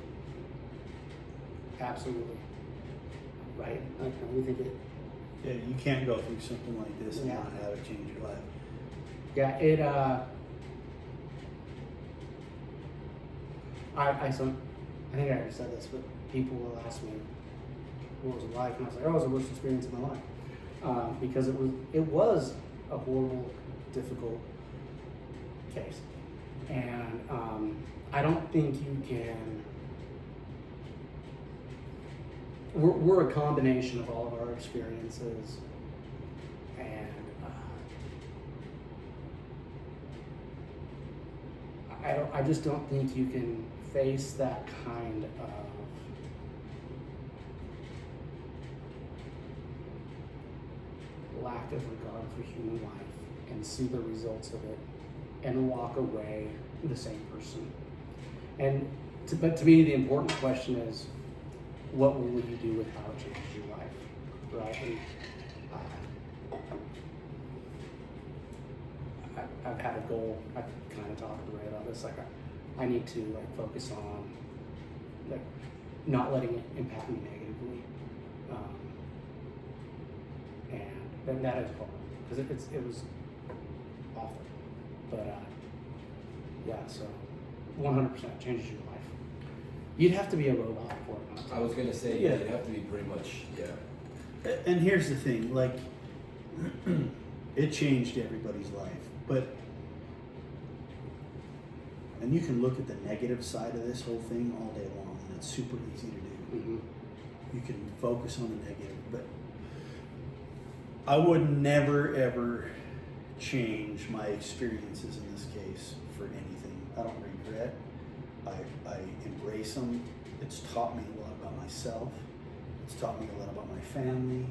right. Like, we think it. Yeah, you can't go through something like this and Yeah. not have it change your life. Yeah, it. I think I already said this, but people will ask me, "What was it like?" And I was like, "Oh, it was the worst experience of my life," because it was a horrible, difficult case, and I don't think you can. We're a combination of all of our experiences, and I just don't think you can face that kind of lack of regard for human life and see the results of it and walk away the same person. But to me, the important question is, what will you do with how it changes your life, right? And I've had a goal. I kind of talked to Ray about this. Like, I need to focus on not letting it impact me negatively, and that is hard because it was awful. But yeah, so 100% changes your life. You'd have to be a robot for it not to. I was gonna say, Yeah. you have to be pretty much, yeah. And here's the thing, like, it changed everybody's life, and you can look at the negative side of this whole thing all day long, and it's super easy to do. Mm-hmm. You can focus on the negative, but I would never ever change my experiences in this case for anything. I don't regret. I embrace them. It's taught me a lot about myself. It's taught me a lot about my family.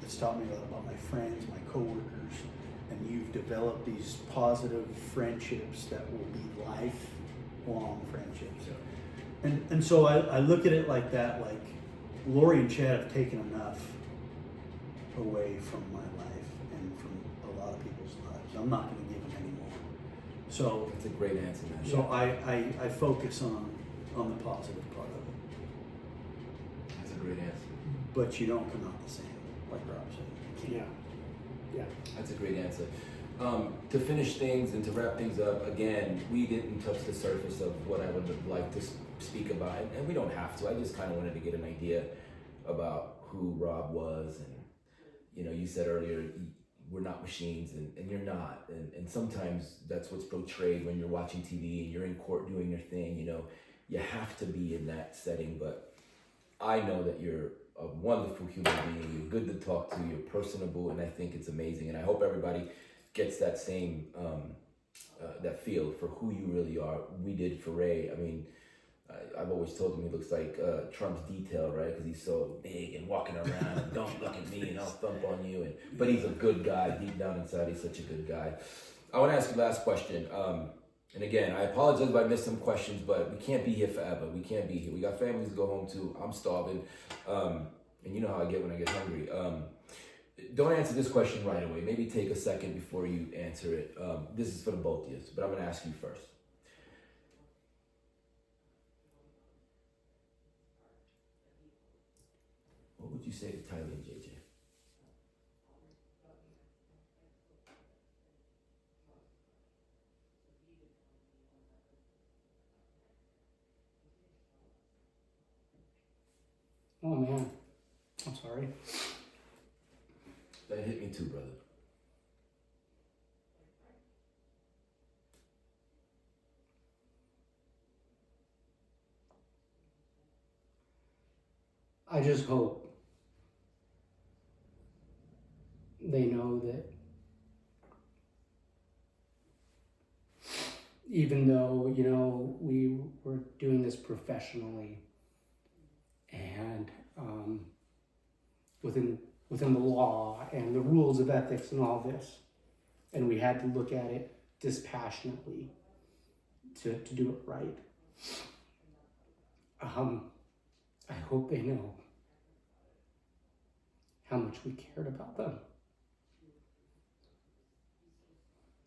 It's taught me a lot about my friends, my coworkers, and you've developed these positive friendships that will be lifelong friendships. Yeah. And so I look at it like that, like Lori and Chad have taken enough away from my life and from a lot of people's lives. I'm not going to give them any more. So That's a great answer, man. so I focus on the positive part of it. That's a great answer. But you don't come out the same, like Rob said. You Yeah. can't. That's a great answer. To finish things and to wrap things up, again, we didn't touch the surface of what I would like to speak about, and we don't have to. I just kind of wanted to get an idea about who Rob was, and you said earlier, we're not machines, and you're not, and sometimes that's what's portrayed when you're watching TV and you're in court doing your thing. You have to be in that setting, but I know that you're a wonderful human being. You're good to talk to. You're personable, and I think it's amazing. And I hope everybody gets that same that feel for who you really are. We did for Ray. I mean, I've always told him he looks like Trump's detail, right? Because he's so big and walking around. And don't look at me, and I'll thump on you. But he's a good guy. Deep down inside, he's such a good guy. I want to ask you the last question. And again, I apologize if I missed some questions, but we can't be here forever. We can't be here. We got families to go home to. I'm starving. And you know how I get when I get hungry. Don't answer this question right away. Maybe take a second before you answer it. This is for the both of you, but I'm going to ask you first. What would you say to Tyler and JJ? Oh man, I'm sorry. That hit me too, brother. I just hope they know that even though, you know, we were doing this professionally and within the law and the rules of ethics and all this, and we had to look at it dispassionately to do it right. I hope they know how much we cared about them.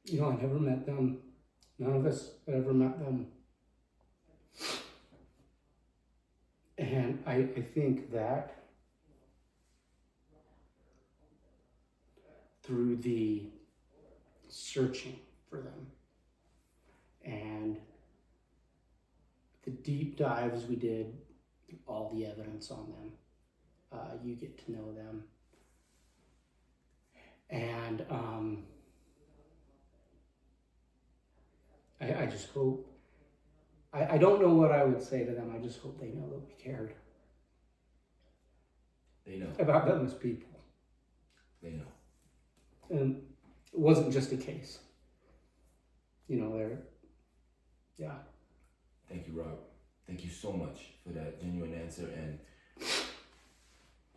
You know, I never met them. None of us had ever met them. And I think that through the searching for them and the deep dives we did, all the evidence on them, you get to know them. And I just hope, I don't know what I would say to them. I just hope they know that we cared. They know. About them as people. They know. And it wasn't just a case. You know, yeah. Thank you, Rob. Thank you so much for that genuine answer. And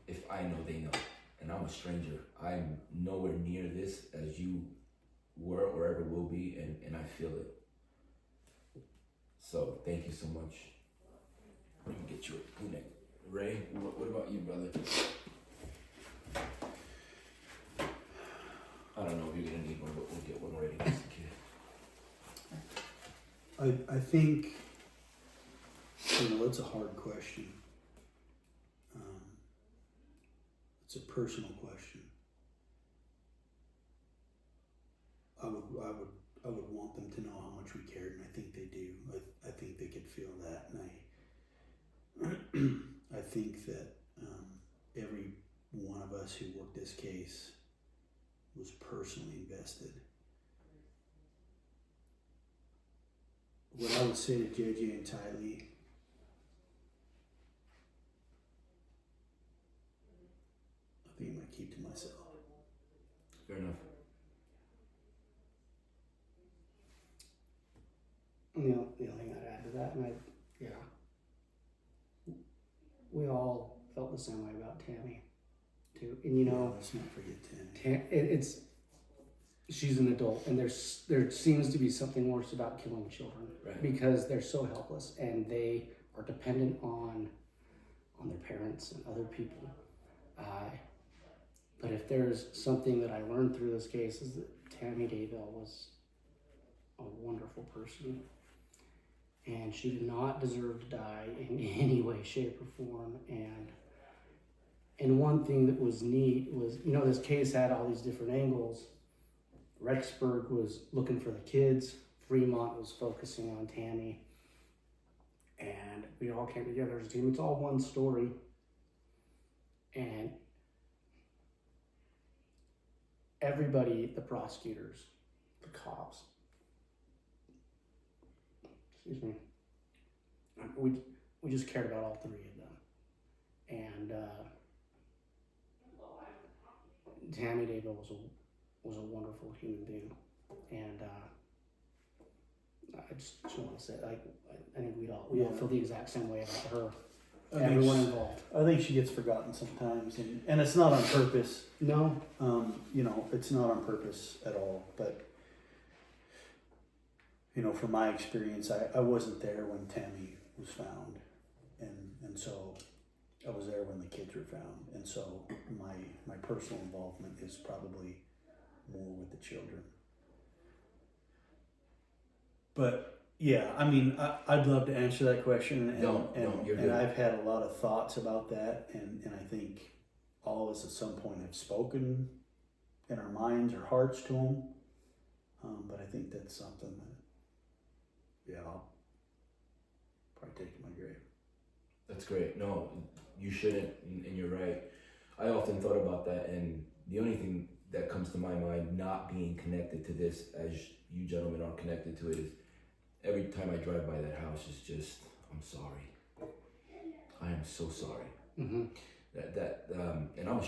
if I know, they know. And I'm a stranger. I'm nowhere near this as you were or ever will be, and I feel it. So thank you so much. Let me get you a Kleenex. Ray, what about you, brother? I don't know if you're gonna need one, but we'll get one ready just in case. I think, you know, that's a hard question. It's a personal question. I would want them to know how much we cared, and I think they do. I think they could feel that, and I think that every one of us who worked this case was personally invested. What I would say to JJ and Tylee, I think I might keep to myself. Fair enough. The only thing I'd add to that, and we all felt the same way about Tammy, too. And you know, let's not forget Tammy. She's an adult, and there seems to be something worse about killing children, Right. Because they're so helpless and they are dependent on their parents and other people. But if there's something that I learned through this case is that Tammy Daybell was a wonderful person, and she did not deserve to die in any way, shape, or form. And one thing that was neat was, you know, this case had all these different angles. Rexburg was looking for the kids. Fremont was focusing on Tammy. And we all came together as a team. It's all one story. And everybody, the prosecutors, the cops, excuse me, we just cared about all three of them. And Tammy Daybell was a wonderful human being, and I just want to say, like, I think we all feel the exact same way about her. Everyone involved. I think she gets forgotten sometimes, and it's not on purpose. No. You know, it's not on purpose at all. But you know, from my experience, I wasn't there when Tammy was found, and so I was there when the kids were found, and so my personal involvement is probably more with the children. But yeah, I mean, I'd love to answer that question, and I've had a lot of thoughts about that, and I think all of us at some point have spoken in our minds or hearts to them. But I think that's something that, I'll probably take to my grave. That's great. No, you shouldn't, and you're right. I often thought about that, and the only thing that comes to my mind, not being connected to this, as you gentlemen are connected to it, is every time I drive by that house, it's just, I'm sorry. I am so sorry. Mm-hmm. And I'm a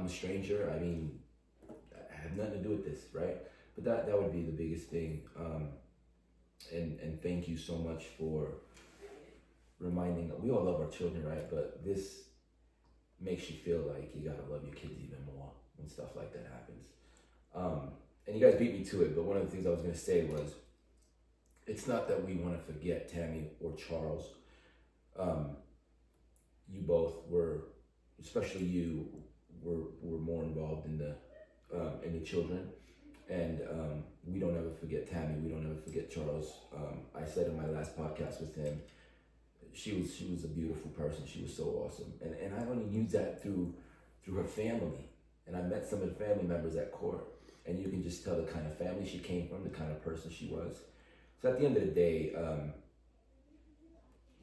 stranger. I mean, I have nothing to do with this, right? But that would be the biggest thing. And thank you so much for reminding. We all love our children, right? But this makes you feel like you gotta love your kids even more when stuff like that happens. And you guys beat me to it, but one of the things I was gonna say was, it's not that we want to forget Tammy or Charles. You both were, especially you, were more involved in the children, and we don't ever forget Tammy. We don't ever forget Charles. I said in my last podcast with him, she was a beautiful person. She was so awesome, and I only knew that through her family, and I met some of the family members at court, and you can just tell the kind of family she came from, the kind of person she was. So at the end of the day,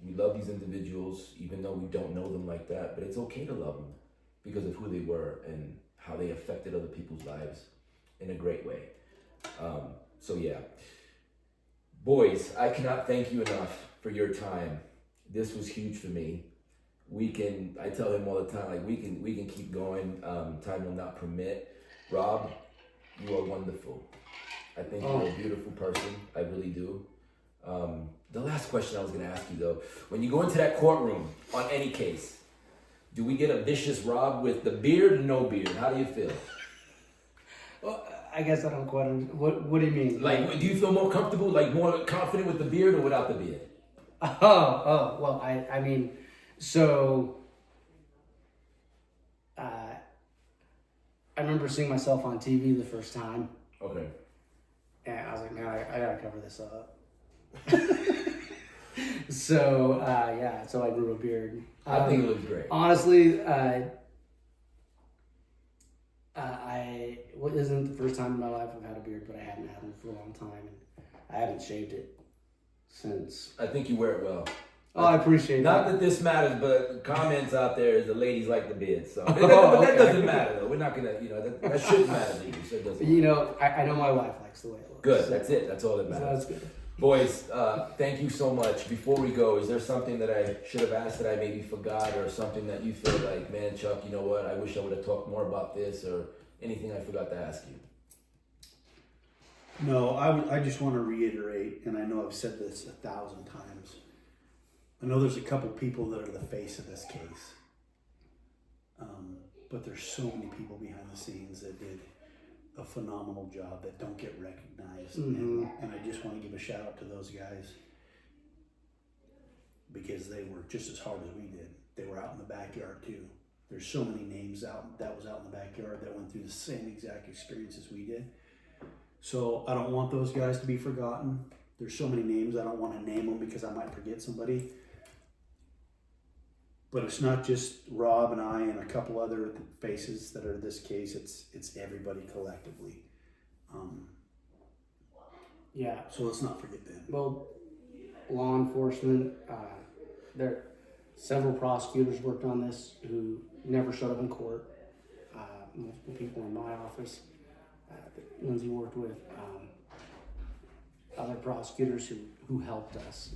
we love these individuals, even though we don't know them like that, but it's okay to love them because of who they were and how they affected other people's lives in a great way. So yeah, boys, I cannot thank you enough for your time. This was huge for me. I tell him all the time, like we can keep going. Time will not permit. Rob, you are wonderful. I think you're a beautiful person. I really do. The last question I was going to ask you, though, when you go into that courtroom on any case, do we get a vicious Rob with the beard or no beard? How do you feel? Well, I guess I don't quite understand. What do you mean? Like, do you feel more comfortable, like more confident with the beard or without the beard? Well, I mean, so I remember seeing myself on TV the first time. Okay. And I was like, man, I gotta cover this up. So I grew a beard. I think it looks great. Honestly, it isn't the first time in my life I've had a beard, but I hadn't had one for a long time, and I haven't shaved it since. I think you wear it well. Oh, I appreciate Not that. that this matters, but comments out there is the ladies like the beard, so but Okay. that doesn't matter though. We're not gonna, that shouldn't matter to you, so it doesn't. You know, I know my wife likes the way it looks. Good. So That's it. That's all that so matters. that's good. Boys, thank you so much. Before we go, is there something that I should have asked that I maybe forgot, or something that you feel like, man, Chuck, you know what? I wish I would have talked more about this, or anything I forgot to ask you? No, I just want to reiterate, and I know I've said this 1,000 times. I know there's a couple people that are the face of this case, but there's so many people behind the scenes that did a phenomenal job that don't get recognized. Mm-hmm. And I just want to give a shout out to those guys because they worked just as hard as we did. They were out in the backyard too. There's so many names that was out in the backyard that went through the same exact experience as we did. So I don't want those guys to be forgotten. There's so many names, I don't want to name them because I might forget somebody. But it's not just Rob and I and a couple other faces that are this case. It's everybody collectively. Yeah. So let's not forget them. Well, law enforcement, there several prosecutors worked on this who never showed up in court. Multiple people in my office that Lindsay worked with, other prosecutors who helped us,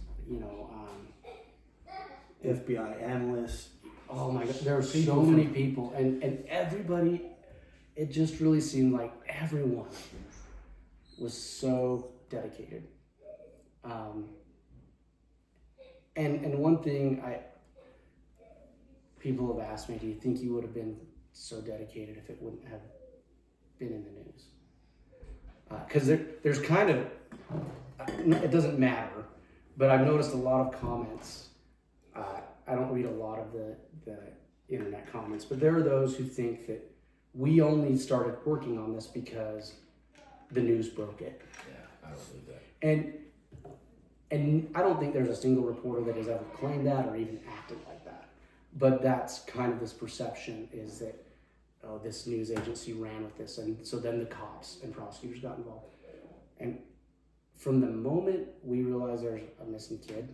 FBI analysts. oh my God, there were so many people, and everybody, it just really seemed like everyone was so dedicated. And one thing people have asked me, do you think you would have been so dedicated if it wouldn't have been in the news? Because there's kind of, it doesn't matter, but I've noticed a lot of comments. I don't read a lot of the internet comments, but there are those who think that we only started working on this because the news broke it. Yeah, I don't believe that. And I don't think there's a single reporter that has ever claimed that or even acted like that. But that's kind of this perception is that, oh, this news agency ran with this. And so then the cops and prosecutors got involved. And from the moment we realized there's a missing kid,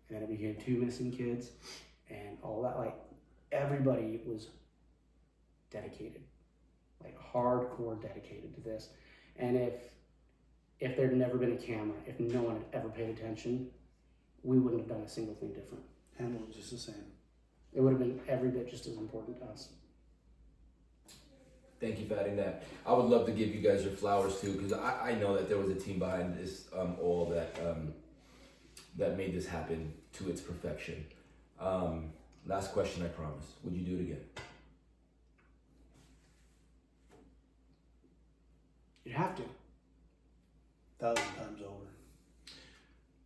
and then it became 2 missing kids, and all that, like, everybody was dedicated, like hardcore dedicated to this. And if there'd never been a camera, if no one had ever paid attention, we wouldn't have done a single thing different. Handled just the same. it would have been every bit just as important to us. Thank you for adding that. I would love to give you guys your flowers too, because I know that there was a team behind this, all that made this happen to its perfection. Last question, I promise. Would you do it again? You'd have to. 1,000 times over.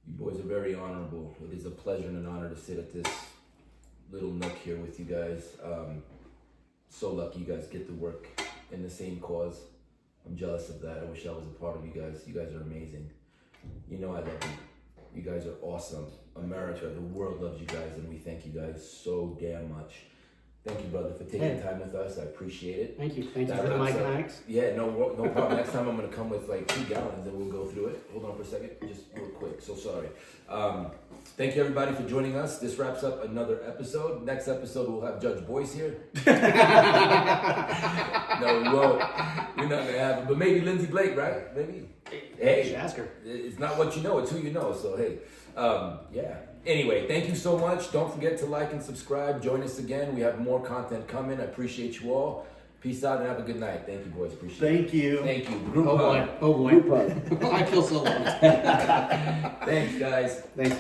You boys are very honorable. It is a pleasure and an honor to sit at this little nook here with you guys. So lucky you guys get to work in the same cause. I'm jealous of that. I wish I was a part of you guys. You guys are amazing. You know I love you. You guys are awesome. America, the world loves you guys, and we thank you guys so damn much. Thank you, brother, for taking time with us. I appreciate it. Thank you. Thank you That for the wraps mic up. Max. Yeah, no problem. Next time I'm gonna come with like 2 gallons and we'll go through it. Hold on for a second, just real quick. So sorry. Thank you everybody for joining us. This wraps up another episode. Next episode we'll have Judge Boyce here. No, we won't. We're not gonna have it, but maybe Lindsay Blake, right? Maybe. You Hey, should ask her. it's not what you know, it's who you know. So hey, yeah. Anyway, thank you so much. Don't forget to like and subscribe. Join us again. We have more content coming. I appreciate you all. Peace out and have a good night. Thank you, boys. Appreciate it. Thank you. Thank you. Group Oh hug. boy. Oh boy. I feel so loved. Thanks, guys. Thank you.